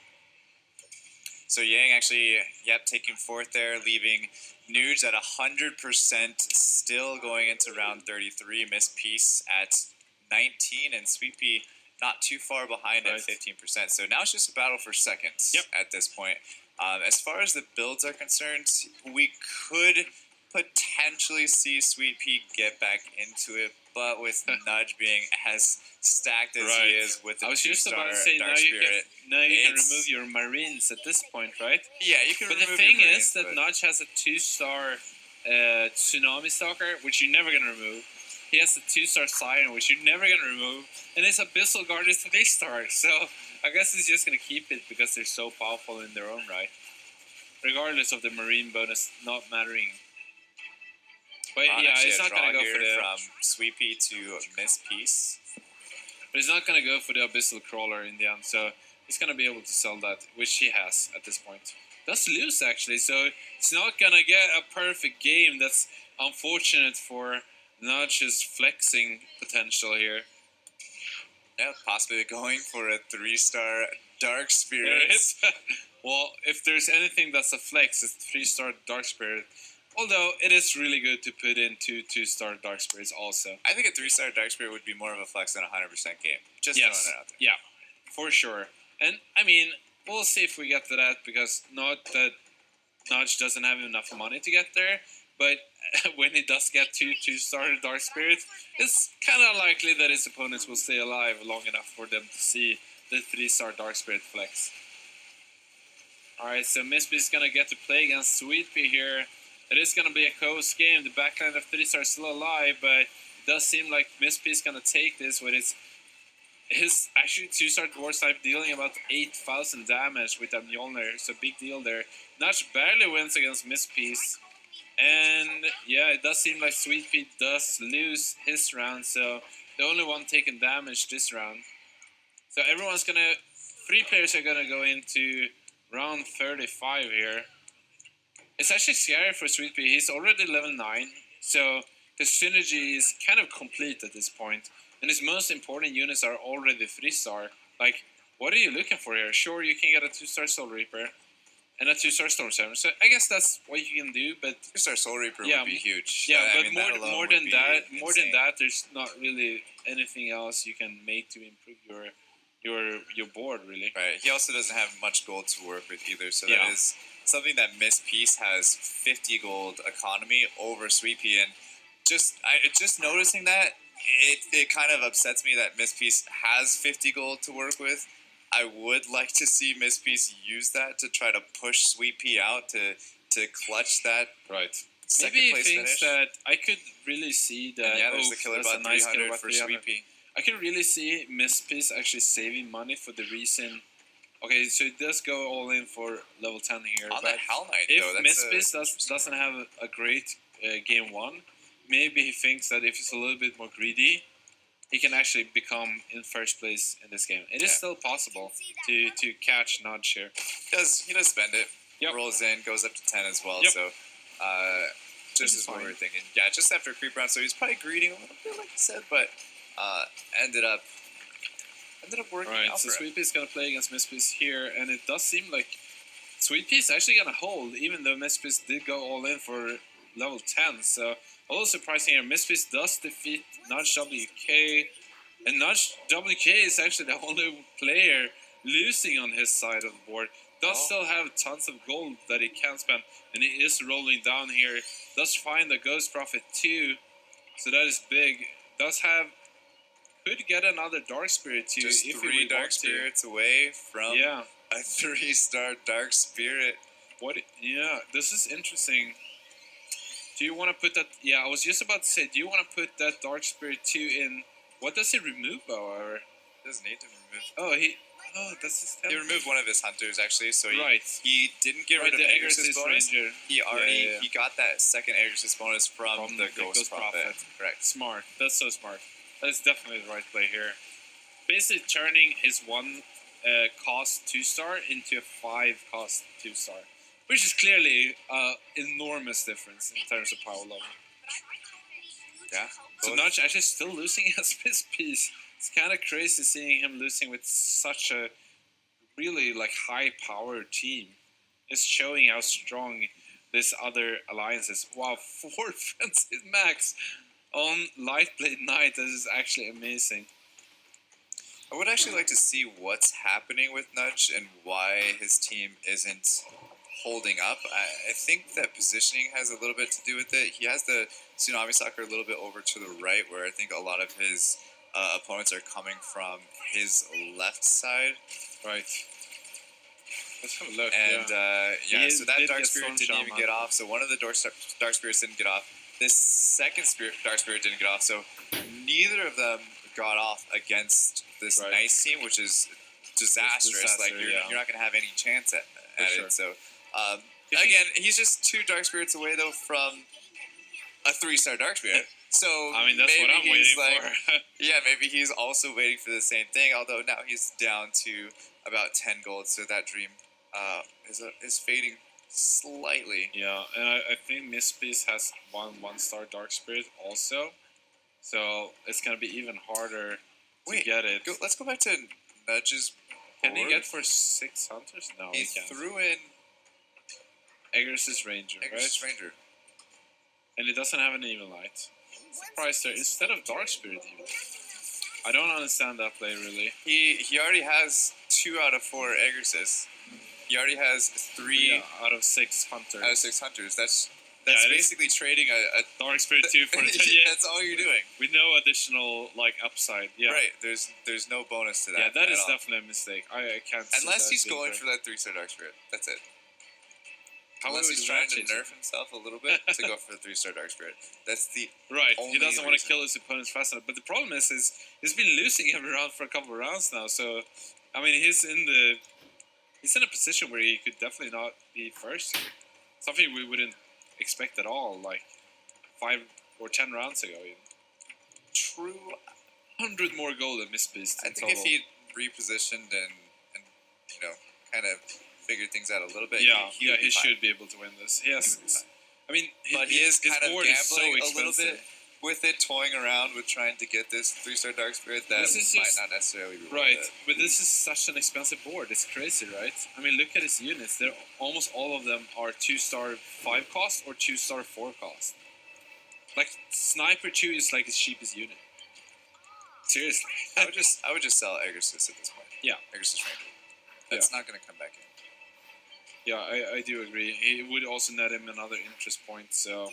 So Yang actually, taking 4th there, leaving Nuge at 100%, still going into round 33. Miss Peace at 19, and Sweet Pea not too far behind at 15%. So now it's just a battle for seconds at this point. As far as the builds are concerned, we could potentially see Sweet Pea get back into it, but with Nudge being as stacked as he is with the 2-star Dark Spirit, now you can remove your Marines at this point, right? Yeah, you can. But the thing is that Nudge has a 2-star Tsunami Stalker, which you're never gonna remove. He has a 2-star Siren, which you're never gonna remove, and his Abyssal Guard is 3-star. So I guess he's just gonna keep it because they're so powerful in their own right, regardless of the Marine bonus not mattering. But he's not gonna go for the from Sweet Pea to Miss Peace. But he's not gonna go for the Abyssal Crawler in the end, so he's gonna be able to sell that, which he has at this point. Does lose actually, so it's not gonna get a perfect game. That's unfortunate for Nudge's flexing potential here. Yeah, possibly going for a 3-star Dark Spirit. Well, if there's anything that's a flex, it's 3-star Dark Spirit. Although it is really good to put in 2-star Dark Spirits also. I think a 3-star Dark Spirit would be more of a flex than a 100% game. Just throwing it out there. Yeah, for sure. And I mean, we'll see if we get to that, because not that Nudge doesn't have enough money to get there, but when he does get 2-star Dark Spirits, it's kind of likely that his opponents will stay alive long enough for them to see the 3-star Dark Spirit flex. Alright, so Mispy is going to get to play against Sweet Pea here. It is going to be a close game. The backline of 3-star is still alive, but it does seem like Mispy is going to take this with his actually 2-star Dwarf type dealing about 8,000 damage with a Mjolnir. So big deal there. Nudge barely wins against Mispy. And yeah, it does seem like Sweet Pea does lose his round, so the only one taking damage this round. So everyone's going to... 3 players are going to go into round 35 here. It's actually scary for Sweet Pea. He's already level 9, so his synergy is kind of complete at this point. And his most important units are already 3-star. Like, what are you looking for here? Sure, you can get a 2-star Soul Reaper and a 2-star Storm Saber. So I guess that's what you can do, but... 2-star Soul Reaper would be huge. Yeah, but more than that, there's not really anything else you can make to improve your board, really. Right. He also doesn't have much gold to work with either, so that is something that Miss Peace has 50 gold economy over Sweet Pea, and just noticing that, it kind of upsets me that Miss Peace has 50 gold to work with. I would like to see Miss Peace use that to try to push Sweet Pea out to clutch that second Maybe place he thinks finish. that I could really see that. And there's the killer bot 300 for 300. Sweet Pea. I can really see Miss Peace actually saving money for the reason. Okay, so it does go all in for level 10 here. On that Hell Knight, if though, Miss Peace doesn't have a great game 1, maybe he thinks that if he's a little bit more greedy, he can actually become in first place in this game. It is still possible to catch Nudge here. He does spend it. Rolls in, goes up to 10 as well. So just as what we were thinking. Yeah, just after a creep round. So he's probably greedy a little bit, like you said, but ended up working out so for Sweet Pea's going to play against Miss Peace here, and it does seem like Sweet Pea's actually going to hold, even though Miss Peace did go all in for level 10. So a little surprising here. Miss Peace does defeat Nudge WK. And Nudge WK is actually the only player losing on his side of the board. Does still have tons of gold that he can spend, and he is rolling down here. Does find the Ghost Prophet too, so that is big. Does have could get another Dark Spirit too. Just if he three would Dark want to. Spirits away from Yeah. a 3-star Dark Spirit. What? Yeah, this is interesting. Do you want to put that? Yeah, I was just about to say. Do you want to put that Dark Spirit 2 in? What does he remove, however? Doesn't need to remove. Oh, he. Oh, that's his. He removed one of his hunters actually, so Right. he didn't get rid of the Agris's bonus. Ranger. He already Yeah. he got that second Agris's bonus from the Ghost Prophet. Correct. Smart. That's so smart. That's definitely the right play here. Basically turning his one cost 2-star into a 5 cost 2-star, which is clearly enormous difference in terms of power level. Yeah. So Nudge actually still losing as his piece. It's kind of crazy seeing him losing with such a really like high powered team. It's showing how strong this other alliance is. Wow, 4 Frenzy Max on Lightblade Knight. This is actually amazing. I would actually like to see what's happening with Nudge and why his team isn't holding up. I think that positioning has a little bit to do with it. He has the Tsunami Soccer a little bit over to the right, where I think a lot of his opponents are coming from his left side. Right. Let's have a look. And so that did Dark get Spirit Storm didn't even Shaman. get off. So one of the Dark Spirits didn't get off. This second Dark Spirit didn't get off. So neither of them got off against this Right. nice team, which is disastrous. Like you're not going to have any chance at sure. it. So again, he's just 2 Dark Spirits away though from a 3-star Dark Spirit. So I mean, that's maybe what I'm he's waiting like, for. yeah, maybe he's also waiting for the same thing. Although now he's down to about 10 gold, so that dream is fading slightly. Yeah, and I think Mispiece has one star Dark Spirit also, so it's gonna be even harder to get it. Let's go back to Nudge's Can he board. get for 6 hunters? No, He he can't. threw in Agris's Ranger, Agris's right? Ranger. And he doesn't have an Even Light. Surprised there instead of Dark Spirit even. I don't understand that play really. He already has 2 out of 4 Agrises. He already has 3 out of 6 hunters. out of 6 hunters. That's Yeah, it is. basically trading a Dark Spirit 2 for that's all you're doing. with no additional like upside. Yeah. Right. There's no bonus to that. Yeah, that at is all. definitely a mistake. I can't. see Unless that he's being going fair. for that 3-star Dark Spirit. That's it. However, Unless he's does trying that to change it? nerf himself a little bit to go for the 3-star Dark Spirit. That's the Right, only he doesn't want to reason. kill his opponents fast enough. But the problem is he's been losing every round for a couple of rounds now. So, I mean, he's in a position where he could definitely not be first. Something we wouldn't expect at all, like 5 or 10 rounds ago. Even. True. 100 more gold than Mispiece. I think if he repositioned and kind of figured things out a little bit, he should be able to win this. Yes, I mean, But he is his kind of board gambling is so a little expensive. bit with it, toying around with trying to get this 3-star Dark Spirit that This is might just- not necessarily be Right, worth it. but this is such an expensive board. It's crazy, right? I mean, look at his units. They're almost all of them are 2-star 5 cost or 2-star 4 cost. Like Sniper 2 is like his cheapest unit. Seriously. I would just sell Agrisis at this point. Yeah. Agrisis Ranger. That's not going to come back in. Yeah, I do agree. It would also net him another interest point. So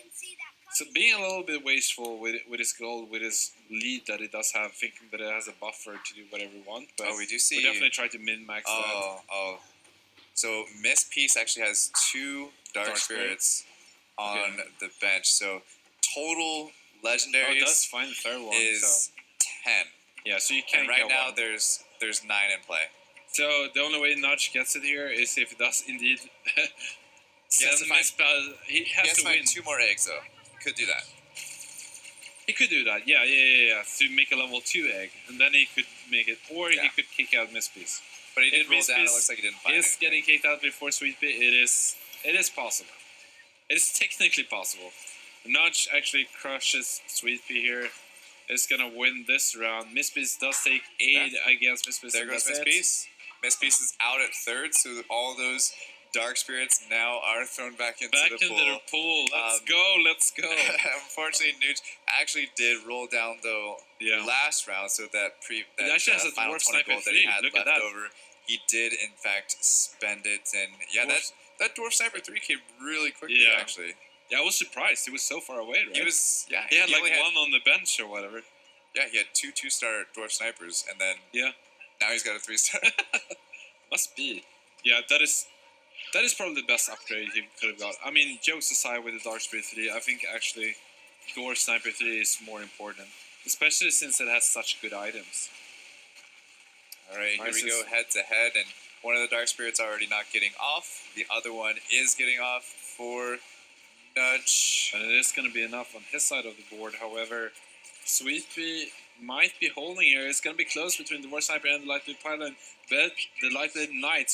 being a little bit wasteful with his gold, with his lead that he does have, thinking that it has a buffer to do whatever we want. But We do see. we definitely try to min-max that. So Miss Peace actually has 2 Dark Spirits on the bench. So total legendaries that's fine. The fair one. is 10. Yeah, so you can't And right get now one. there's 9 in play. So the only way Nudge gets it here is if he does indeed send to find- Mispel. He He has has to to win. find 2 more eggs though. Could do that. He could do that. Yeah. To make a level 2 egg, and then he could make it, or he could kick out Mispiece. But he did If roll down. It Mispiece looks like he didn't find Is anything. getting kicked out before Sweet Pea. It is possible. It is technically possible. Nudge actually crushes Sweet Pea here. Is gonna win this round. Mispiece does take 8 against Mispiece. There goes Miss Peace. Miss Peace is out at 3rd, so all those Dark Spirits now are thrown back into Back the into pool. their pool. Let's Um, go. Let's go. Unfortunately, Nuge actually did roll down though Yeah. last round, so that It actually has a final Dwarf 20 Sniper gold that he 3. had Look at left that. over, he did in fact spend it, and yeah, Dwarf- that Dwarf Sniper 3 came really quickly Yeah. actually. Yeah, I was surprised. He was so far away, right? He was He had like only one on the bench or whatever. Yeah, he had two 2-star Dwarf Snipers, and then Yeah. now he's got a 3-star. Must be. Yeah, that is probably the best upgrade he could have got. I mean, jokes aside with the Dark Spirit 3, I think actually Dwarf Sniper 3 is more important. Especially since it has such good items. Alright, here Nice we go head to head, and one of the Dark Spirits already not getting off. The other one is getting off for Nudge. And it is going to be enough on his side of the board. However, Sweetpea might be holding here. It's going to be close between the Dwarf Sniper and the Lightweight Pilot. But the Lightweight Knight,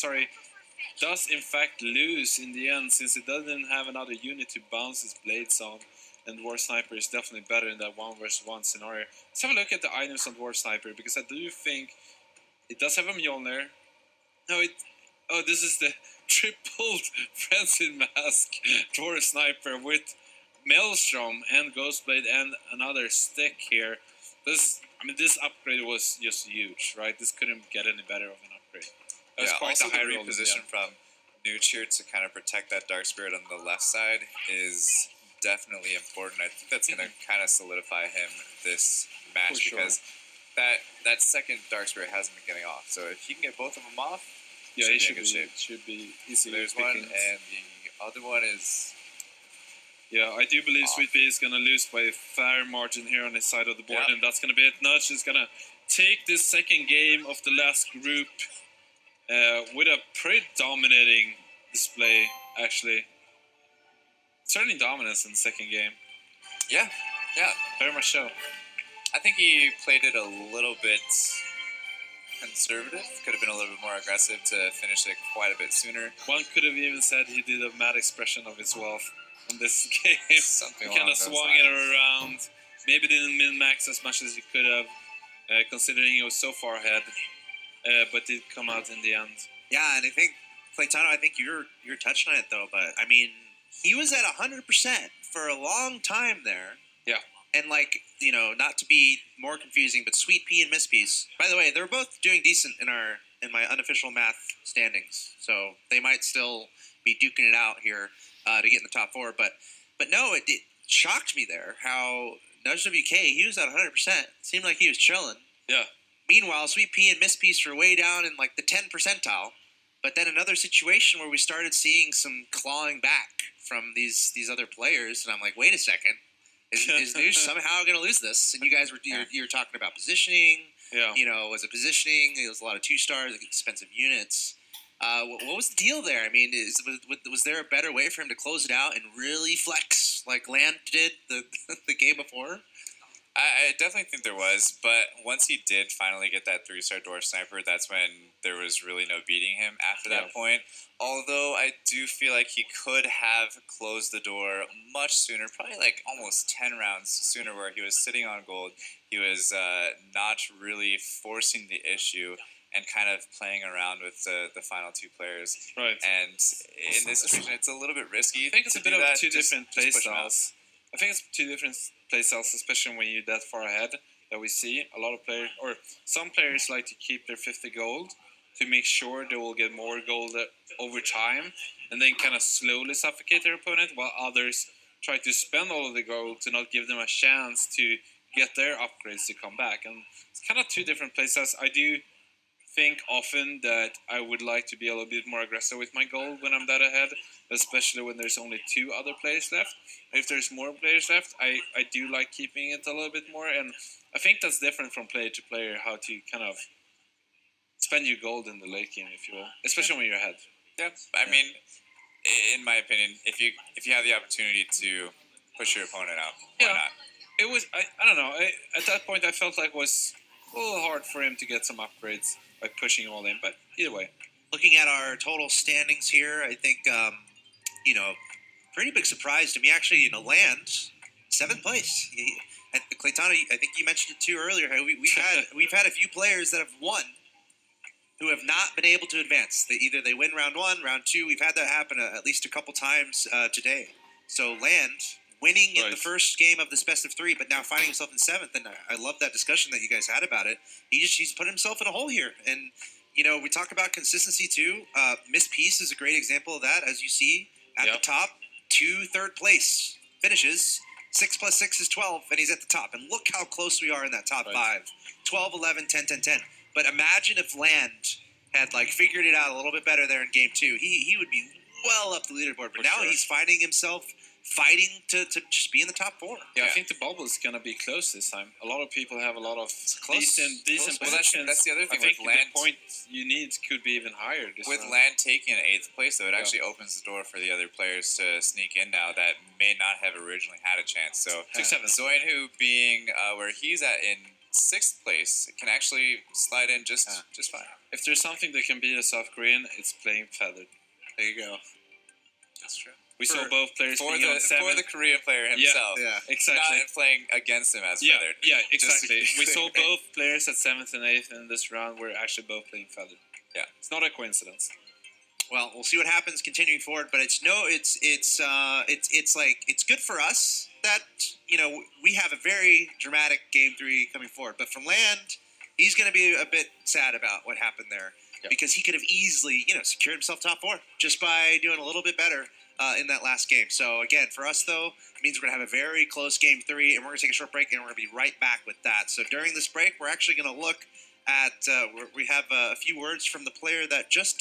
does in fact lose in the end, since it doesn't have another unit to bounce its blades on. And Dwarf Sniper is definitely better in that 1 versus 1 scenario. Let's have a look at the items on Dwarf Sniper, because I do think it does have a Mjolnir. No, this is the tripled Frenzied Mask Dwarf Sniper with Maelstrom and Ghostblade and another stick here. This upgrade was just huge, right? This couldn't get any better of an upgrade. That was quite also a high the roll in the reposition end. from Nuge here to kind of protect that Dark Spirit on the left side is definitely important. I think that's going to kind of solidify him this match, For sure. because that second Dark Spirit hasn't been getting off. So if he can get both of them off, Yeah, he should be in good shape. should be So easily there's one, picking. and the other one is Yeah, I do believe off. Sweetpea is going to lose by a fair margin here on his side of the board, Yep. and that's going to be it. Nudge is going to take this second game of the last group with a pretty dominating display, actually. Certainly dominance in the second game. yeah. Very much so. I think he played it a little bit conservative. Could have been a little bit more aggressive to finish it quite a bit sooner. One could have even said he did a mad expression of his wealth in this game. Something He kind along of those swung lines. it around. Maybe didn't min-max as much as he could have, considering he was so far ahead. But did come out in the end. Yeah, and I think Claytano, I think you're touching on it though, but I mean, he was at 100% for a long time there. Yeah. And like, not to be more confusing, but Sweet Pea and Miss Peace. By the way, they're both doing decent in my unofficial math standings, so they might still be duking it out here to get in the top 4. But no, it shocked me there how Nudge WK, he was at 100%. Seemed like he was chilling. Yeah. Meanwhile, Sweet Pea and Miss Peace were way down in like the 10 percentile. But then another situation where we started seeing some clawing back from these other players, and I'm like, wait a second, is Nuge somehow going to lose this? And you guys were you're talking about positioning. Yeah. Was it positioning? It was a lot of 2-stars, expensive units. What was the deal there? I mean, was there a better way for him to close it out and really flex like Land did the game before? I definitely think there was, but once he did finally get that 3-star Dwarf Sniper, that's when there was really no beating him after that point. Although I do feel like he could have closed the door much sooner, probably like almost 10 rounds sooner, where he was sitting on gold. He was not really forcing the issue and kind of playing around with the final 2 players. Right. And in this situation, it's a little bit risky. I think it's a bit of two different play push him out. styles. I think it's 2 different play styles, especially when you're that far ahead, that we see. A lot of players, or some players, like to keep their 50 gold to make sure they will get more gold over time, and then kind of slowly suffocate their opponent, while others try to spend all of the gold to not give them a chance to get their upgrades to come back. And it's kind of 2 different play styles. I do think often that I would like to be a little bit more aggressive with my gold when I'm that ahead, especially when there's only 2 other players left. If there's more players left, I do like keeping it a little bit more, and I think that's different from player to player, how to kind of spend your gold in the late game, if you will, especially when you're ahead. Yeah, I mean, in my opinion, if you have the opportunity to push your opponent out, why not? It was, I don't know, at that point I felt like it was a little hard for him to get some upgrades by pushing all in, but either way. Looking at our total standings here, I think, pretty big surprise to me, actually, Land, 7th place. Claytana, I think you mentioned it too earlier. How we've had a few players that have won who have not been able to advance. Either they win round 1, round 2. We've had that happen at least a couple times today. So Land winning in the first game of this best of 3, but now finding himself in 7th. And I love that discussion that you guys had about it. He's put himself in a hole here. And, we talk about consistency too. Miss Peace is a great example of that, as you see at the top. 2 third place finishes. 6 plus 6 is 12, and he's at the top. And look how close we are in that top 5. 12, 11, 10, 10, 10. But imagine if Land had figured it out a little bit better there in game 2. He would be well up the leaderboard. But now he's finding himself fighting to just be in the top 4. Yeah, I think the bubble is going to be close this time. A lot of people have a lot of decent Well, positions. that's the other thing I think with Land. the point you need could be even higher. With round. Land taking 8th place, though, it actually opens the door for the other players to sneak in now that may not have originally had a chance. So Zoinhu being where he's at in 6th place can actually slide in just fine. If there's something that can beat a South Korean, it's playing feathered. There you go. That's true. We saw both players for being the on 7. for the Korean player himself. Yeah, exactly. Not playing against him as Yeah, feathered. yeah, exactly. Just- We saw both players at 7th and 8th in this round were actually both playing feathered. Yeah, it's not a coincidence. Well, we'll see what happens continuing forward, but it's good for us that we have a very dramatic game 3 coming forward. But from Land, he's going to be a bit sad about what happened there because he could have easily secured himself top 4 just by doing a little bit better in that last game. So again, for us though, it means we're going to have a very close game 3, and we're going to take a short break, and we're going to be right back with that. So during this break, we're actually going to look at we have a few words from the player that just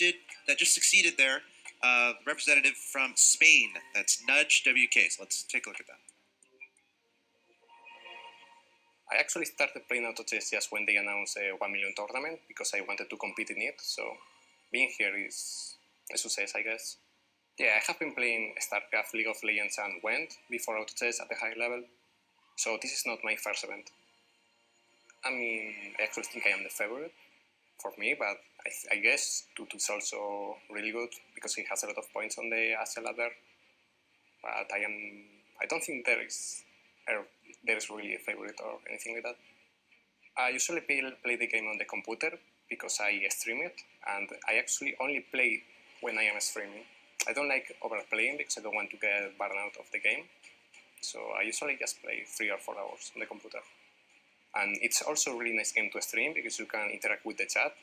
succeeded there, representative from Spain. That's Nudge WK. So let's take a look at that. I actually started playing auto chess just when they announced a 1 million tournament because I wanted to compete in it. So being here is a success, I guess. Yeah, I have been playing StarCraft, League of Legends, and Went before auto chess at the high level. So this is not my first event. I mean, I actually think I am the favorite for me, but I guess Tutu is also really good because he has a lot of points on the Asia ladder. But I don't think there is really a favorite or anything like that. I usually play the game on the computer because I stream it, and I actually only play when I am streaming. I don't like overplaying because I don't want to get burned out of the game. So I usually just play 3 or 4 hours on the computer. And it's also a really nice game to stream because you can interact with the chat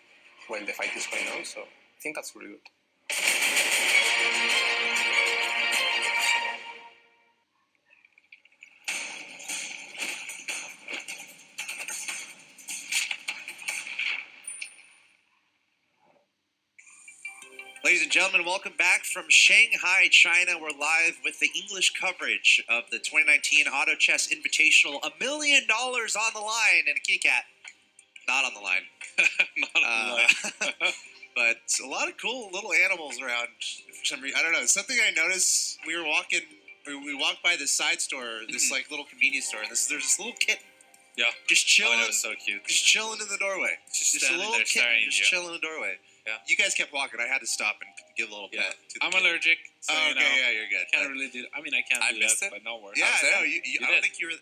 while the fight is going on. So I think that's really good. Ladies and gentlemen, welcome back from Shanghai, China. We're live with the English coverage of the 2019 Auto Chess Invitational. $1 million on the line and a kitty cat. Not on the line. Not on the line. But a lot of cool little animals around for some reason. I don't know. Something I noticed, we walked by this side store, this little convenience store, and there's this little kitten. Yeah. Just chilling. Oh, that was so cute. Just chilling in the doorway. Just a little there kitten staring at just you. chilling in the doorway. Yeah. You guys kept walking. I had to stop and give a little pet. To the I'm kitten. allergic. So, Oh, okay, you know, yeah, you're good. Can't really do. I mean, I can't I do missed that, it? but no worries. Yeah, I was there. no, you I don't did? think you were.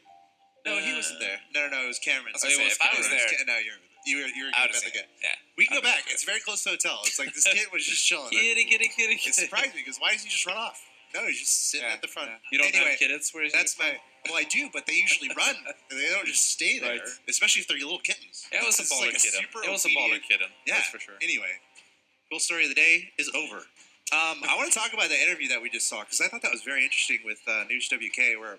No, he wasn't there. No, it was Cameron. I was gonna say, if I was there, no, you were I good. would have seen Good. it. Yeah. We can go I'd be back. good. It's very close to the hotel. It's like this kid was just chilling. Kitty. It surprised me because why does he just run off? No, he's just sitting Yeah, at the front. yeah. You don't Anyway, have kittens? Where is That's my. Well, I do, but they usually run. They don't just stay there, Right. especially if they're little kittens. Yeah, it was a It's baller like kitten. super It was a obedient- baller kitten. Yeah, That's for sure. Anyway, cool story of the day is over. I want to talk about the interview that we just saw because I thought that was very interesting with News WK, where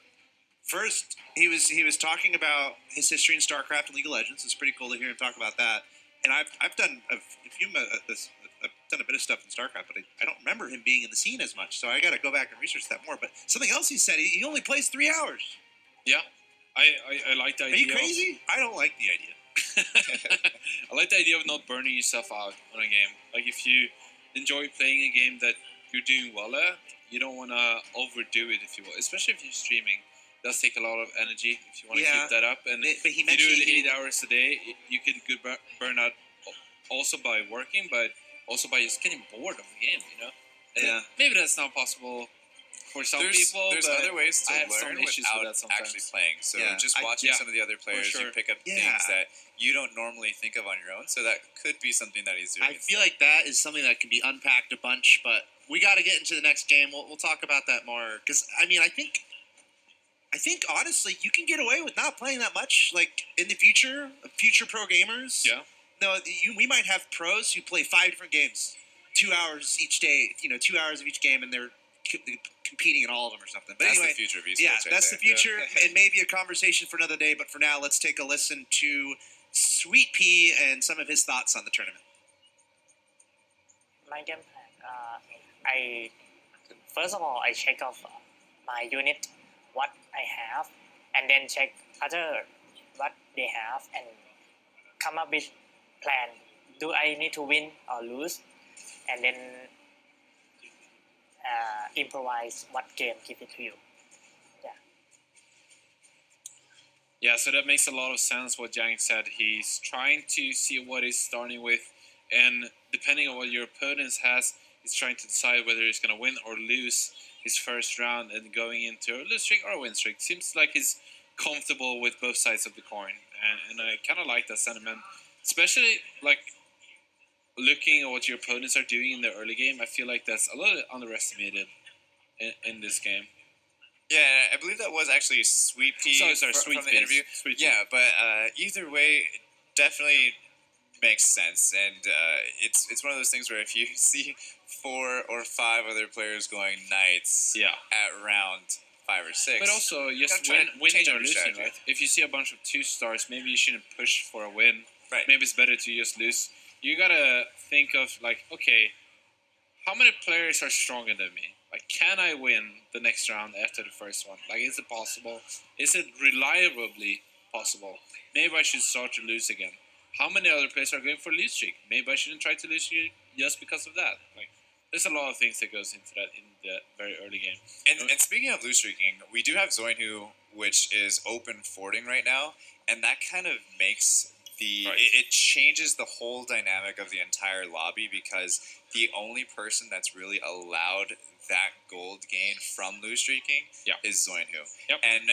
first he was talking about his history in StarCraft and League of Legends. It's pretty cool to hear him talk about that. And I've done I've done a bit of stuff in StarCraft, but I don't remember him being in the scene as much. So I got to go back and research that more. But something else he said, he only plays 3 hours. Yeah. I like the Are idea. you crazy? I don't like the idea. I like the idea of not burning yourself out on a game. Like if you enjoy playing a game that you're doing well at, you don't want to overdo it, if you will. Especially if you're streaming, it does take a lot of energy if you want to Yeah. keep that up. And But he if you do mentioned it 8 hours a day, you can get burn out also by working, but also by just getting bored of the game. You know. And Yeah. maybe that's not possible for some there's people. there's but other ways to I have some learn issues with without that sometimes. actually playing. So Yeah, just watching yeah, some of the other players, sure. you pick up Yeah. things that you don't normally think of on your own. So that could be something that he's doing. I feel like that is something that can be unpacked a bunch, but we got to get into the next game. We'll talk about that more because I mean I think honestly you can get away with not playing that much. Like in the future pro gamers. Yeah. No, we might have pros who play 5 different games, 2 hours each day. 2 hours of each game, and they're competing in all of them or something. But that's anyway, the future of esports. yeah, right that's there. the future, and maybe a conversation for another day. But for now, let's take a listen to Sweet Pea and some of his thoughts on the tournament. My game plan. I first of all I check off my unit what I have, and then check other what they have, and come up with plan. Do I need to win or lose, and then improvise what game give it to you. Yeah, so that makes a lot of sense what Yang said. He's trying to see what he's starting with, and depending on what your opponent has, he's trying to decide whether he's going to win or lose his first round and going into a lose streak or a win streak. Seems like he's comfortable with both sides of the coin, and I kind of like that sentiment, especially like looking at what your opponents are doing in the early game. I feel like that's a little underestimated in this game. Yeah, I believe that was actually Sweet Pea Sorry, from the Pea. interview. Sweet Pea. Yeah, but either way, definitely makes sense, and it's one of those things where if you see 4 or 5 other players going knights Yeah. at round 5 or 6, But also, just gotta try to winning change up or your losing, strategy. right? If you see a bunch of 2 stars, maybe you shouldn't push for a win. Right. Maybe it's better to just lose. You gotta think of like, okay, how many players are stronger than me? Like, can I win the next round after the first one? Like, is it possible? Is it reliably possible? Maybe I should start to lose again. How many other players are going for lose streak? Maybe I shouldn't try to lose streak just because of that. Like, there's a lot of things that goes into that in the very early game. And speaking of lose streaking, we do have Zoinhu, which is open fording right now, and that kind of makes Right. it changes the whole dynamic of the entire lobby, because the only person that's really allowed that gold gain from lose streaking Yeah. is Zoinhu. Yep. And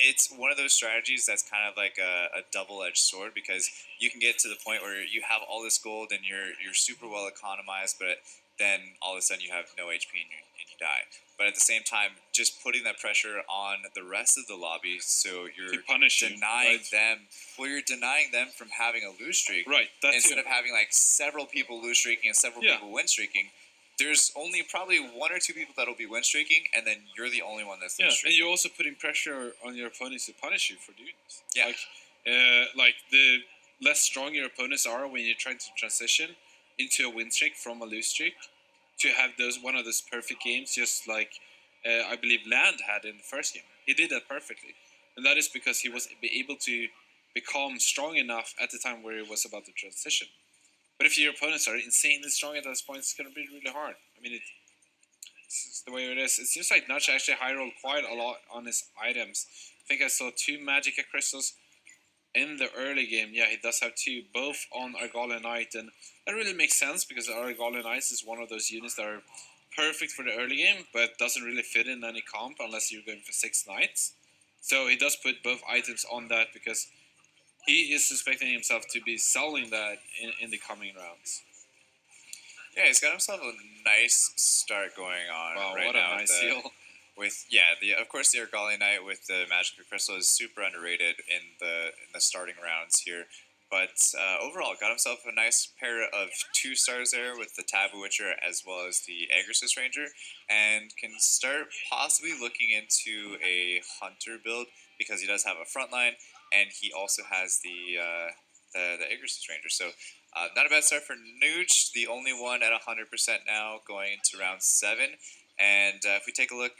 it's one of those strategies that's kind of like a double-edged sword, because you can get to the point where you have all this gold and you're super well economized, but then all of a sudden you have no HP and you die. But at the same time, just putting that pressure on the rest of the lobby, so you're To punish you, denying right? them. Well, you're denying them from having a lose streak. Right, that Instead too. of having like several people lose streaking and several Yeah. people win streaking, there's only probably 1 or 2 people that'll be win streaking, and then you're the only one that's Yeah, lose and streaking. you're also putting pressure on your opponents to punish you for doing this. Yeah. Like the less strong your opponents are when you're trying to transition into a win streak from a lose streak, to have one of those perfect games, just like I believe Land had in the first game. He did that perfectly, and that is because he was able to become strong enough at the time where he was about to transition. But if your opponents are insanely strong at this point, it's going to be really hard. I mean, it's just the way it is. It seems like Notch actually high rolled quite a lot on his items. I think I saw 2 Magicka crystals in the early game. Yeah, he does have 2, both on Argalian Knight, and that really makes sense because Argalian Knight is one of those units that are perfect for the early game, but doesn't really fit in any comp unless you're going for 6 Knights. So he does put both items on that because he is suspecting himself to be selling that in the coming rounds. Yeah, he's got himself a nice start going on Wow, right what now. a nice seal. Of course the Argali Knight with the Magic Crystal is super underrated in the starting rounds here. But overall, got himself a nice pair of 2 stars there with the Taboo Witcher as well as the Aegis Ranger, and can start possibly looking into a Hunter build because he does have a frontline, and he also has the Aegis Ranger. So not a bad start for Nuge, the only one at 100% now going into round 7. And if we take a look,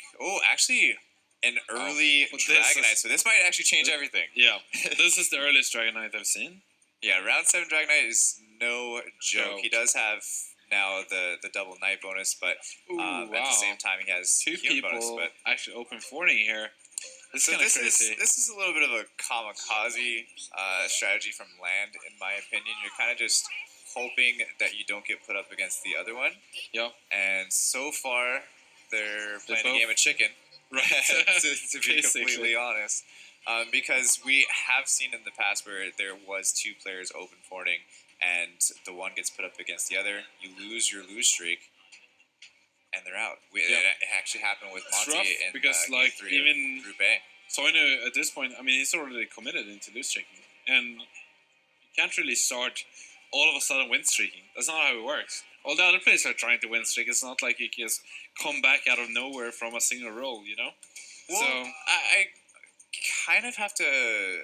actually an early well, this Dragonite, is- so this might actually change everything. Yeah, this is the earliest Dragon Knight I've seen. Yeah, round 7 Dragonite is no joke. No. He does have now the double Knight bonus, but Ooh, at wow. the same time he has 2 healing bonus. people But actually open fording here. It's so kind of this crazy. is a little bit of a kamikaze strategy from Land, in my opinion. You're kind of just hoping that you don't get put up against the other one. Yeah. And so far, they're They're playing a game both- of chicken. Right. to be Basically. completely honest, because we have seen in the past where there was two players open forting, and the one gets put up against the other. You lose your lose streak, and they're out. It actually happened with It's Monty rough in because, game like, 3 even- of Group A. Soino at this point, I mean, he's already committed into lose streaking, and you can't really start all of a sudden win streaking. That's not how it works. All the other players are trying to win streak. It's not like you can just come back out of nowhere from a single roll, you know? Well, So, I kind of have to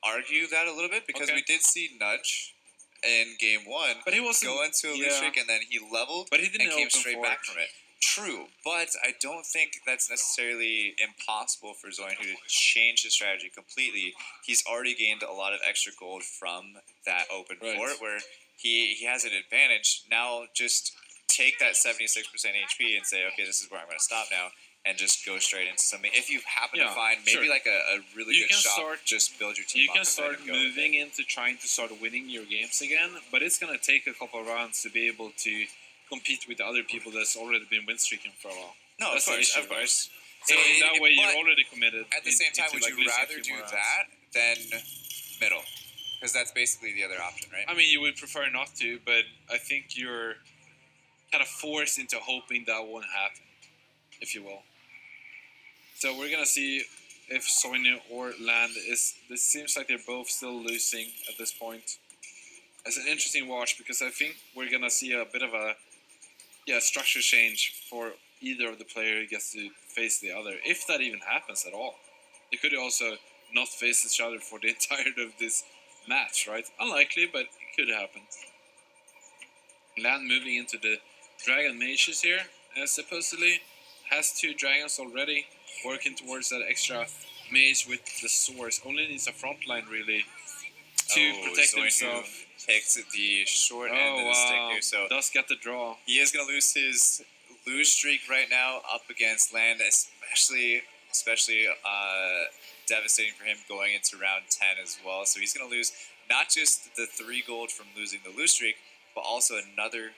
argue that a little bit because Okay. we did see Nudge in game 1 but he wasn't. go into a lose yeah. streak and then he leveled But he didn't and came open straight for back it. from it. True, but I don't think that's necessarily impossible for Zoinhu to change his strategy completely. He's already gained a lot of extra gold from that open Right. fort where he has an advantage. Now just take that 76% HP and say, okay, this is where I'm going to stop now, and just go straight into something. If you happen to Yeah, find maybe sure. like a really You good can shot, start- just build your team You off can of it start and go with it. moving into trying to start winning your games again, but it's going to take a couple of rounds to be able to compete with the other people that's already been win streaking for a while. No, That's of the course, issue, of course. So in that way, you're but already committed. at the same time, into, would like, you losing a rather few do more rounds. that than middle? Because that's basically the other option, right? I mean, you would prefer not to, but I think you're kind of forced into hoping that won't happen, if you will. So we're gonna see if Soinu or Land is. This seems like they're both still losing at this point. It's an interesting watch because I think we're gonna see a bit of a structure change for either of the player who gets to face the other, if that even happens at all. They could also not face each other for the entirety of this match, right? Unlikely, but it could happen. Land moving into the Dragon Mages here, supposedly has 2 dragons already, working towards that extra mage with the swords. Only needs a front line really to protect Zoinhu himself. takes the short end of the stick here, so does get the draw. he is going to lose his lose streak right now up against Land, especially devastating for him going into round 10 as well. So he's going to lose not just the 3 gold from losing the lose streak, but also another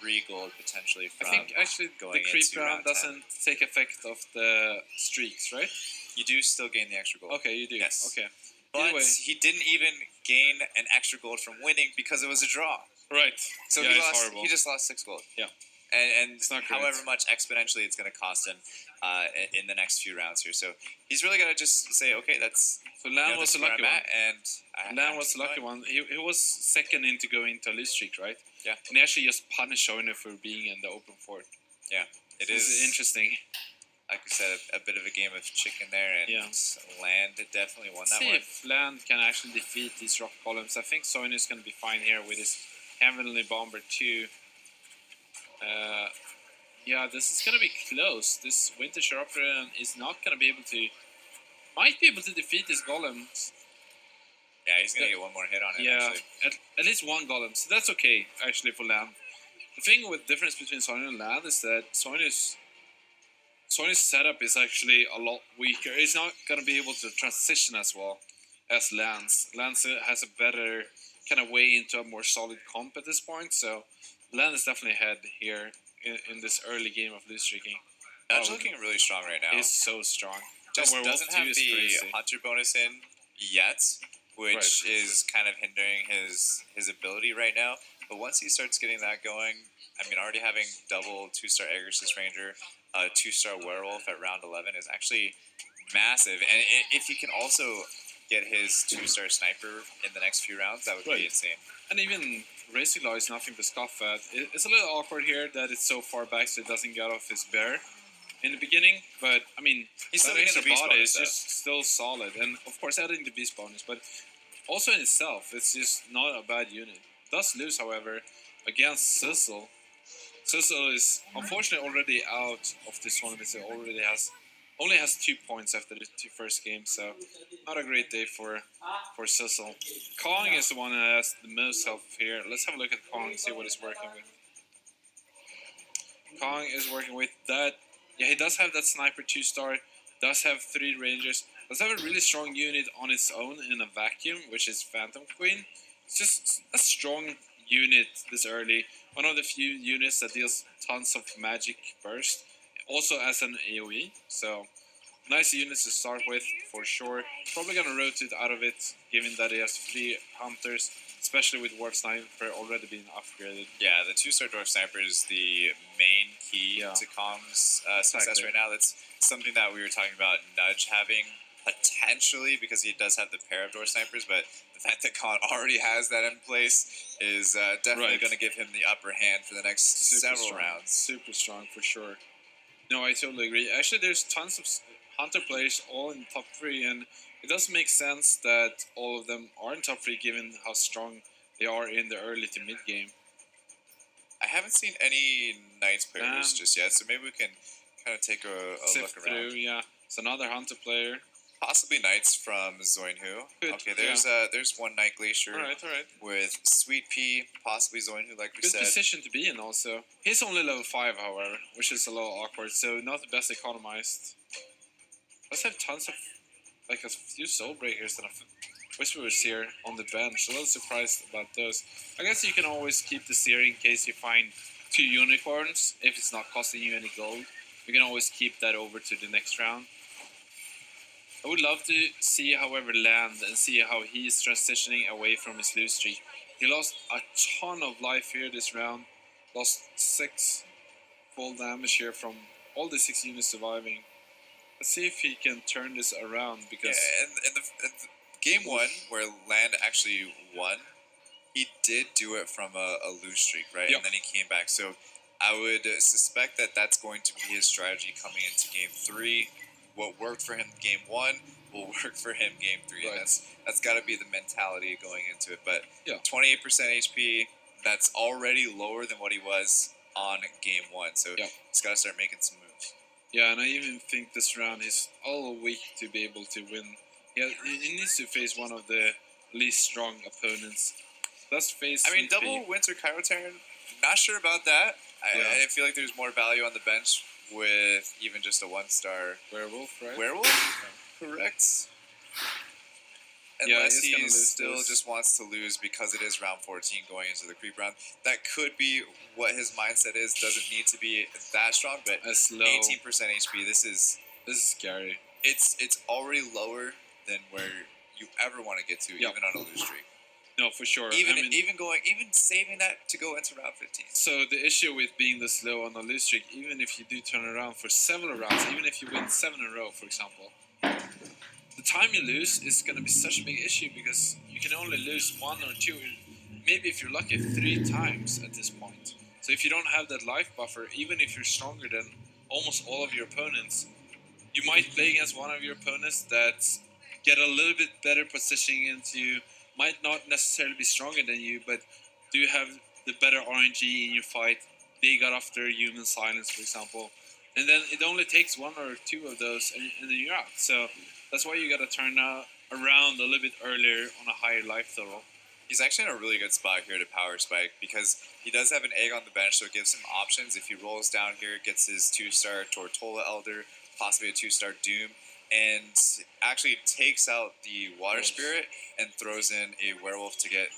3 gold potentially I from think actually going the creep into round round 10. doesn't take effect of the streaks, right? You do still gain the extra gold. Okay, you do. Yes. Okay. But Either way. he didn't even gain an extra gold from winning because it was a draw. Right. So Yeah, he it's lost. horrible. He just lost 6 gold. Yeah. And It's not great. however much exponentially it's going to cost him in the next few rounds here. So he's really going to just say, okay, that's So Lan was this the is where lucky I'm one. at, and I Lan have was to the lucky keep going. one. He was second in to go into a lose streak, right? Yeah. And he actually just punished Shoner for being in the open fort. It So is it's interesting. like we said, a bit of a game of chicken there, and Yeah. Land definitely won Let's that see one. if Land can actually defeat these rock columns. I think Soin is going to be fine here with his Heavenly Bomber 2. Yeah, this is going to be close. This Winter Chiropteran is not going to be able to... Might be able to defeat these golems. Yeah, he's going to get one more hit on it, Yeah, actually. at least one golem. So that's okay, actually, for Land. The thing with the difference between Soin and Land is that Soin's setup is actually a lot weaker. He's not going to be able to transition as well as Lance. Lance has a better kind of way into a more solid comp at this point, so Land is definitely ahead here in this early game of lose streaking. Nudge looking really strong right now. He's so strong. Just Werewolf doesn't 2 have is the crazy. hunter bonus in yet, which Right. is kind of hindering his ability right now. But once he starts getting that going, I mean, already having double 2-star Aegis Ranger, 2-star Werewolf at round 11 is actually massive. And if he can also get his 2-star Sniper in the next few rounds, that would be Right. insane. And even Racing Law is nothing to scoff at. It's a little awkward here that it's so far back so it doesn't get off his bear in the beginning, but I mean, He's still that getting extra the beast body bonus, is just still solid, and of course adding the beast bonus, but also in itself, it's just not a bad unit. Does lose, however, against Sizzle. Sizzle is unfortunately already out of this tournament. So only has 2 points after the 2 first games, so not a great day for Sizzle. Kong is the one that has the most health here. Let's have a look at Kong and see what he's working with. Kong is working with that. Yeah, he does have that Sniper 2-star, does have 3 Rangers, does have a really strong unit on its own in a vacuum, which is Phantom Queen. It's just a strong unit this early. One of the few units that deals tons of magic burst. also as an AoE. So nice units to start with for sure. Probably gonna rotate out of it, given that he has 3 hunters, especially with Warp Sniper already being upgraded. Yeah, the 2-star Dwarf Sniper is the main key Yeah. to Com's success Exactly. right now. That's something that we were talking about Nudge having potentially, because he does have the pair of Dwarf Snipers, but the fact that Con already has that in place is definitely Right. going to give him the upper hand for the next several strong. rounds. Super strong for sure. No, I totally agree. Actually, there's tons of hunter players all in top 3, and it does make sense that all of them are in top 3 given how strong they are in the early to mid game. I haven't seen any Knights players Um, just yet, so maybe we can kind of take a Sift look around. through, yeah. It's another hunter player. Possibly Knights from Zoinhu. Good, Okay, there's one Night Glacier All right. with Sweet Pea, possibly Zoinhu, like we Good said. position to be in also. He's only level 5, however, which is a little awkward, so not the best economized. Let's have tons of, like a few Soul Breakers and a Whisperer Seer on the bench. A little surprised about those. I guess you can always keep the Seer in case you find 2 Unicorns, if it's not costing you any gold. You can always keep that over to the next round. I would love to see, however, Land and see how he is transitioning away from his lose streak. He lost a ton of life here this round. Lost 6 full damage here from all the 6 units surviving. Let's see if he can turn this around, because Yeah, and the game 1, where Land actually won, he did do it from a lose streak, right? Yep. And then he came back. So I would suspect that that's going to be his strategy coming into game 3. What worked for him game 1 will work for him game 3. Right. And that's got to be the mentality going into it. But Yeah. 28% HP, that's already lower than what he was on game 1. So Yeah. he's got to start making some moves. yeah, and I even think this round he's all weak to be able to win. He needs to face one of the least strong opponents. Let's face. I mean, Sweet double Pea. Winter Chiroterran, not sure about that. Yeah. I feel like there's more value on the bench with even just a 1-star Werewolf, right? werewolf. Correct. Yeah, Unless he's gonna he lose still this. just wants to lose because it is round 14 going into the creep round. That could be what his mindset is. Doesn't need to be that strong, but As low. 18% HP. This is scary. it's already lower than where you ever want to get to, Yeah. even on a lose streak. No, for sure. Even I mean, even saving that to go into round 15. so the issue with being this low on a lose streak, even if you do turn around for several rounds, even if you win 7 in a row, for example, the time you lose is going to be such a big issue because you can only lose 1 or 2, maybe if you're lucky, 3 times at this point. So if you don't have that life buffer, even if you're stronger than almost all of your opponents, you might play against one of your opponents that get a little bit better positioning into you, might not necessarily be stronger than you, but do have the better RNG in your fight. They got off their human silence, for example. And then it only takes 1 or 2 of those, and then you're out. So that's why you got to turn around a little bit earlier on a higher life total. He's actually in a really good spot here to power spike because he does have an egg on the bench, so it gives him options. If he rolls down here, gets his 2-star Tortola Elder, possibly a 2-star Doom, and actually takes out the Water Spirit and throws in a Werewolf to get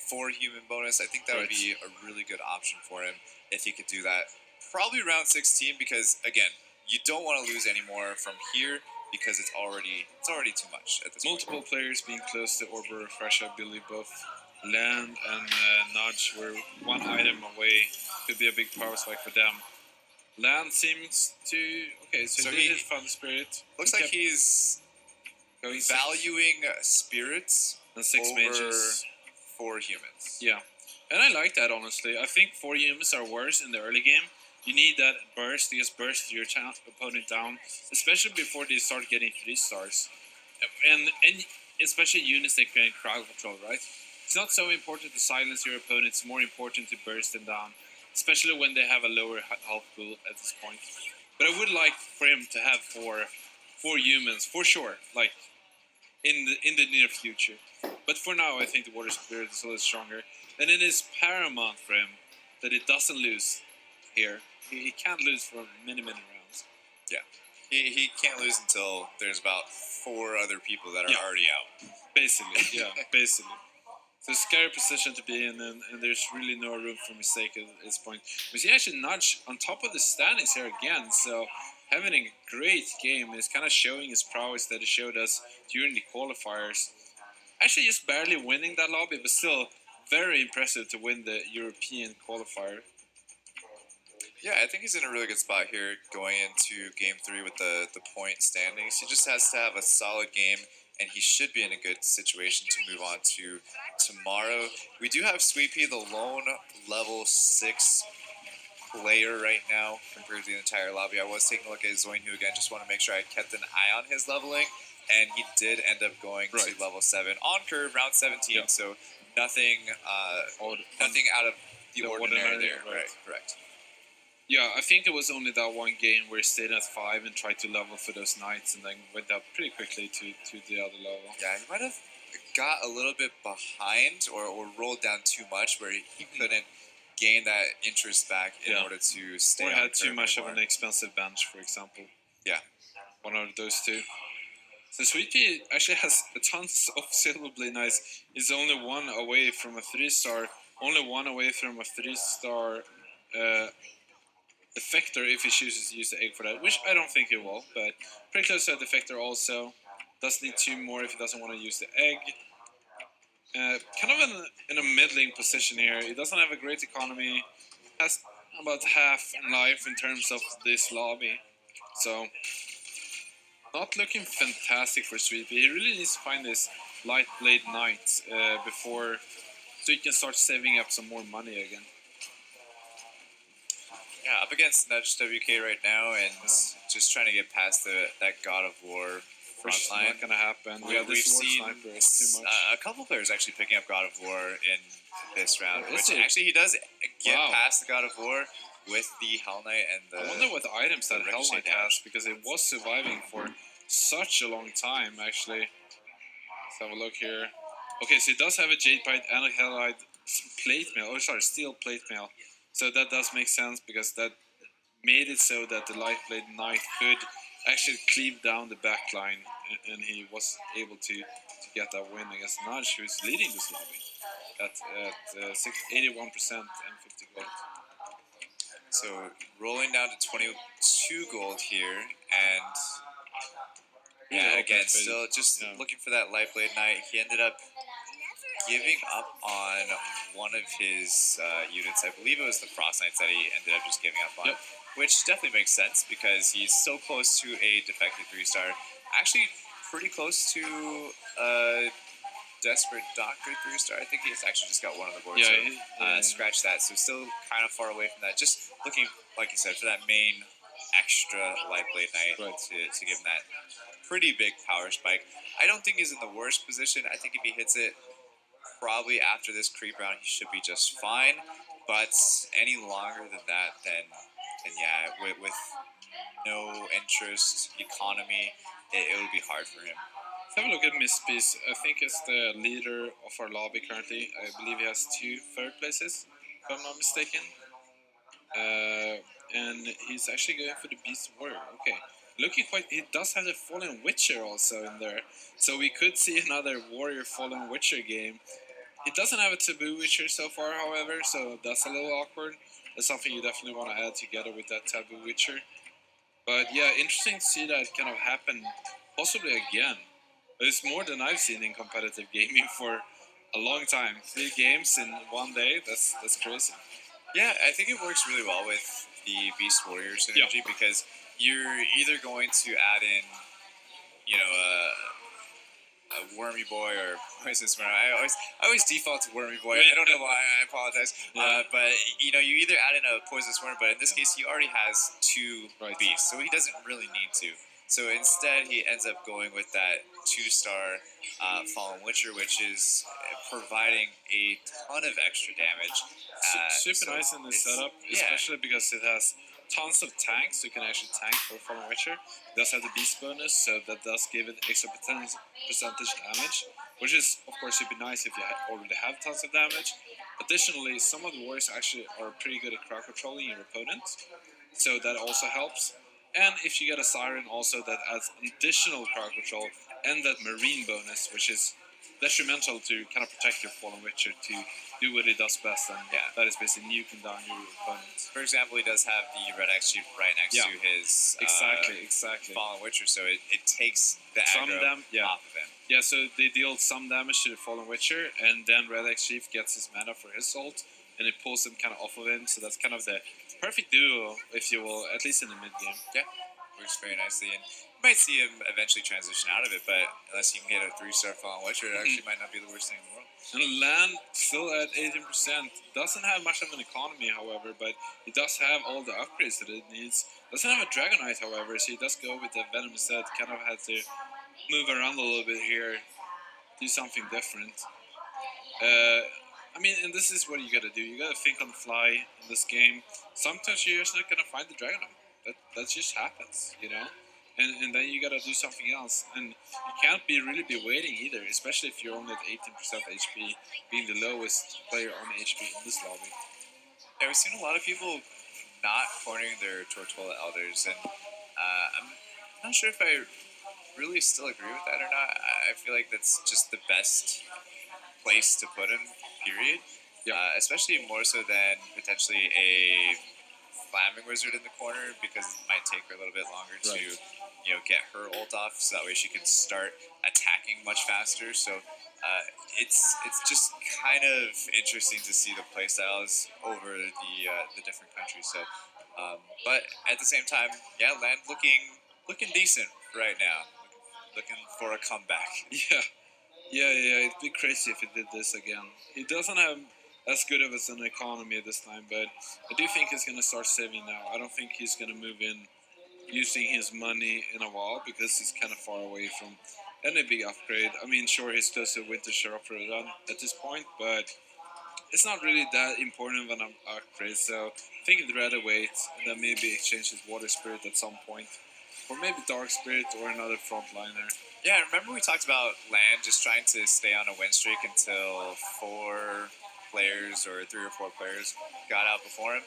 4 human bonus. I think that would be a really good option for him if he could do that. Probably round 16 because, again, you don't want to lose any more from here because it's already too much at this Multiple point. players being close to Orber Refresh, I believe both Land and Nudge were 1 item away. Could be a big power spike for them. Land seems to... Okay, so he did hit Thunder Spirit. Looks like he's going valuing spirits and 6 over mages. 4 humans. Yeah, and I like that, honestly. I think 4 humans are worse in the early game. You need that burst to just burst your opponent down, especially before they start getting 3 stars. And especially units that can crowd control, right? It's not so important to silence your opponent, it's more important to burst them down, especially when they have a lower health pool at this point. But I would like for him to have 4 humans, for sure, like in the near future. But for now, I think the Water Spirit is a little stronger. And it is paramount for him that it doesn't lose here. He can't lose for many, many rounds. Yeah. He can't lose until there's about 4 other people that are already out. Basically, yeah, basically. It's a scary position to be in, and there's really no room for mistake at this point. We see actually Nudge on top of the standings here again, so having a great game is kind of showing his prowess that he showed us during the qualifiers. Actually, just barely winning that lobby, but still very impressive to win the European qualifier. Yeah, I think he's in a really good spot here going into game 3 with the point standings. He just has to have a solid game, and he should be in a good situation to move on to tomorrow. We do have Sweet Pea, the lone level 6 player right now compared to the entire lobby. I was taking a look at Zoinhu again, just want to make sure I kept an eye on his leveling, and he did end up going to level 7 on curve, round 17, so nothing nothing out of the ordinary there. Right, correct. Yeah, I think it was only that one game where he stayed at 5 and tried to level for those knights, and then went up pretty quickly to the other level. Yeah, he might have got a little bit behind or rolled down too much where he couldn't gain that interest back in order to stay or on had too curve much anymore. of an expensive bench, for example. Yeah. One of those two. So Sweet Pea actually has a tons of Silver Blade Knights. He's only one away from a 3-star, only one away from a 3-star Defector if he chooses to use the egg for that, which I don't think he will, but pretty close to a Defector also. Does need 2 more if he doesn't want to use the egg. Kind of in a middling position here. He doesn't have a great economy, has about half in life in terms of this lobby. So, not looking fantastic for Sweet Pea. He really needs to find this Light Blade Knight before, so he can start saving up some more money again. Yeah, up against Nudge WK right now, and just trying to get past that God of War front line. Not gonna happen. We've seen Sniper is too much. a couple players actually picking up God of War in this round, Oh, which actually he does get past the God of War with the Hell Knight and the. I wonder what items that Hell Knight has, because it was surviving for such a long time, actually. Let's have a look here. Okay, so it does have a Jade Bite and a Hell Knight plate mail. Oh, sorry, steel plate mail. So that does make sense, because that made it so that the Light Blade Knight could actually cleave down the back line, and he was able to get that win against Nudge, who's leading this lobby at 81% and 50 gold. So rolling down to 22 gold here, and yeah, again, still just looking for that Light Blade Knight. He ended up giving up on one of his units. I believe it was the Frost Knights that he ended up just giving up on, which definitely makes sense because he's so close to a defective 3-star. Actually, pretty close to Desperate Doctor 3-star. I think he's actually just got one on the board, scratch that. So still kind of far away from that. Just looking, like you said, for that main extra Light Blade Knight to give him that pretty big power spike. I don't think he's in the worst position. I think if he hits it probably after this creep round, he should be just fine. But any longer than that, then yeah, with no interest, economy, it would be hard for him. Let's have a look at Mispiece. I think it's the leader of our lobby currently. I believe he has 2 third places, if I'm not mistaken. And he's actually going for the Beast Warrior. Okay. Looking quite... He does have the Fallen Witcher also in there. So we could see another Warrior Fallen Witcher game. He doesn't have a Taboo Witcher so far, however, so that's a little awkward. That's something you definitely want to add together with that Taboo Witcher. But yeah, interesting to see that kind of happen, possibly again. It's more than I've seen in competitive gaming for a long time. 3 games in one day, that's crazy. Yeah, I think it works really well with the Beast Warrior synergy because you're either going to add in, you know, a Wormy Boy or Poison Smurf. I always default to Wormy Boy. I don't know why. I apologize. But you know, you either add in a Poison Smurf, but in this case, he already has 2 beasts, so he doesn't really need to. So instead, he ends up going with that 2-star Fallen Witcher, which is providing a ton of extra damage. Super nice in this setup, especially because it has tons of tanks. You can actually tank for Fallen Witcher. It does have the beast bonus, so that does give it extra percentage damage, which is of course super nice if you already have tons of damage. Additionally, some of the warriors actually are pretty good at crowd controlling your opponent, so that also helps. And if you get a Siren also, that adds additional crowd control and that marine bonus, which is detrimental to kind of protect your Fallen Witcher to do what he does best, and Yeah. that is basically nuking down your opponents. For example, he does have the Red X Chief right next Yeah. to his Exactly. Fallen Witcher, so it takes the Some aggro off of him. Yeah, so they deal some damage to the Fallen Witcher, and then Red X Chief gets his mana for his ult, and it pulls him kind of off of him, so that's kind of the perfect duo, if you will, at least in the mid game. Yeah, works very nicely, and you might see him eventually transition out of it, but unless you can get a 3-star Fallen Witcher, it actually might not be the worst thing in the world. And Land still at 18%. Doesn't have much of an economy, however, but it does have all the upgrades that it needs. Doesn't have a Dragonite, however, so he does go with the Venom instead. Kind of had to move around a little bit here, do something different. I mean, and this is what you gotta do. You gotta think on the fly in this game. Sometimes you're just not gonna find the Dragonite. That just happens, you know? And then you gotta do something else. And you can't really be waiting either, especially if you're only at 18% HP, being the lowest player on HP in this lobby. Yeah, we've seen a lot of people not cornering their Tortola Elders, and I'm not sure if I really still agree with that or not. I feel like that's just the best place to put him, period. Yeah. Especially more so than potentially a Flaming Wizard in the corner, because it might take her a little bit longer to, get her ult off, so that way she can start attacking much faster. So it's just kind of interesting to see the playstyles over the different countries. So, but at the same time, yeah, Land looking decent right now, looking for a comeback. Yeah, it'd be crazy if he did this again. He doesn't have as good of an economy this time, but I do think he's going to start saving now. I don't think he's going to move in using his money in a while, because he's kind of far away from any big upgrade. I mean, sure, he's close to Winter Sheriff run at this point, but it's not really that important of an upgrade, so I think he'd rather wait and then maybe exchange his Water Spirit at some point. Or maybe Dark Spirit or another frontliner. Yeah, remember we talked about Land just trying to stay on a win streak until 4 players or 3 or 4 players got out before him?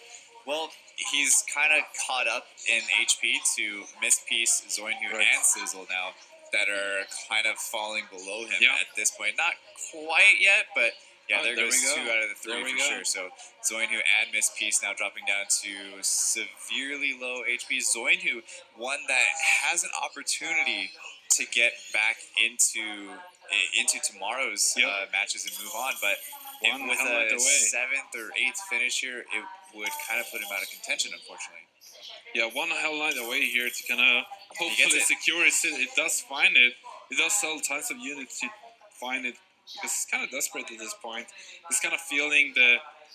Well, he's kind of caught up in HP to Mistpiece, Zoinhu, Right. and Sizzle now, that are kind of falling below him Yeah. at this point. Not quite yet, but yeah, Oh, there there goes we go. 2 out of the 3 There we for go. sure. So Zoinhu and Mistpiece now dropping down to severely low HP. Zoinhu, one that has an opportunity to get back into tomorrow's Yep. matches and move on, but One with Hell Knight a away. 7th or 8th finish here, it would kind of put him out of contention, unfortunately. Yeah, one Hell Knight away here to kind of hopefully it. secure his. It does find it. It does sell tons of units to find it, because he's kind of desperate at this point. He's kind of feeling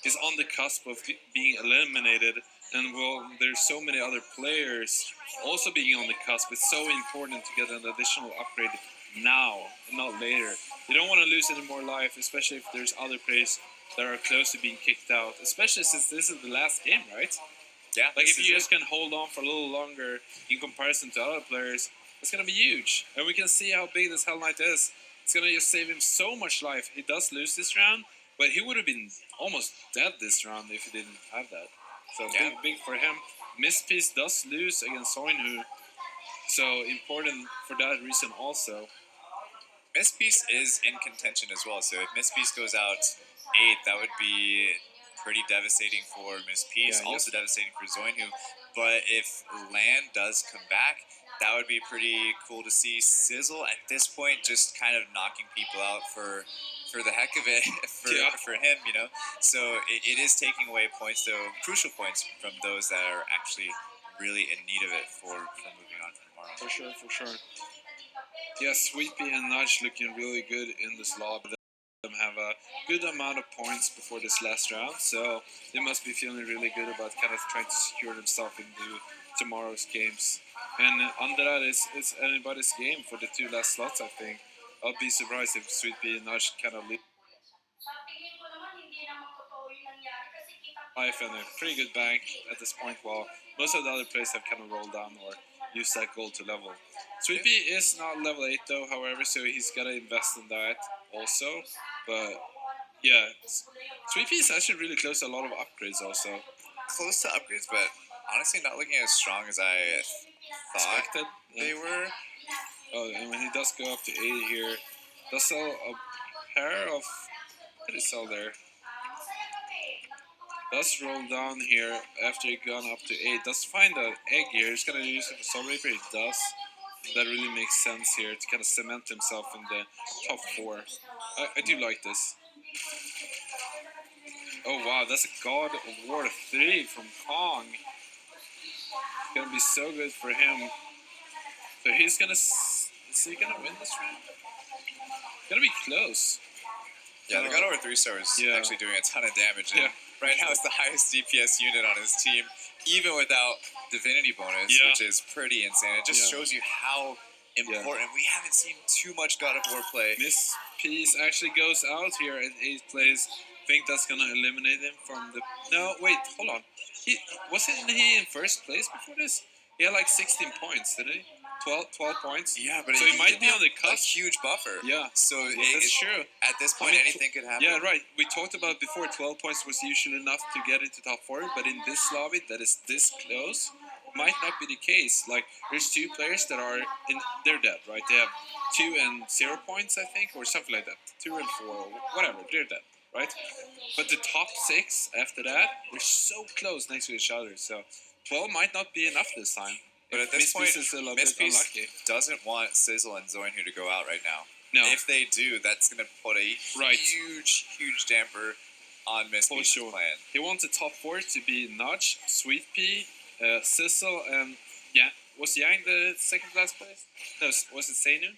he's on the cusp of being eliminated, and well, there's so many other players also being on the cusp. It's so important to get an additional upgrade now and not later. You don't want to lose any more life, especially if there's other players that are close to being kicked out. Especially since this is the last game, right? Yeah, Like, this if is you it. just can hold on for a little longer in comparison to other players, it's going to be huge. And we can see how big this Hell Knight is. It's going to just save him so much life. He does lose this round, but he would have been almost dead this round if he didn't have that. So Yeah. big for him. Mistpiece does lose against Soinhu, so important for that reason also. Mistpiece is in contention as well, so if Mistpiece goes out 8th, that would be pretty devastating for Mistpiece, Yeah, also devastating for Zoinhu. But if Land does come back, that would be pretty cool to see. Sizzle at this point just kind of knocking people out for the heck of it for him, So it is taking away points, though, crucial points from those that are actually really in need of it for moving on from tomorrow. For sure. Yeah, Sweepy and Nudge looking really good in this lobby. Them have a good amount of points before this last round, so they must be feeling really good about kind of trying to secure themselves into tomorrow's games. And under that, it's anybody's game for the 2 last slots, I think. I'll be surprised if Sweepy and Nudge kind of lead life and a pretty good bank at this point, while most of the other players have kind of rolled down or used that gold to level. Sweepy is not level 8 though, however, so he's got to invest in that also. But yeah, Sweepy is actually really close to a lot of upgrades also. Close to upgrades, but honestly not looking as strong as I thought Expected. they were. Oh, and when he does go up to 8 here, does sell pair of... What is all there? Does roll down here after he gone up to 8. Does find an egg here. He's gonna use it for Soul Reaper. He does. That really makes sense here to kind of cement himself in the top 4. I do like this. Oh wow, that's a God of War 3 from Kong. It's gonna be so good for him. So he's gonna... Is he gonna win this round? It's gonna be close. Yeah, the God of War 3-star is Yeah. actually doing a ton of damage. And Yeah. right now, it's the highest DPS unit on his team, even without Divinity bonus, Yeah. which is pretty insane. It just Yeah. shows you how important. We haven't seen too much God of War play. Miss Peace actually goes out here in 8th place. Think that's gonna eliminate him from the... No, wait, hold on. Wasn't he in first place before this? He had like 16 points, didn't he? 12 points? Yeah, but So he might didn't be on the have a cusp. huge buffer. Yeah. So That's true. at this point, I mean, anything could happen. Yeah, right. We talked about before 12 points was usually enough to get into top 4, but in this lobby that is this close, might not be the case. Like, there's 2 players that are they're dead, right? They have 2 and 0 points, I think, or something like that. 2 and 4, whatever. They're dead, right? But the top 6 after that, they're so close next to each other. So 12 might not be enough this time. But at this point, is a little bit Miss unlucky. doesn't want Sizzle and Zoinhu to go out right now. No, If they do, that's going to put a Right. huge damper on Miss For Peach's sure. plan. he wants the top 4 to be Nudge, Sweet Pea, Sissel, and was Yang the second last place? No, was it Seinu?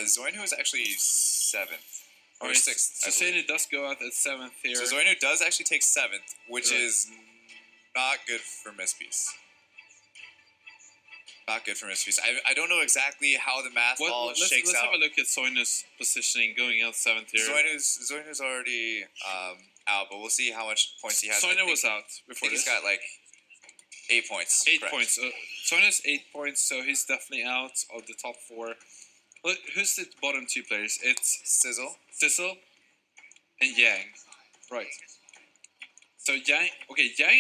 Zoinhu is actually 7th. Or Alright, 6th. So I believe. Seinu does go out at 7th here. So Zoinhu does actually take 7th, which Right. is not good for Miss Peace. Not good for Miss Peace. I don't know exactly how the math all shakes let's out. have a look at Soinu's positioning going out 7th here. Zoinhu's already out, but we'll see how much points he has. I Soinu think- was out I before think he's this. got like 8 points. 8 correct. points. Soinu's 8 points, so he's definitely out of the top 4. Look, who's the bottom 2 players? It's Sizzle. Sissel and Yang. Right. So Yang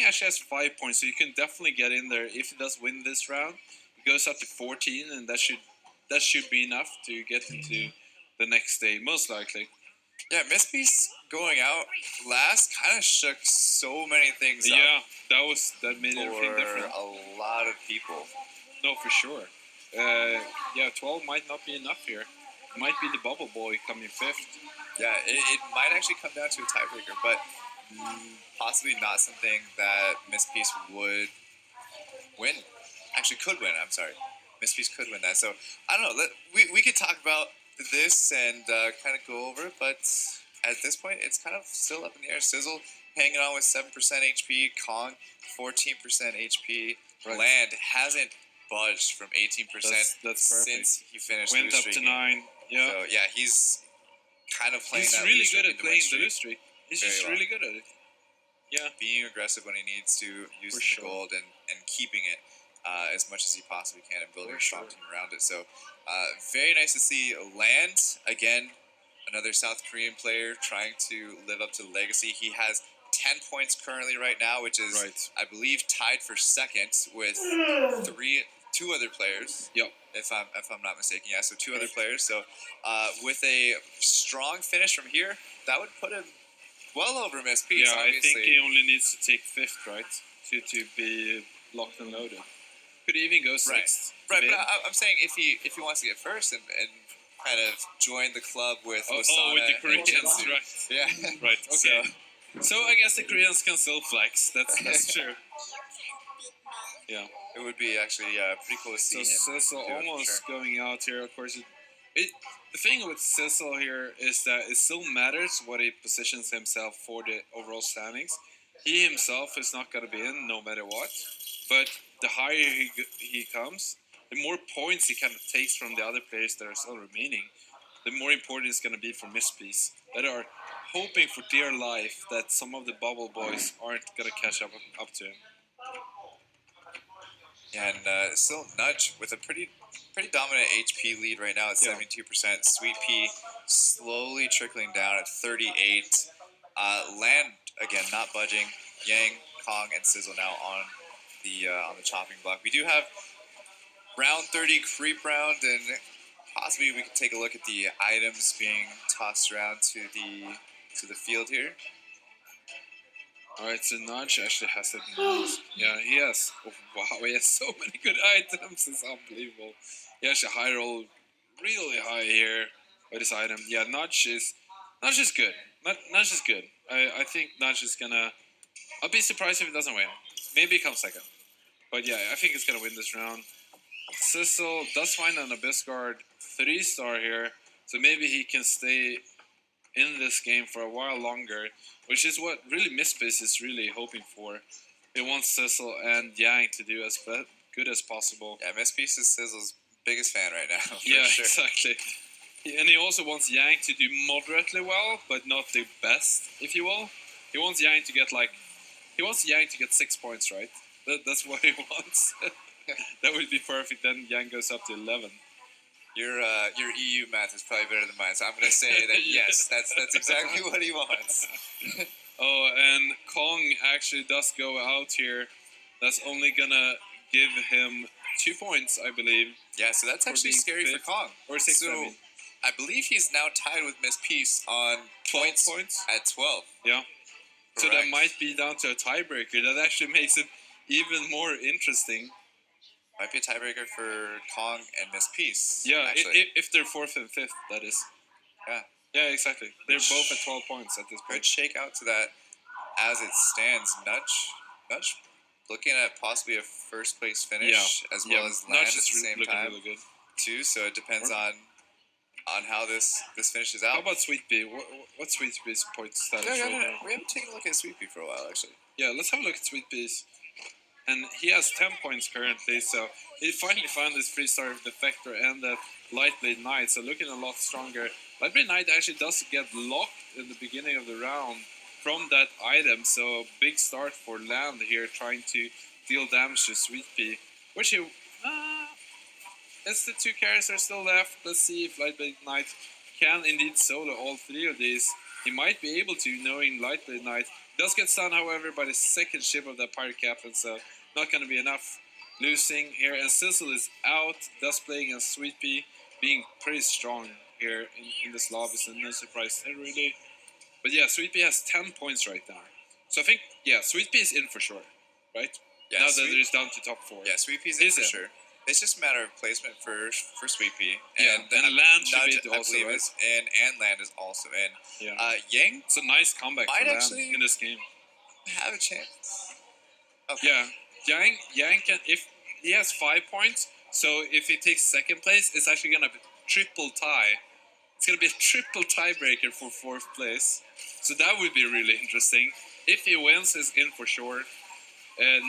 actually has 5 points, so you can definitely get in there if he does win this round. It goes up to 14, and that should be enough to get into the next day, most likely. Yeah, Miss Peace going out last kind of shook so many things up Yeah, that made everything for different. a lot of people. No, for sure. 12 might not be enough here. Might be the bubble boy coming 5th. Yeah, it might actually come down to a tiebreaker, but possibly not something that Miss Peace would win. Actually, could win. I'm sorry, Miss Peace could win that. So I don't know. We could talk about this and kind of go over it, but at this point, it's kind of still up in the air. Sizzle hanging on with 7% HP. Kong 14% HP. Right. Land hasn't budged from 18% That's perfect. since he finished Went lose up to streaking. 9. Yeah. So yeah, he's kind of playing He's that really lose good streak at into playing win the streak. loose streak. He's Very just well. really good at it. Yeah. Being aggressive when he needs to, using sure. the gold and keeping it as much as he possibly can and building For a strong sure. team around it. So very nice to see Land again, another South Korean player trying to live up to the legacy. He has 10 points currently right now, which is Right. I believe tied for second with two other players. Yep. If I'm not mistaken, yeah. So 2 other players. So with a strong finish from here, that would put him well over Miss Peace. Yeah, obviously. I think he only needs to take 5th, right? To be locked and loaded. Could even go 6th. Right, to but win. I'm saying if he wants to get first and kind of join the club with Oh, Wasana with the and Koreans, Jinsu. right? Yeah. Right, okay. So I guess the Koreans can still flex. That's true. Yeah. It would be actually pretty cool to see So him. Sissel do it for almost sure. going out here. Of course, the thing with Sissel here is that it still matters what he positions himself for the overall standings. He himself is not going to be in no matter what. But the higher he comes, the more points he kind of takes from the other players that are still remaining, the more important it's going to be for Mispiece, that are hoping for dear life that some of the bubble boys aren't going to catch up to him. And still Nudge with a pretty dominant HP lead right now at Yeah. 72%. Sweet Pea slowly trickling down at 38. Land again not budging. Yang, Kong, and Sizzle now on the chopping block. We do have round 30 creep round and possibly we could take a look at the items being tossed around to the field here. All right, so Nudge actually has it nice. Yeah, he has. Oh, wow, he has so many good items. It's unbelievable. He actually high roll really high here with his item. Yeah, Nudge is good. Nudge is good. I think Nudge is gonna. I'll be surprised if he doesn't win. Maybe he comes second. But yeah, I think he's gonna win this round. Sissel does find an Abyss Guard 3-star here, so maybe he can stay in this game for a while longer, which is what really Mispace is really hoping for. They want Sissel and Yang to do as good as possible. Yeah, Miss is Sizzle's biggest fan right now. For Yeah, sure. exactly. And he also wants Yang to do moderately well, but not the best, if you will. He wants Yang to get 6 points, right? That's what he wants. That would be perfect. Then Yang goes up to 11. Your EU math is probably better than mine, so I'm gonna say that yes, that's exactly what he wants. Oh, and Kong actually does go out here. That's only gonna give him 2 points, I believe. Yeah, so that's For actually being scary fifth. for Kong. Or 6, So I mean. I believe he's now tied with Miss Peace on 12 points points? at 12. Yeah. So that Correct. might be down to a tiebreaker. That actually makes it even more interesting. Might be a tiebreaker for Kong and Miss Peace. Yeah, actually. if they're 4th and 5th, that is. Yeah. Yeah, exactly. They're both at 12 points at this Could point. shake out to that as it stands. Nudge looking at possibly a first place finish as well as land Nudge at the is same looking time really good. too. So it depends on how this finishes out. How about Sweet Pea? What's Sweet Pea's point status right now? We haven't taken a look at Sweet Pea for a while actually. Yeah, let's have a look at Sweet Pea's. And he has 10 points currently, so he finally found his 3-star Defector and the Lightblade Knight, so looking a lot stronger. Lightblade Knight actually does get locked in the beginning of the round from that item, so big start for Land here, trying to deal damage to Sweet Pea. Which he... As the 2 carries are still left, let's see if Lightblade Knight can indeed solo all 3 of these. He might be able to, knowing Lightblade Knight. Does get stunned, however, by the second ship of that Pirate Captain, so not going to be enough. Losing here, and Sissel is out, thus playing against Sweet Pea, being pretty strong here in this lobby, so no surprise there really. But yeah, Sweet Pea has 10 points right now. So I think, yeah, Sweet Pea is in for sure, right? Yeah, now that it's down to top 4. Yeah, Sweet Pea's in for sure. It's just a matter of placement for Sweet Pea. Yeah, and Land should Nudge, be I also, believe, right? is in, and Land is also in. Yeah. Yang It's a nice comeback might for Land actually in this game. have a chance. Okay. Yeah, Yang can, if he has 5 points, so if he takes second place, it's actually gonna be triple tie. It's gonna be a triple tiebreaker for 4th place. So that would be really interesting. If he wins, he's in for sure.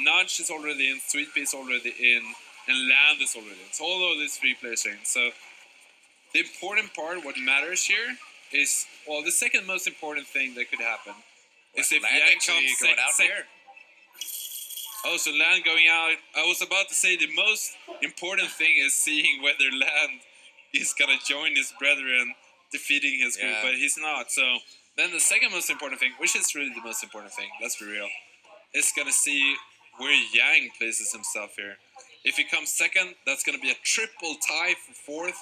Nudge is already in, Sweet Pea is already in, and Land is already in. So all of these 3 players are in. So the important part, what matters here, is, well, the second most important thing that could happen is if Land Yang actually comes going out second. here. Oh, so Land going out. I was about to say the most important thing is seeing whether Land is gonna join his brethren defeating his group, Yeah. but he's not. So then the second most important thing, which is really the most important thing, let's be real, is gonna see where Yang places himself here. If he comes second, that's gonna be a triple tie for 4th.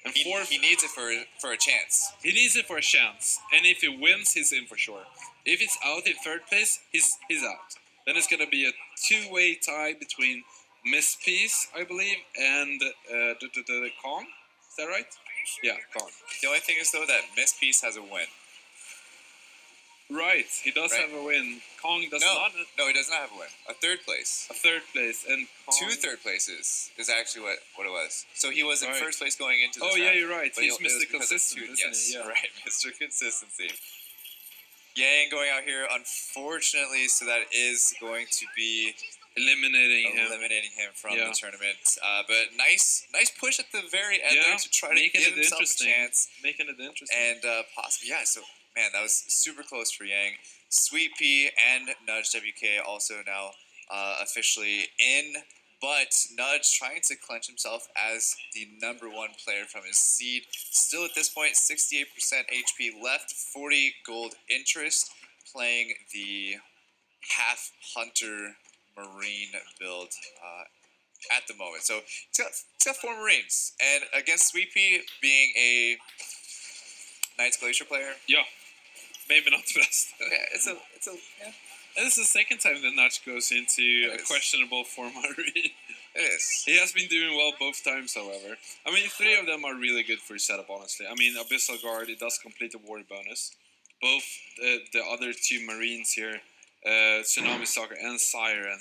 And 4th, He needs it for a chance. he needs it for a chance, and if he wins, he's in for sure. If it's out in 3rd place, he's out. Then it's gonna be a 2-way tie between Miss Peace, I believe, and the Kong. Is that right? Yeah, Kong. The only thing is though that Miss Peace has a win. Right, he does Right. have a win. Kong does No, not. no, he does not have a win. A 3rd place. A 3rd place, and Kong... 2 3rd places is actually what it was. So he was in Right. 1st place going into this Oh, yeah, round, you're right. but He's it was Mr. because of Consistent, two- isn't yes, he? Yeah. right, Mr. Consistency. Yang going out here, unfortunately, so that is going to be Eliminating him. from Yeah. the tournament. But nice push at the very end there to try to making give it himself a interesting. chance. Making it interesting. And possibly, yeah, so, man, that was super close for Yang. Sweet Pea and Nudge WK also now officially in, but Nudge trying to clench himself as the #1 player from his seed. Still at this point, 68% HP left, 40 gold interest, playing the half Hunter Marine build. at the moment. So it's got 4 Marines, and against Sweet Pea being a Knights Glacier player, Yeah, maybe not the best. yeah, it's a yeah, And this is the second time that Natch goes into It a is. questionable form already. it is. He has been doing well both times, however. I mean, 3 of them are really good for setup, honestly. I mean, Abyssal Guard, it does complete the warrior bonus. Both the other 2 Marines here, Tsunami Stalker and Siren,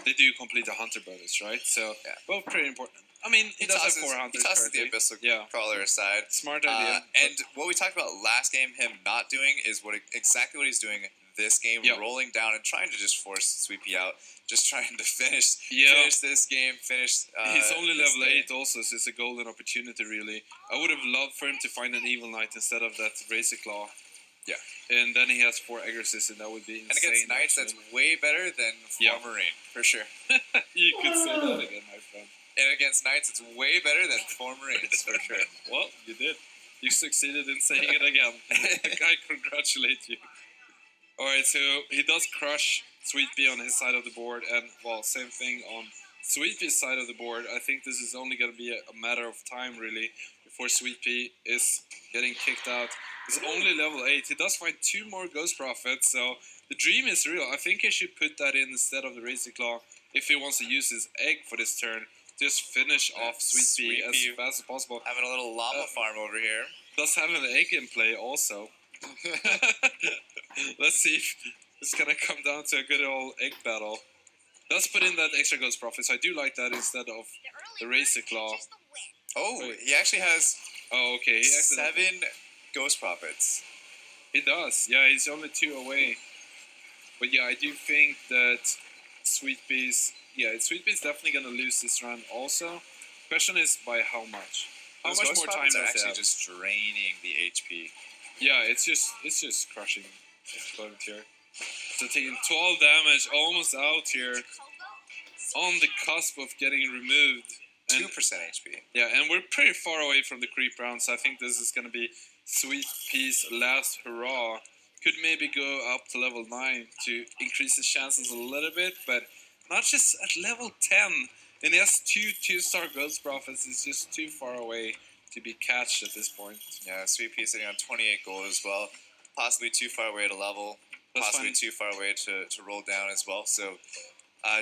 they do complete the Hunter bonus, right? So, Yeah. both pretty important. I mean, he does have 4 He Hunters tosses the currently. Abyssal Yeah. Crawler aside. Smart idea. And what we talked about last game, him not doing, is exactly what he's doing this game, Yeah. rolling down and trying to just force Sweet Pea out, just trying to finish this game, finish. He's only this level thing. 8 also, so it's a golden opportunity, really. I would have loved for him to find an Evil Knight instead of that Razor Claw. Yeah. And then he has 4 Aggresses, and that would be insane. And against Knights, actually. that's way better than 4 Marine, for sure. You could say that again, my friend. And against Knights, it's way better than 4 Marines, for sure. Well, you did. You succeeded in saying it again. I congratulate you. Alright, so he does crush Sweet Pea on his side of the board, and, well, same thing on Sweet Pea's side of the board. I think this is only going to be a matter of time, really, before Sweet Pea is getting kicked out. He's only level 8. He does find 2 more Ghost Prophets, so the dream is real. I think he should put that in instead of the Razor Claw if he wants to use his egg for this turn. Just finish off Sweet Pea as fast as possible. Having a little llama farm over here. Does have an egg in play also. Let's see if it's gonna come down to a good old egg battle. Does put in that extra Ghost Prophet, so I do like that instead of the Razor Claw. Oh, Wait. he actually has Oh, okay. He actually 7 Ghost Prophets. He does. Yeah, he's only 2 away. But yeah, I do think that Sweet Pea's definitely gonna lose this round also. Question is by how much? How Those much Ghost more time Prophets are does he actually have? just draining the HP. Yeah, it's just crushing opponent here. So taking 12 damage, almost out here, on the cusp of getting removed. 2% HP. Yeah, and we're pretty far away from the creep round, so I think this is going to be Sweet Pea's last hurrah. Could maybe go up to level 9 to increase his chances a little bit, but not just at level 10. And he has 2-star Ghost Prophets. It's just too far away to be catched at this point. Yeah, Sweet Pea sitting on 28 gold as well. Possibly too far away to level. That's Possibly fine. too far away to roll down as well. So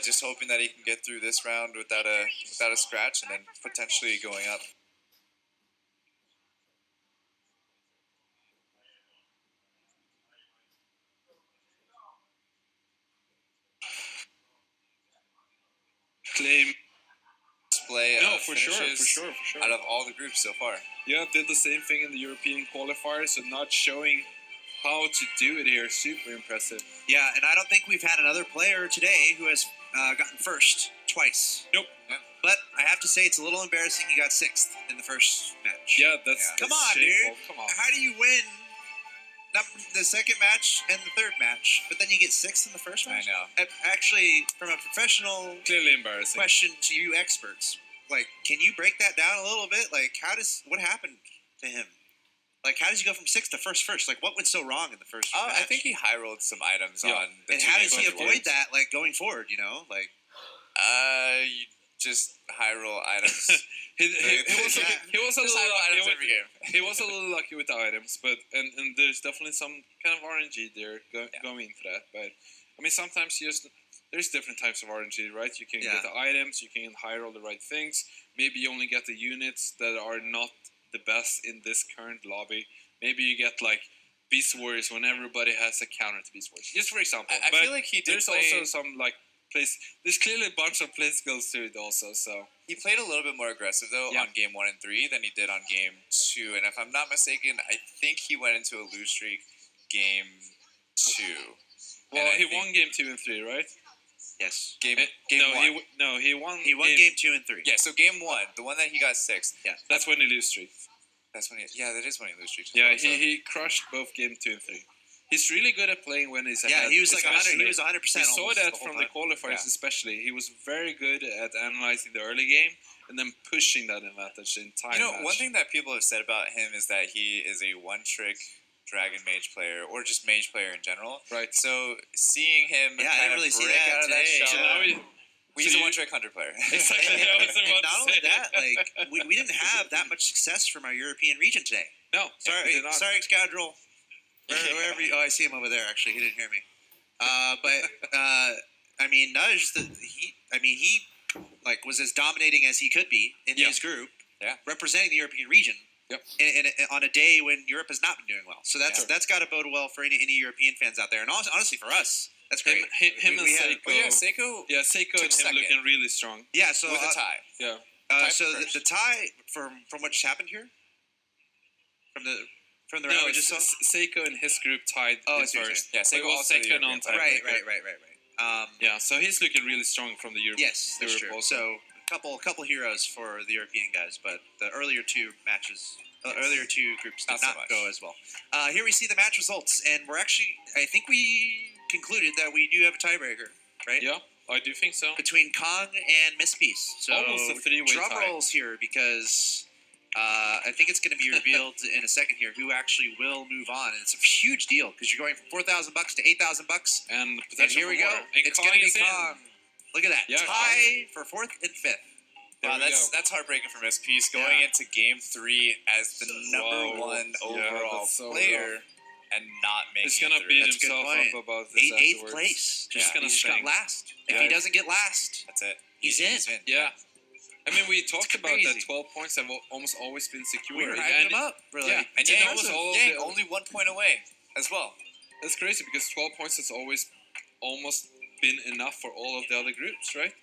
just hoping that he can get through this round without a scratch, and then potentially going up. Claim. Display No, of for sure. finishes out of all the groups so far. Yeah, did the same thing in the European qualifiers, so not showing how to do it here. Super impressive. Yeah, and I don't think we've had another player today who has gotten first twice. Nope. Yeah. But I have to say it's a little embarrassing he got 6th in the first match. Yeah, that's Yeah. Come that's on, shameful. dude. Come on. How do you win the second match and the third match, but then you get 6th in the first I match? know. Actually, from a professional Clearly embarrassing. question to you experts, like, can you break that down a little bit? Like, what happened to him? Like, how does he go from 6th to first? Like, what went so wrong in the first match? I think he high rolled some items Yeah. on. The And two how does games he that avoid that, like, going forward, you know? Like, You just high roll items. He was Yeah. he was a Just little high roll lucky items with, every game. he was a little lucky with the items, but and there's definitely some kind of RNG there going into that. But I mean, sometimes there's different types of RNG, right? You can Yeah. get the items, you can high roll the right things. Maybe you only get the units that are not the best in this current lobby. Maybe you get like Beast Warriors when everybody has a counter to Beast Warriors. Just for example. I But feel like he did there's play. also some like place. There's clearly a bunch of play skills to it also. So He played a little bit more aggressive though Yeah. on game 1 and 3 than he did on game 2, and if I'm not mistaken, I think he went into a lose streak game 2. well, And I he think won game 2 and 3, right? yes. game Eh, game no, 1. he won. He won game 2 and 3. Yeah, so game 1, the one that he got 6th. That's when he lose streak. That's when that is when he lose streaks. as Yeah, well, so. he crushed both game 2 and 3. He's really good at playing when he's ahead. Yeah, he was like 100. especially- He was 100%. We saw almost that the whole from the time. qualifiers, Yeah. especially. He was very good at analyzing the early game and then pushing that advantage the entire You know, match. one thing that people have said about him is that he is a one-trick Dragon Mage player, or just Mage player in general. Right. So seeing him Yeah, I kind didn't of really see break that out of that today. shell, So He's a one-trick hunter player. Exactly. And, I was and about not to only say. that, like we didn't have that much success from our European region today. No, we Sorry, did not. sorry, Scoundrel. Wherever you, oh, I see him over there. Actually, he didn't hear me. I mean, Nudge. He like was as dominating as he could be in Yeah. his group, Yeah. representing the European region. Yep. On a day when Europe has not been doing well, so that's Yeah. that's got to bode well for any European fans out there, and honestly for us, that's great. Him and We had- Seiko. Oh yeah, Seiko Yeah, Seiko took and him second. looking really strong. Yeah, so with a tie. Yeah. tie so for the first. tie from what just happened here, from the round No, we just saw. Seiko and his group tied Oh, I in see what you're first. Yeah, But it Seiko was also the second European on tie. tiebreaker. Right. Yeah, so he's looking really strong from the Europe. Yes, that's Europe true. also. So a couple heroes for the European guys, but the earlier two matches, earlier two groups did Not so not much. go as well. Here we see the match results, and we're actually, I think we concluded that we do have a tiebreaker, right? Yeah, I do think so. Between Kong and Miss Peace. So Almost a three-way drum tie. rolls here because I think it's going to be revealed in a second here who actually will move on, and it's a huge deal because you're going from $4,000 to $8,000. And And potential here we for go. more. And It's Kong going to be is in. Kong. Look at that. Yeah, Tie for 4th and 5th. There Wow, we that's go. heartbreaking for Miss Peace going Yeah. into Game 3 as the number Whoa. one Yeah, overall that's so player and not making He's gonna it beat through. That's a good himself point. up about this Eighth afterwards. place. Just Yeah. gonna He just got sting. last. If Yeah. he doesn't get last, That's it. He's in. Yeah. I mean, we talked about that crazy. 12 points have almost always been secure. we were hyping And him up. Really. Yeah, and Yang, that was all Yang the- only 1 point away as well. That's crazy because 12 points has always almost been enough for all of the other groups, right?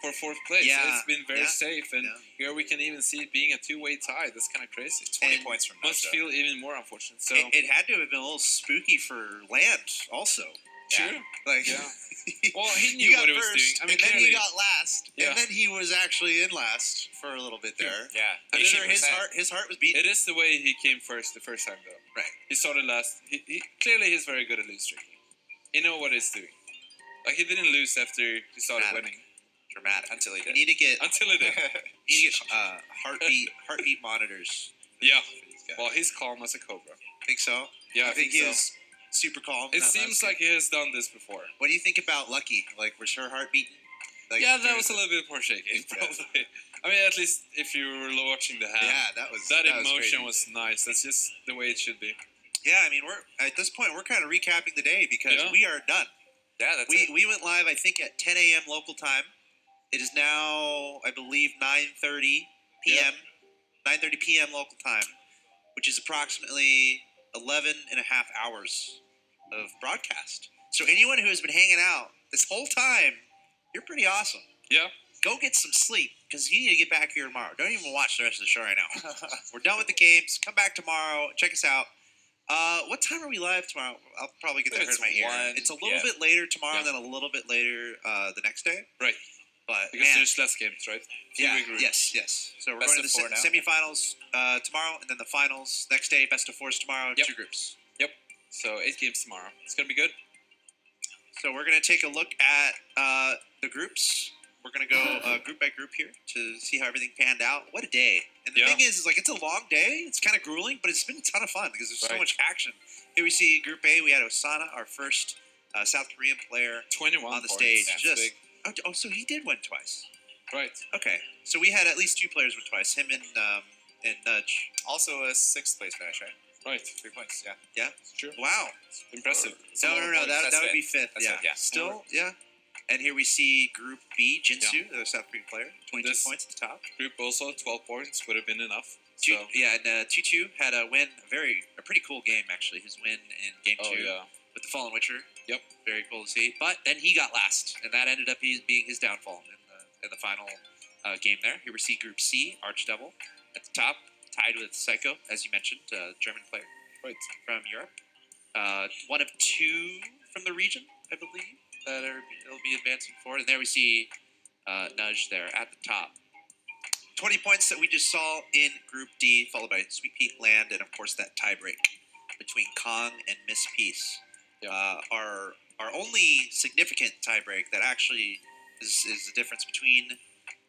For 4th place. Yeah. It's been very Yeah. safe, and Yeah. here we can even see it being a two-way tie. That's kind of crazy. 20 And points from Must Nudge, feel even more unfortunate. So, It had to have been a little spooky for Land also. true. Like, Yeah. Well, he knew got what he was first, doing. I mean, and then clearly, he got last, Yeah. and then he was actually in last for a little bit there. Yeah. I'm sure 80%. his heart was beating. it is the way he came first the first time, though. Right. He started last. He clearly he's very good at lose streaking. He know what he's doing. Like he didn't lose after he started Dramatic. winning Dramatic. Until he You did. need to get until he did. heartbeat monitors. Yeah. For these guys. Well, he's calm as a cobra. Think so? Yeah, I think he so. is super calm. It Not seems nasty. like he has done this before. What do you think about Lucky? Like, was her heart beating? Like, Yeah, that was a little bit more shaky, Yeah. probably. I mean, at least if you were watching the hand. Yeah, that was That was emotion crazy. was nice. That's just the way it should be. Yeah, I mean, we're at this point we're kind of recapping the day because Yeah. we are done. Yeah, that's We it. we went live I think at 10 a.m. local time. It is now I believe 9:30 p.m. 9:30 p.m. local time, which is approximately 11 and a half hours of broadcast. So anyone who has been hanging out this whole time, you're pretty awesome. Yeah. Go get some sleep because you need to get back here tomorrow. Don't even watch the rest of the show right now. We're done with the games. Come back tomorrow. Check us out. What time are we live tomorrow? I'll probably get that heard It's in my ear. 1, It's a little yeah. bit later tomorrow, Yeah. and then a little bit later the next day. Right. But Because man, there's less games, right? yeah, Fewer groups. yes. So we're Best going to of the four now. semifinals tomorrow, and then the finals next day. Best of fours tomorrow. Yep. 2 groups. So 8 games tomorrow. It's gonna be good. So we're going to take a look at the groups. We're going to go group by group here to see how everything panned out. What a day. And the Yeah. thing is like, it's a long day. It's kind of grueling, but it's been a ton of fun because there's so Right. much action. Here we see Group A. We had Osana, our first South Korean player 21 on the points. stage. That's Just big. oh, so he did win twice. Right. Okay. So we had at least 2 players win twice, him and Nudge. Also a 6th place finish, right? Right. 3 points, yeah. Yeah. It's true. Wow. Impressive. It's a No, lot no, of no. points. That That's would be fifth. 5th. That's Yeah. fifth, yeah. Still, yeah. And here we see Group B, Jinsu, the South Korean player, 22 This- points at the top. Group also 12 points would have been enough. Two, So. yeah, and Tutu had a win, a pretty cool game actually. His win in Game Oh 2 yeah. with the Fallen Witcher. Yep. Very cool to see. But then he got last, and that ended up being his downfall in the final game there. Here we see Group C, Archdevil at the top, tied with Psycho, as you mentioned, German player Right. from Europe. One of 2 from the region, I believe, that will be advancing forward. And there we see Nudge there at the top. 20 points that we just saw in Group D, followed by Sweet Peak Land, and of course that tiebreak between Kong and Miss Peace. Yeah. Our only significant tiebreak that actually is the difference between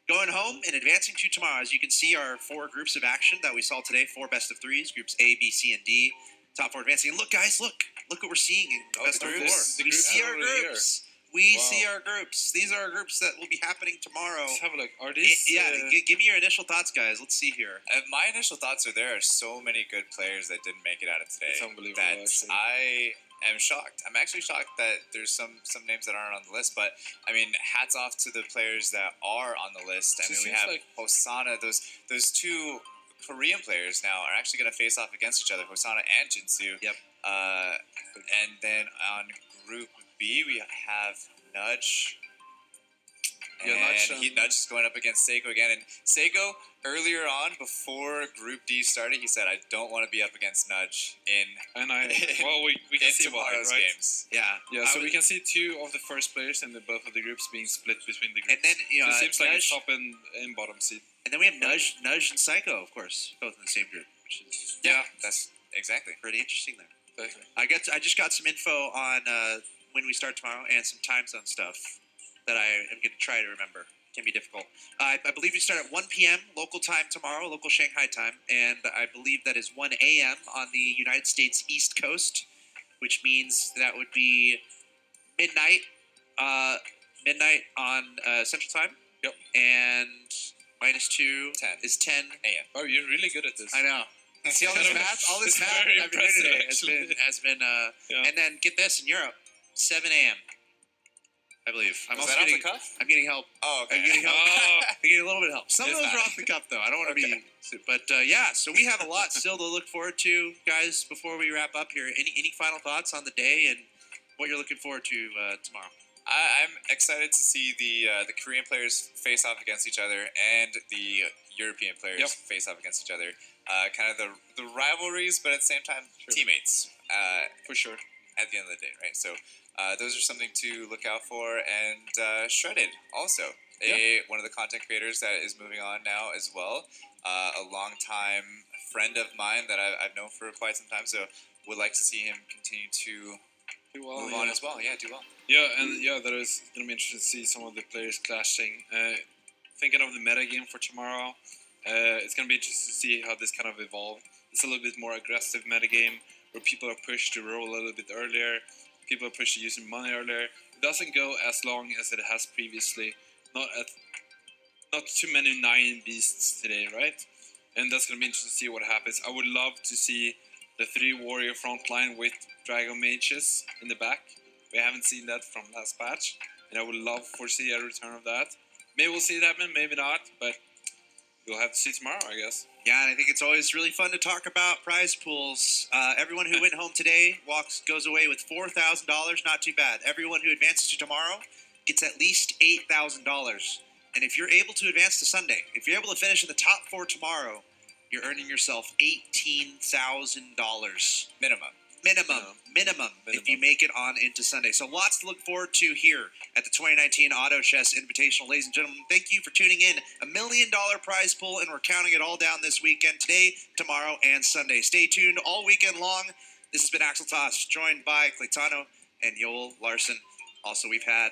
going home and advancing to tomorrow. As you can see, our 4 groups of action that we saw today, 4 best of 3s, groups A, B, C, and D. Top 4 advancing. And look, guys, look what we're seeing in Oh, best of the 4. groups- the We groups see are our over here. groups. We Wow. see our groups. These are our groups that will be happening tomorrow. Let's have a look. Are these? Give me your initial thoughts, guys. Let's see here. My initial thoughts are there are so many good players that didn't make it out of today. It's unbelievable, That actually. I am shocked. I'm actually shocked that there's some names that aren't on the list. But I mean, hats off to the players that are on the list. I So it mean, we seems have like- Hosanna. Those two Korean players now are actually going to face off against each other. Hosanna and Jinsu. Yep. And then on Group B, we have Nudge. Yeah, And Nudge is going up against Seiko again. And Seiko, earlier on, before Group D started, he said, "I don't want to be up against Nudge in we can in see why, tomorrow's right? games." Yeah. Yeah, so we can see two of the first players in both of the groups being split between the groups. And then So it seems like Nudge, it's top and bottom seed. and then we have Nudge and Psycho, of course, both in the same group, which is Yeah, that's exactly. pretty interesting there. Definitely. I just got some info on when we start tomorrow and some time zone stuff that I am going to try to remember. Can be difficult. I believe we start at 1 p.m. local time tomorrow, local Shanghai time, and I believe that is 1 a.m. on the United States East Coast, which means that would be midnight on Central Time. Yep. And -2 10 is 10 a.m. Oh, you're really good at this. I know. See all this math? All this It's math very I've been doing today impressive, has been Yeah. and then get this in Europe, 7 a.m. I believe. I'm Was also that off the getting, cuff? I'm getting help. Oh, okay. I'm getting help. Oh. I'm getting a little bit of help. Some of It's those are not. off the cuff though. I don't want to Okay. be, but yeah. So we have a lot still to look forward to, guys. Before we wrap up here, any final thoughts on the day and what you're looking forward to tomorrow? I'm excited to see the Korean players face off against each other and the European players Yep. face off against each other. Kind of the rivalries, but at the same time, Sure. teammates. For sure. At the end of the day, right? So those are something to look out for. And Shredded also, one of the content creators that is moving on now as well. A longtime friend of mine that I've known for quite some time. So would like to see him continue to Do well, move on as well. Yeah, do well. Yeah, and that is going to be interesting to see some of the players clashing. Thinking of the meta game for tomorrow, it's going to be interesting to see how this kind of evolved. It's a little bit more aggressive meta game where people are pushed to roll a little bit earlier. People are pushed to using money earlier. It doesn't go as long as it has previously. Not too many 9 beasts today, right? And that's going to be interesting to see what happens. I would love to see the 3 warrior front line with Dragon Mages in the back. We haven't seen that from last patch, and I would love to see a return of that. Maybe we'll see it happen, maybe not, but we'll have to see tomorrow, I guess. Yeah, and I think it's always really fun to talk about prize pools. Everyone who went home today goes away with $4,000. Not too bad. Everyone who advances to tomorrow gets at least $8,000. And if you're able to advance to Sunday, if you're able to finish in the top 4 tomorrow, you're earning yourself $18,000 minimum if you make it on into Sunday. So lots to look forward to here at the 2019 Auto Chess Invitational. Ladies and gentlemen, thank you for tuning in. $1 million prize pool, and we're counting it all down this weekend, today, tomorrow, and Sunday. Stay tuned all weekend long. This has been Axel Toss, joined by Claytano and Yoel Larson. Also, we've had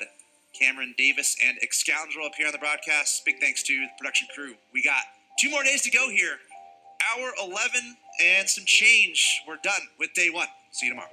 Cameron Davis and Excoundrel up here on the broadcast. Big thanks to the production crew. We got 2 more days to go here. Hour 11 and some change. We're done with day 1. See you tomorrow.